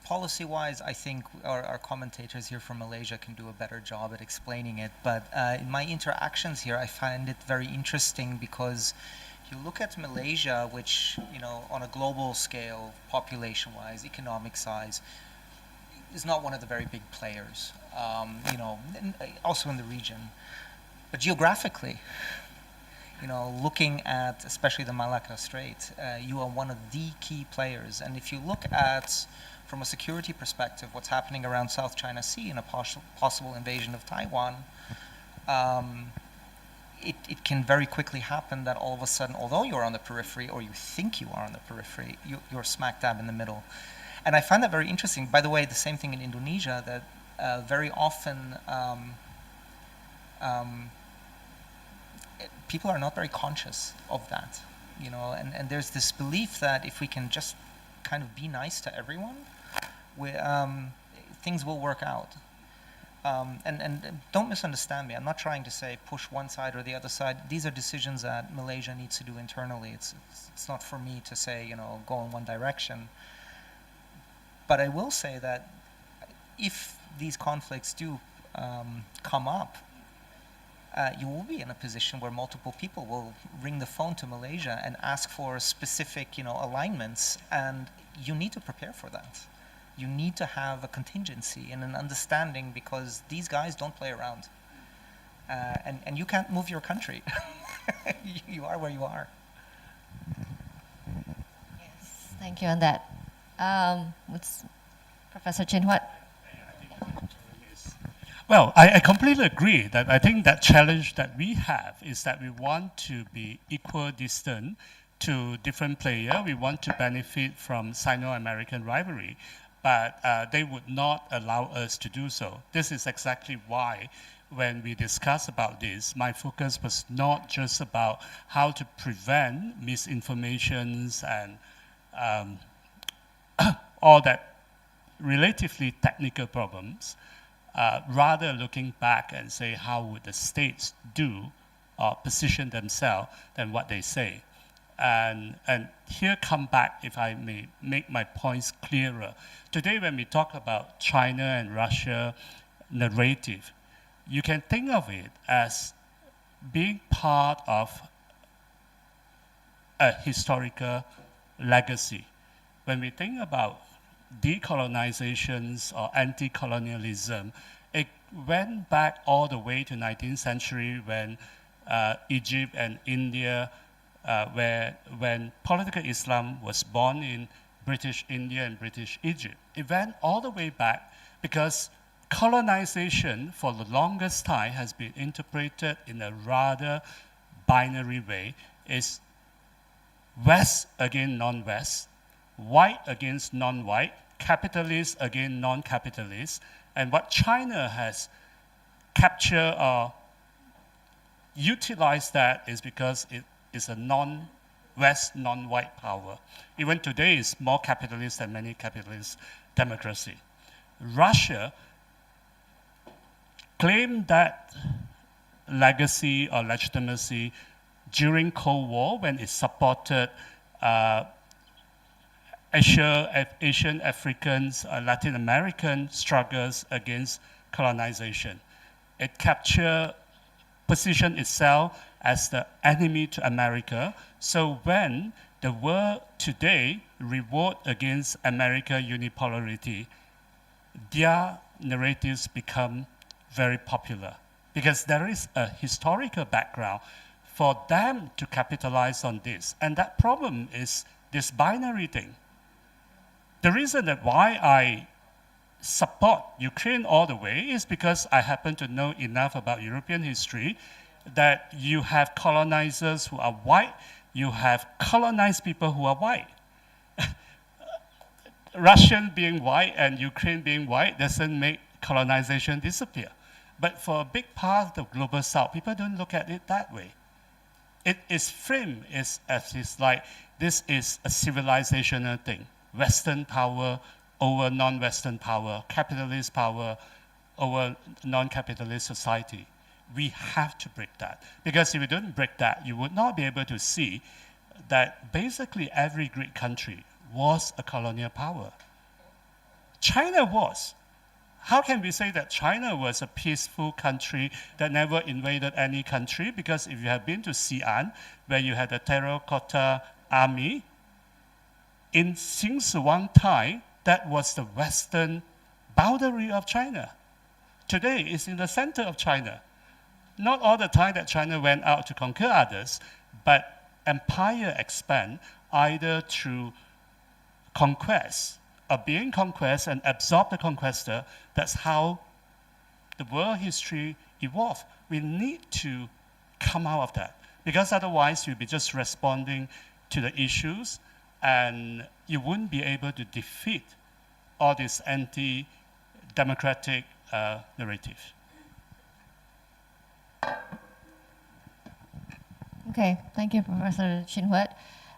Policy-wise, I think our commentators here from Malaysia can do a better job at explaining it. But in my interactions here, I find it very interesting because you look at Malaysia, which, you know, on a global scale, population-wise, economic size, is not one of the very big players, you know, also in the region. But geographically, you know, looking at especially the Malacca Strait, you are one of the key players. And if you look at, from a security perspective, what's happening around South China Sea and a possible invasion of Taiwan, it can very quickly happen that all of a sudden, although you're on the periphery, or you think you are on the periphery, you're smack dab in the middle. And I find that very interesting. By the way, the same thing in Indonesia, that very often people are not very conscious of that, you know, and there's this belief that if we can just kind of be nice to everyone, things will work out. And don't misunderstand me. I'm not trying to say push one side or the other side. These are decisions that Malaysia needs to do internally. It's not for me to say, you know, go in one direction. But I will say that if these conflicts do come up, you will be in a position where multiple people will ring the phone to Malaysia and ask for specific, you know, alignments, and you need to prepare for that. You need to have a contingency and an understanding, because these guys don't play around. And you can't move your country. You are where you are. Yes, thank you on that. What's Professor Chin Huat? Well, I completely agree that I think that challenge that we have is that we want to be equidistant to different players. We want to benefit from Sino-American rivalry, but they would not allow us to do so. This is exactly why when we discuss about this, my focus was not just about how to prevent misinformations and all that relatively technical problems, rather looking back and say how would the states do or position themselves than what they say. And here come back, if I may make my points clearer. Today when we talk about China and Russia narrative, you can think of it as being part of a historical legacy. When we think about decolonizations or anti-colonialism, it went back all the way to 19th century when Egypt and India, when political Islam was born in British India and British Egypt. It went all the way back because colonization for the longest time has been interpreted in a rather binary way. It's West against non-West, white against non-white, capitalist against non-capitalist. And what China has captured or utilized that is because it is a non-West, non-white power. Even today it's more capitalist than many capitalist democracy. Russia claimed that legacy or legitimacy during Cold War when it supported Asian, Africans, Latin American struggles against colonization. It captured, positioned itself as the enemy to America. So when the world today revolt against America unipolarity, their narratives become very popular because there is a historical background for them to capitalize on this. And that problem is this binary thing. The reason that why I support Ukraine all the way is because I happen to know enough about European history that you have colonizers who are white, you have colonized people who are white. Russian being white and Ukraine being white doesn't make colonization disappear. But for a big part of the global south, people don't look at it that way. It is framed as it's like this is a civilizational thing. Western power over non-Western power, capitalist power over non-capitalist society. We have to break that. Because if we don't break that, you would not be able to see that basically every Greek country was a colonial power. China was. How can we say that China was a peaceful country that never invaded any country? Because if you have been to Xi'an, where you had the terracotta army, in Xinzhuang time, that was the western boundary of China. Today, it's in the center of China. Not all the time that China went out to conquer others, but empire expand either through conquest, of being conquest and absorb the conquestor. That's how the world history evolved. We need to come out of that, because otherwise you'll be just responding to the issues and you wouldn't be able to defeat all this anti-democratic narrative. Okay, thank you, Professor Chin Huat.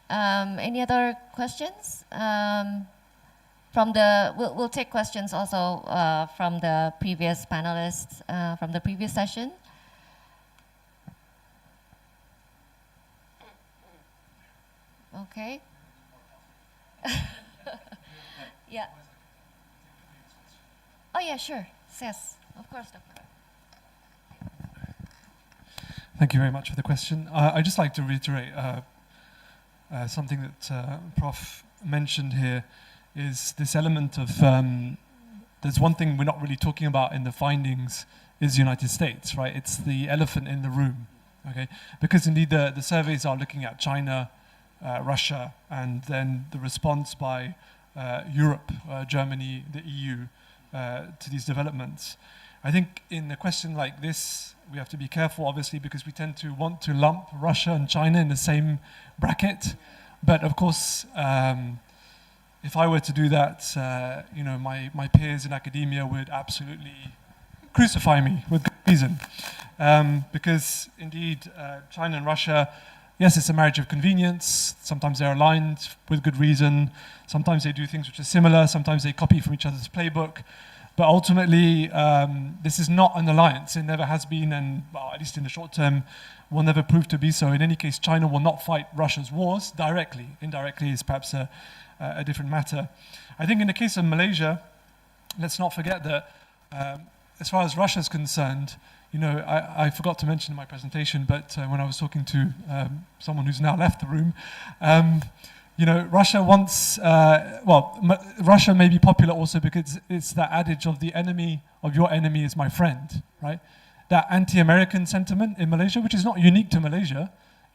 Any other questions? We'll take questions also from the previous panelists from the previous session. Okay. Yeah. Oh yeah, sure. Yes, of course, Dr. Thank you very much for the question. I'd just like to reiterate something that Prof mentioned here, is this element of, there's one thing we're not really talking about in the findings, is the United States, right? It's the elephant in the room, okay? Because indeed the surveys are looking at China, Russia, and then the response by Europe, Germany, the EU, to these developments. I think in a question like this, we have to be careful, obviously, because we tend to want to lump Russia and China in the same bracket. But of course, if I were to do that, my peers in academia would absolutely crucify me with good reason. Because indeed, China and Russia, yes, it's a marriage of convenience. Sometimes they're aligned with good reason. Sometimes they do things which are similar. Sometimes they copy from each other's playbook. But ultimately, this is not an alliance. It never has been, and well, at least in the short term, will never prove to be so. In any case, China will not fight Russia's wars directly. Indirectly is perhaps a different matter. I think in the case of Malaysia, let's not forget that as far as Russia is concerned, I forgot to mention in my presentation, but when I was talking to someone who's now left the room, Russia wants, Russia may be popular also because it's that adage of the enemy of your enemy is my friend, right? That anti-American sentiment in Malaysia, which is not unique to Malaysia.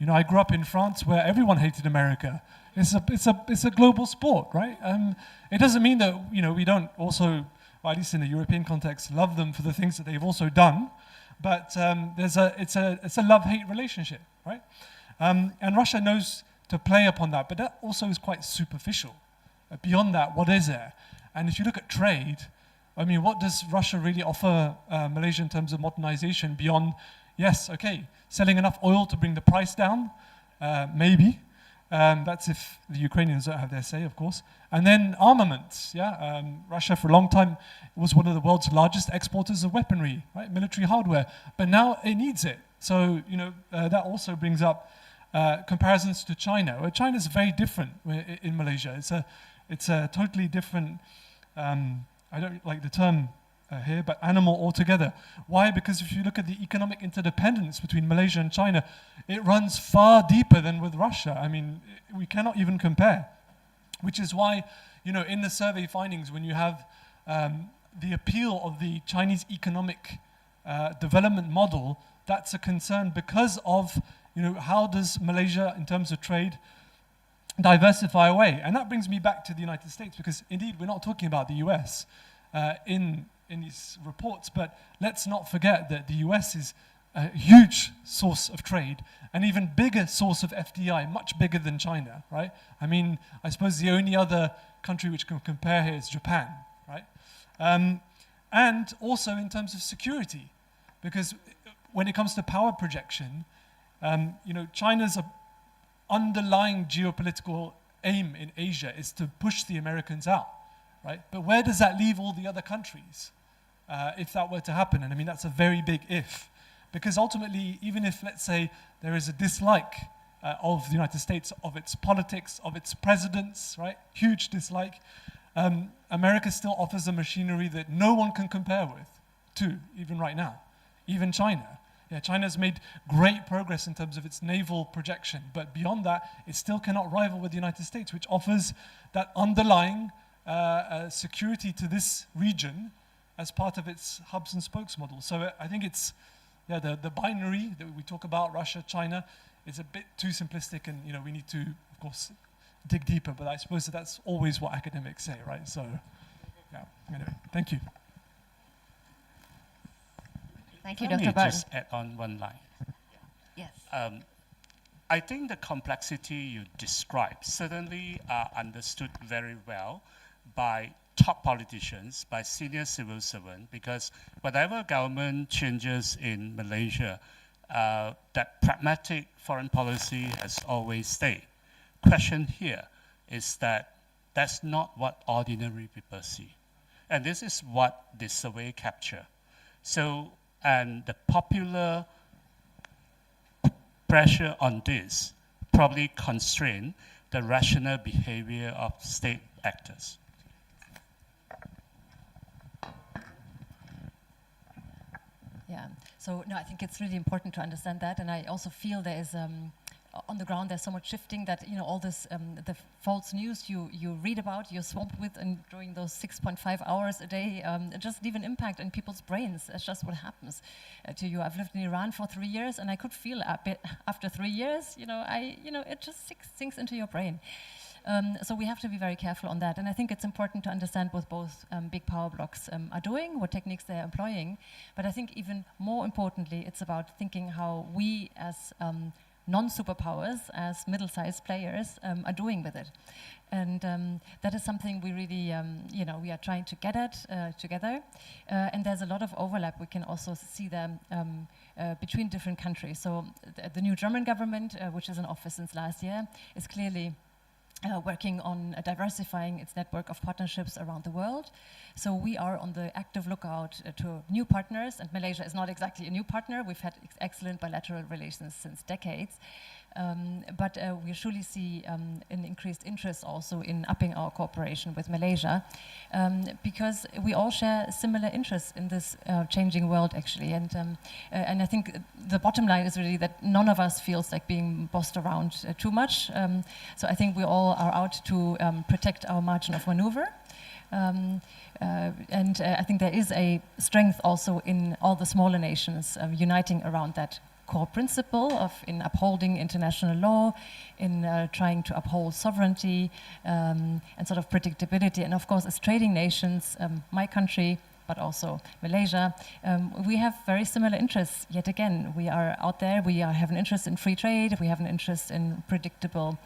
I grew up in France where everyone hated America. It's a global sport, right? It doesn't mean that, we don't also, or at least in the European context, love them for the things that they've also done. But it's a love-hate relationship, right? And Russia knows to play upon that, but that also is quite superficial. Beyond that, what is there? And if you look at trade, what does Russia really offer Malaysia in terms of modernization beyond, yes, okay, selling enough oil to bring the price down, maybe. That's if the Ukrainians don't have their say, of course. And then armaments, yeah. Russia for a long time was one of the world's largest exporters of weaponry, right? Military hardware. But now it needs it. So, that also brings up comparisons to China. Well, China is very different in Malaysia. It's a totally different, I don't like the term here, but animal altogether. Why? Because if you look at the economic interdependence between Malaysia and China, it runs far deeper than with Russia. We cannot even compare. Which is why, in the survey findings, when you have the appeal of the Chinese economic development model, that's a concern because of, how does Malaysia, in terms of trade, diversify away? And that brings me back to the United States, because indeed we're not talking about the US in these reports, but let's not forget that the US is a huge source of trade, an even bigger source of FDI, much bigger than China, right? I mean, I suppose the only other country which can compare here is Japan, right? And also in terms of security, because when it comes to power projection, China's underlying geopolitical aim in Asia is to push the Americans out, right? But where does that leave all the other countries if that were to happen? And I mean, that's a very big if. Because ultimately, even if, let's say, there is a dislike of the United States, of its politics, of its presidents, right? Huge dislike. America still offers a machinery that no one can compare with, even right now, even China. Yeah, China's made great progress in terms of its naval projection, but beyond that, it still cannot rival with the United States, which offers that underlying security to this region as part of its hubs and spokes model. So I think it's, the binary that we talk about, Russia, China, is a bit too simplistic, and we need to, of course, dig deeper, but I suppose that's always what academics say, right? So, yeah, anyway, thank you. Thank you, Let me Dr. Barton. just add on one line. Yes. I think the complexity you described certainly are understood very well by top politicians, by senior civil servants, because whatever government changes in Malaysia, that pragmatic foreign policy has always stayed. Question here is that that's not what ordinary people see. And this is what the survey capture. So, and the popular pressure on this probably constrain the rational behavior of state actors. Yeah, so no, I think it's really important to understand that, and I also feel there is on the ground there's so much shifting that all this the false news you read about, you're swamped with, and during those 6.5 hours a day, it just leave an impact in people's brains. That's just what happens to you. I've lived in Iran for 3 years, and I could feel a bit after 3 years, it just sinks into your brain. So we have to be very careful on that. And I think it's important to understand what both big power blocks are doing, what techniques they're employing. But I think even more importantly, it's about thinking how we as non-superpowers, as middle-sized players, are doing with it. And that is something we really, we are trying to get at together. And there's a lot of overlap. We can also see them between different countries. So the new German government, which is in office since last year, is clearly working on diversifying its network of partnerships around the world. So we are on the active lookout to new partners, and Malaysia is not exactly a new partner. We've had excellent bilateral relations since decades. But we surely see an increased interest also in upping our cooperation with Malaysia, because we all share similar interests in this changing world, actually. And I think the bottom line is really that none of us feels like being bossed around too much. So I think we all are out to protect our margin of maneuver. And I think there is a strength also in all the smaller nations uniting around that core principle of in upholding international law, in trying to uphold sovereignty and sort of predictability. And of course, as trading nations, my country, but also Malaysia, we have very similar interests. Yet again, we are out there, we have an interest in free trade, we have an interest in predictable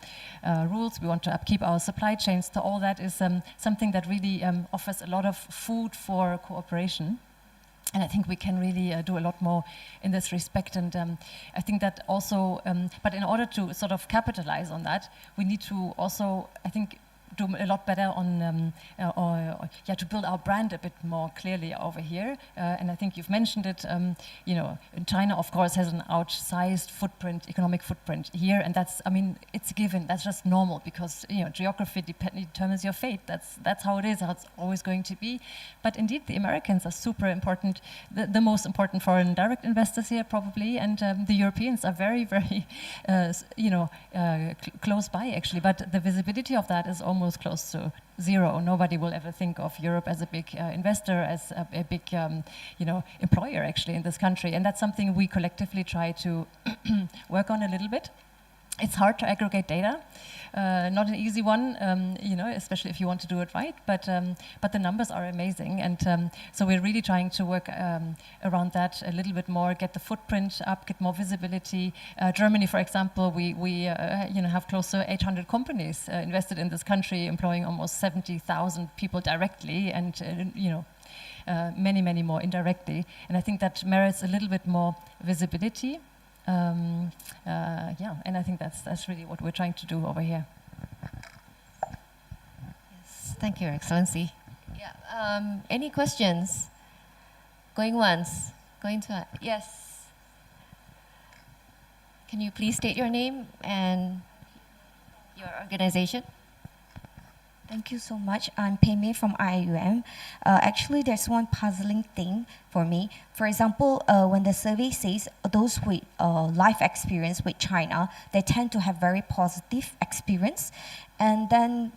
rules, we want to upkeep our supply chains. So all that is something that really offers a lot of food for cooperation. And I think we can really do a lot more in this respect. And I think that also, but in order to sort of capitalize on that, we need to also, I think, do a lot better on, to build our brand a bit more clearly over here. And I think you've mentioned it, China, of course, has an outsized footprint, economic footprint here. And that's, I mean, it's a given. That's just normal because, geography determines your fate. That's how it is, how it's always going to be. But indeed, the Americans are super important, the most important foreign direct investors here probably. And the Europeans are very, very, close by actually. But the visibility of that is almost close to zero. Nobody will ever think of Europe as a big investor, as a big, employer actually in this country. And that's something we collectively try to work on a little bit. It's hard to aggregate data. Not an easy one, you know, especially if you want to do it right. But the numbers are amazing, and so we're really trying to work around that a little bit more, get the footprint up, get more visibility. Germany, for example, we you know, have close to 800 companies invested in this country, employing almost 70,000 people directly, and you know, many more indirectly. And I think that merits a little bit more visibility. Yeah, and I think that's really what we're trying to do over here. Yes, thank you, Your Excellency. Yeah, any questions? Going once, going twice. Yes. Can you please state your name and your organization? Thank you so much. I'm Pei Mei from IUM. Actually, there's one puzzling thing for me. For example, when the survey says those with life experience with China, they tend to have very positive experience. And then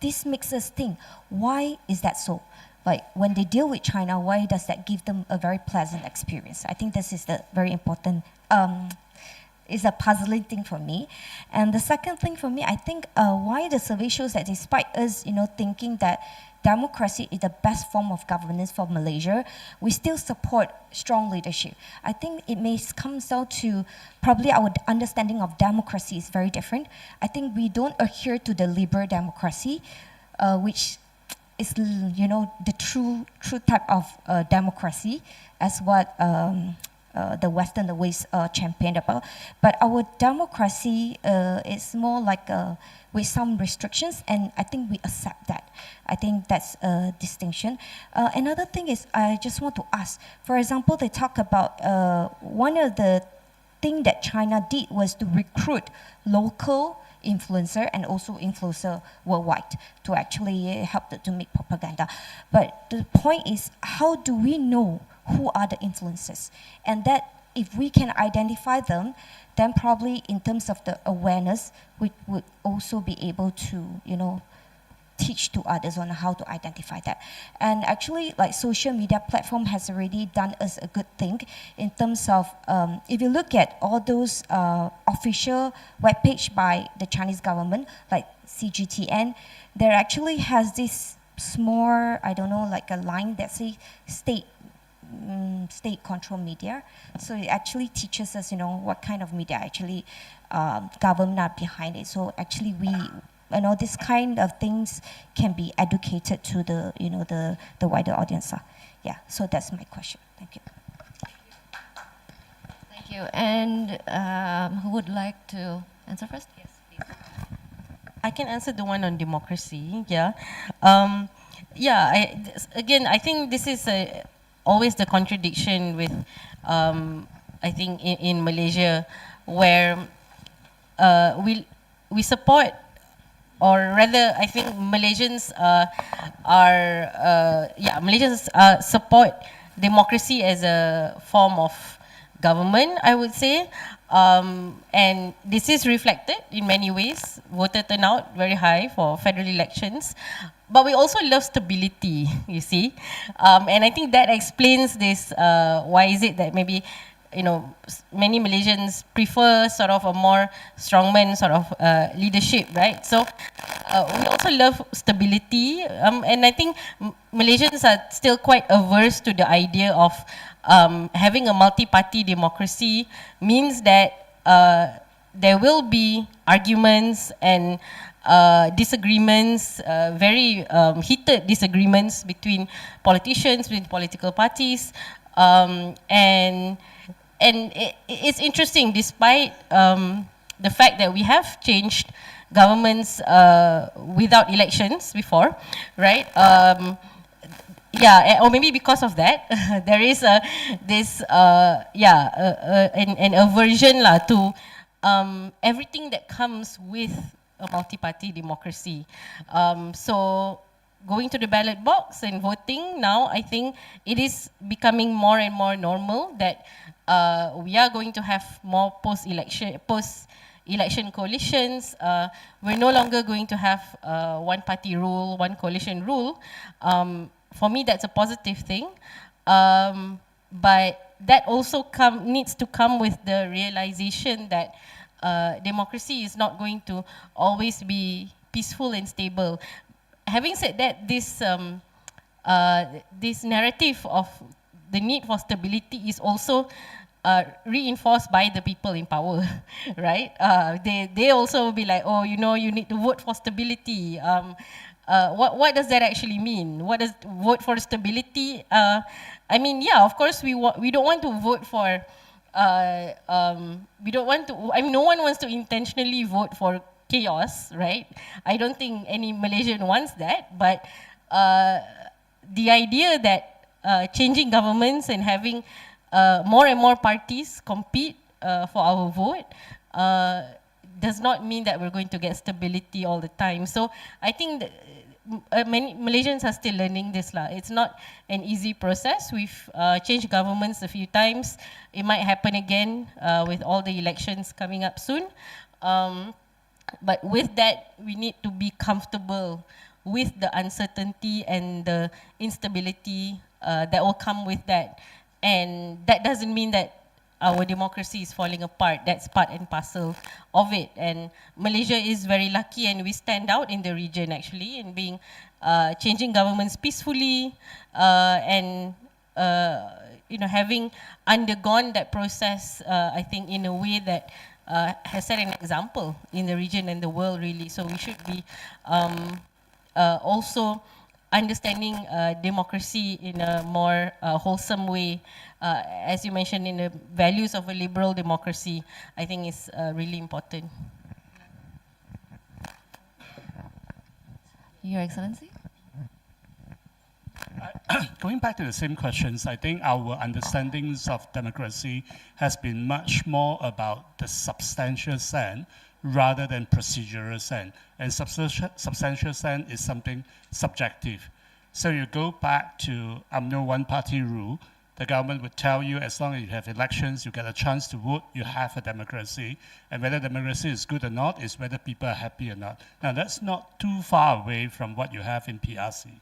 this makes us think, why is that so? Like, when they deal with China, why does that give them a very pleasant experience? I think this is the very important is a puzzling thing for me. And the second thing for me, I think why the survey shows that despite us, you know, thinking that democracy is the best form of governance for Malaysia, we still support strong leadership. I think it may come down to probably our understanding of democracy is very different. I think we don't adhere to the liberal democracy, which is, you know, the true type of democracy, as what the Western, the West championed about. But our democracy is more like with some restrictions, and I think we accept that. I think that's a distinction. Another thing is, I just want to ask, for example, they talk about one of the things that China did was to recruit local influencer and also influencer worldwide to actually help to make propaganda. But the point is, how do we know who are the influencers? And that if we can identify them, then probably in terms of the awareness, we would also be able to, you know, teach to others on how to identify that. And actually, like, social media platform has already done us a good thing in terms of, if you look at all those official webpage by the Chinese government, like CGTN, there actually has this small, I don't know, like a line that says state control media. So it actually teaches us, you know, what kind of media actually government are behind it. So actually we, you know, this kind of things can be educated to the, you know, the wider audience. Yeah, so that's my question. Thank you. Thank you. And who would like to answer first? Yes, please. I can answer the one on democracy. Yeah, yeah. Again, I think this is always the contradiction with, I think in Malaysia, where we support, or rather, I think Malaysians Malaysians support democracy as a form of government, I would say, and this is reflected in many ways. Voter turnout very high for federal elections, but we also love stability, you see, and I think that explains this. Why is it that maybe, you know, many Malaysians prefer sort of a more strongman sort of leadership, right? So we also love stability, and I think Malaysians are still quite averse to the idea of having a multi-party democracy. Means that there will be arguments and disagreements, very heated disagreements between politicians, between political parties, and it's interesting, despite the fact that we have changed governments without elections before, right? Yeah, or maybe because of that, there is this an aversion to everything that comes with a multi-party democracy. So going to the ballot box and voting now, I think it is becoming more and more normal that we are going to have more post-election coalitions. We're no longer going to have one-party rule, one coalition rule. For me, that's a positive thing. But that also needs to come with the realization that democracy is not going to always be peaceful and stable. Having said that, this narrative of the need for stability is also reinforced by the people in power, right? They also will be like, oh, you know, you need to vote for stability. What does that actually mean? What does vote for stability? I mean, yeah, of course we don't want to vote for. We don't want to. I mean, no one wants to intentionally vote for chaos, right? I don't think any Malaysian wants that. But the idea that changing governments and having more and more parties compete for our vote does not mean that we're going to get stability all the time. So I think that many Malaysians are still learning this. It's not an easy process. We've changed governments a few times. It might happen again with all the elections coming up soon. But with that, we need to be comfortable with the uncertainty and the instability that will come with that. And that doesn't mean that our democracy is falling apart. That's part and parcel of it. And Malaysia is very lucky, and we stand out in the region actually in being changing governments peacefully and you know, having undergone that process. I think in a way that has set an example in the region and the world really. So we should be also understanding democracy in a more wholesome way, as you mentioned, in the values of a liberal democracy, I think is really important. Your Excellency? Going back to the same questions, I think our understandings of democracy has been much more about the substantial sense rather than procedural sense. And substantial sense is something subjective. So you go back to UMNO one-party rule, the government would tell you as long as you have elections, you get a chance to vote, you have a democracy. And whether democracy is good or not is whether people are happy or not. Now that's not too far away from what you have in PRC.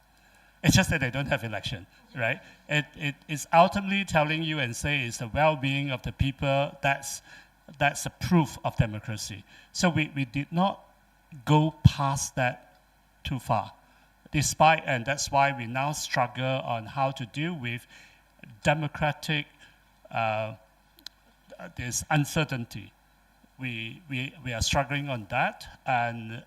It's just that they don't have election, right? It is ultimately telling you and say it's the well-being of the people, that's a proof of democracy. So we did not go past that too far. Despite, and that's why we now struggle on how to deal with democratic, this uncertainty. We are struggling on that, and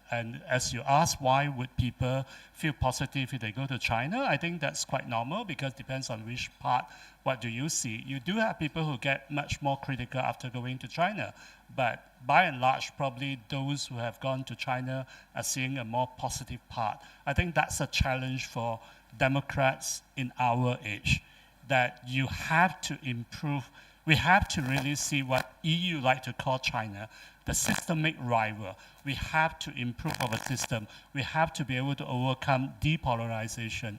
as you ask, why would people feel positive if they go to China? I think that's quite normal because it depends on which part, what do you see. You do have people who get much more critical after going to China, but by and large, probably those who have gone to China are seeing a more positive part. I think that's a challenge for Democrats in our age, that you have to improve. We have to really see what EU like to call China, the systemic rival. We have to improve our system. We have to be able to overcome depolarization,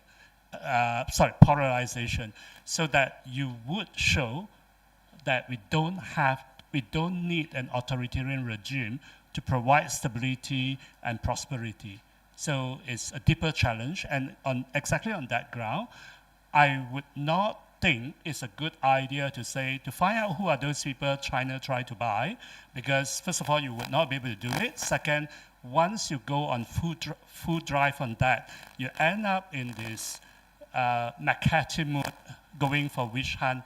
polarization, so that you would show that we don't need an authoritarian regime to provide stability and prosperity. So it's a deeper challenge, and exactly on that ground, I would not think it's a good idea to say, to find out who are those people China try to buy, because first of all, you would not be able to do it. Second, once you go on food drive on that, you end up in this McCarthy mood, going for which hand.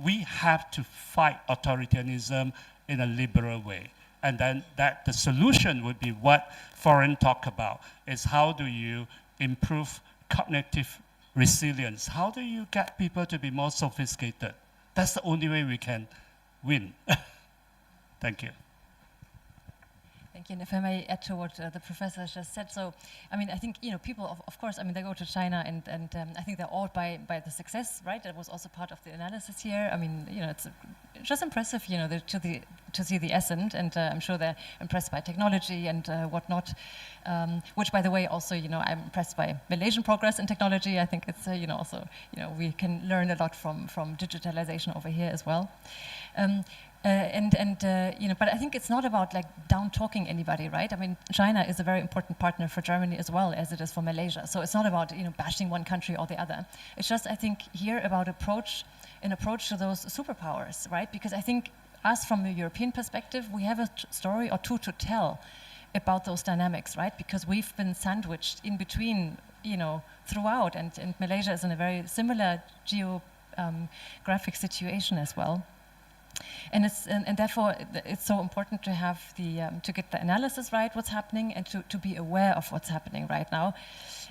We have to fight authoritarianism in a liberal way. And then that the solution would be what Foreign talk about, is how do you improve cognitive resilience? How do you get people to be more sophisticated? That's the only way we can win. Thank you. Thank you. And if I may add to what the professor just said, so I mean, I think people, of course, I mean, they go to China, and I think they're awed by the success, right? That was also part of the analysis here. I mean, it's just impressive, to see the ascent, and I'm sure they're impressed by technology and whatnot. Which, by the way, also, I'm impressed by Malaysian progress in technology. I think it's, also, we can learn a lot from digitalization over here as well. But I think it's not about down talking anybody, right? I mean, China is a very important partner for Germany as well as it is for Malaysia. So it's not about bashing one country or the other. It's just, I think, here about an approach to those superpowers, right? Because I think us from a European perspective, we have a story or two to tell about those dynamics, right? Because we've been sandwiched in between, throughout, and Malaysia is in a very similar geographic situation as well. And therefore it's so important to have to get the analysis right, what's happening, and to be aware of what's happening right now.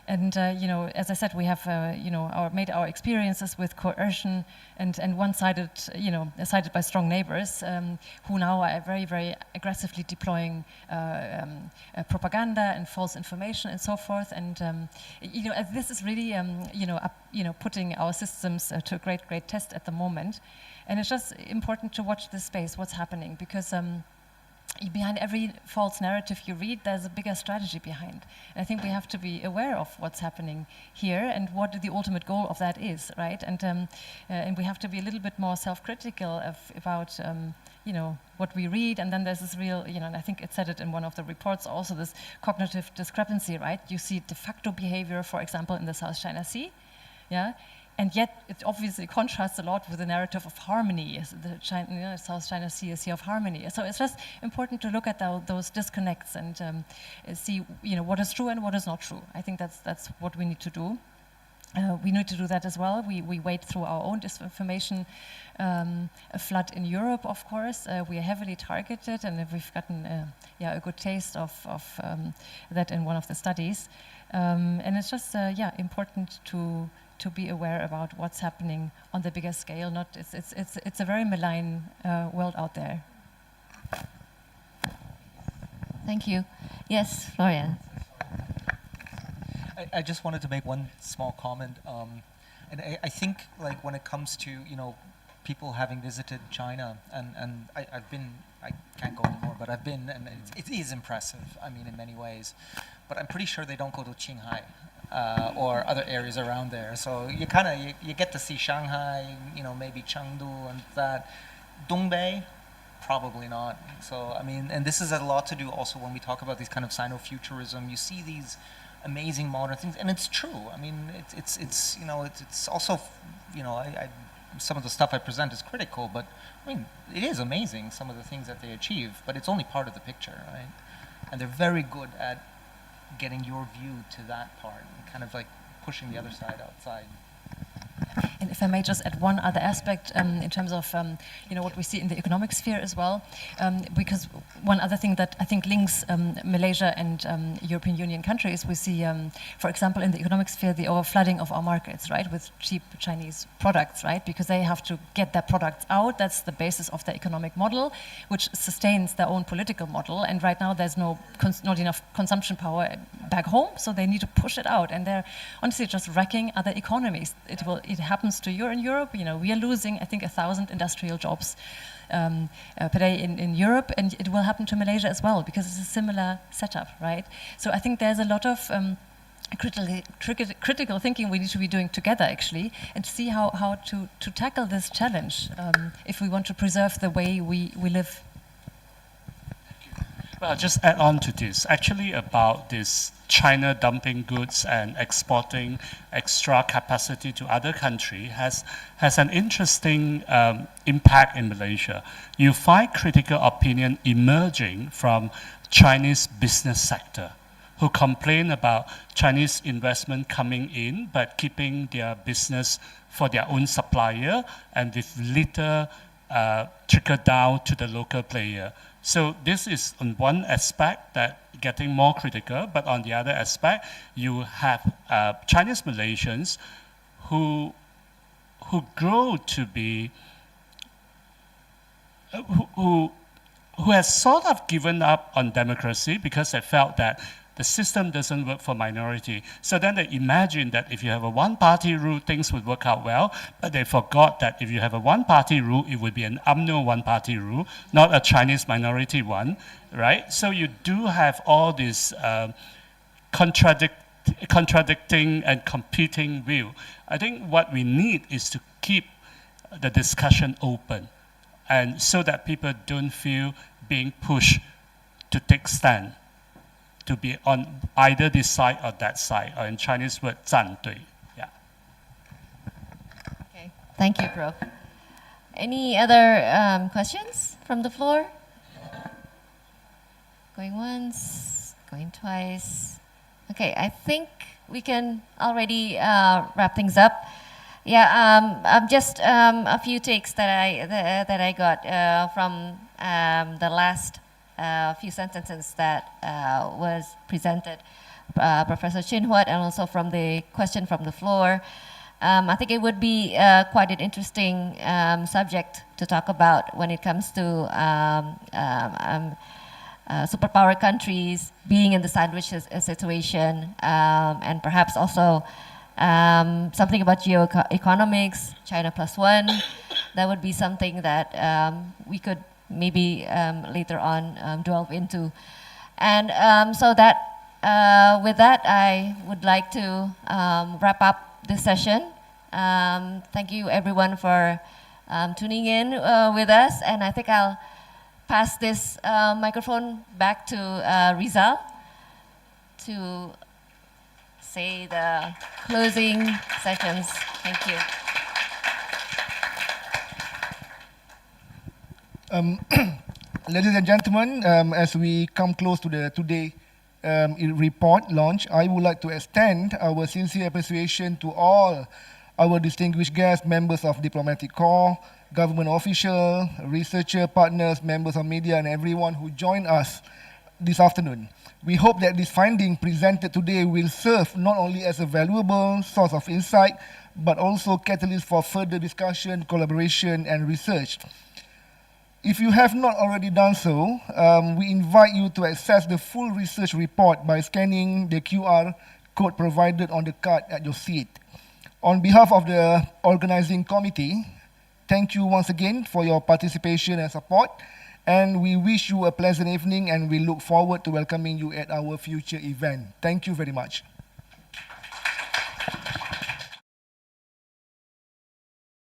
And as I said, we have made our experiences with coercion and one-sided, sided by strong neighbors who now are very, very aggressively deploying propaganda and false information and so forth. And this is really putting our systems to a great test at the moment. And it's just important to watch this space, what's happening, because behind every false narrative you read, there's a bigger strategy behind. And I think we have to be aware of what's happening here and what the ultimate goal of that is, right? And we have to be a little bit more self-critical about what we read. And then there's this real, and I think it said it in one of the reports also, this cognitive discrepancy, right? You see de facto behavior, for example, in the South China Sea, yeah? And yet, it obviously contrasts a lot with the narrative of harmony. The South China Sea is a sea of harmony. So it's just important to look at those disconnects and see, what is true and what is not true. I think that's what we need to do. We need to do that as well. We wade through our own disinformation flood in Europe, of course. We are heavily targeted, and we've gotten a good taste of that in one of the studies. And it's just important to be aware about what's happening on the bigger scale. It's a very malign world out there. Thank you. Yes, Florian. I just wanted to make one small comment, and I think like when it comes to people having visited China, and I've been, I can't go anymore, but I've been, and it is impressive. I mean, in many ways, but I'm pretty sure they don't go to Qinghai. Or other areas around there. So you get to see Shanghai, maybe Chengdu and that. Dongbei, probably not. So I mean, and this is a lot to do also when we talk about these kind of Sino-futurism. You see these amazing modern things, and it's true. I mean, it's also, some of the stuff I present is critical, but I mean, it is amazing, some of the things that they achieve, but it's only part of the picture, right? And they're very good at getting your view to that part and kind of like pushing the other side outside. And if I may just add one other aspect in terms of what we see in the economic sphere as well, because one other thing that I think links Malaysia and European Union countries, we see, for example, in the economic sphere, the overflooding of our markets, right, with cheap Chinese products, right, because they have to get their products out. That's the basis of their economic model, which sustains their own political model. And right now, there's not enough consumption power back home, so they need to push it out, and they're honestly just wrecking other economies. It happens to you in Europe. We are losing, I think, 1,000 industrial jobs per day in Europe, and it will happen to Malaysia as well because it's a similar setup, right? So I think there's a lot of critical thinking we need to be doing together, actually, and see how to tackle this challenge if we want to preserve the way we live. Well, I'll just add on to this, actually about this China dumping goods and exporting extra capacity to other countries has an interesting impact in Malaysia. You find critical opinion emerging from Chinese business sector who complain about Chinese investment coming in but keeping their business for their own supplier and with little trickle down to the local player. So this is on one aspect that getting more critical, but on the other aspect, you have Chinese Malaysians who grow to be, who has sort of given up on democracy because they felt that the system doesn't work for minority. So then they imagine that if you have a one-party rule, things would work out well, but they forgot that if you have a one-party rule, it would be an UMNO one-party rule, not a Chinese minority one, right? So you do have all this contradicting and competing view. I think what we need is to keep the discussion open, and so that people don't feel being pushed to take stand, to be on either this side or that side, or in Chinese word, 站队. Yeah. Okay, thank you, Prof. Any other questions? from the floor? Going once, going twice. Okay, I think we can already wrap things up. Yeah, just a few takes that I got from the last few sentences that was presented, Professor Chin Huat, and also from the question from the floor. I think it would be quite an interesting subject to talk about when it comes to superpower countries being in the sandwich situation, and perhaps also something about geoeconomics, China +1. That would be something that we could maybe later on delve into. And so that with that, I would like to wrap up this session. Thank you everyone for tuning in with us, and I think I'll pass this microphone back to Rizal to say the closing sessions. Thank you. Ladies and gentlemen, as we come close to the today report launch, I would like to extend our sincere appreciation to all our distinguished guests, members of Diplomatic Corps, government officials, researcher partners, members of media, and everyone who joined us this afternoon. We hope that this finding presented today will serve not only as a valuable source of insight, but also catalyst for further discussion, collaboration, and research. If you have not already done so, we invite you to access the full research report by scanning the QR code provided on the card at your seat. On behalf of the organizing committee, thank you once again for your participation and support, and we wish you a pleasant evening, and we look forward to welcoming you at our future event. Thank you very much.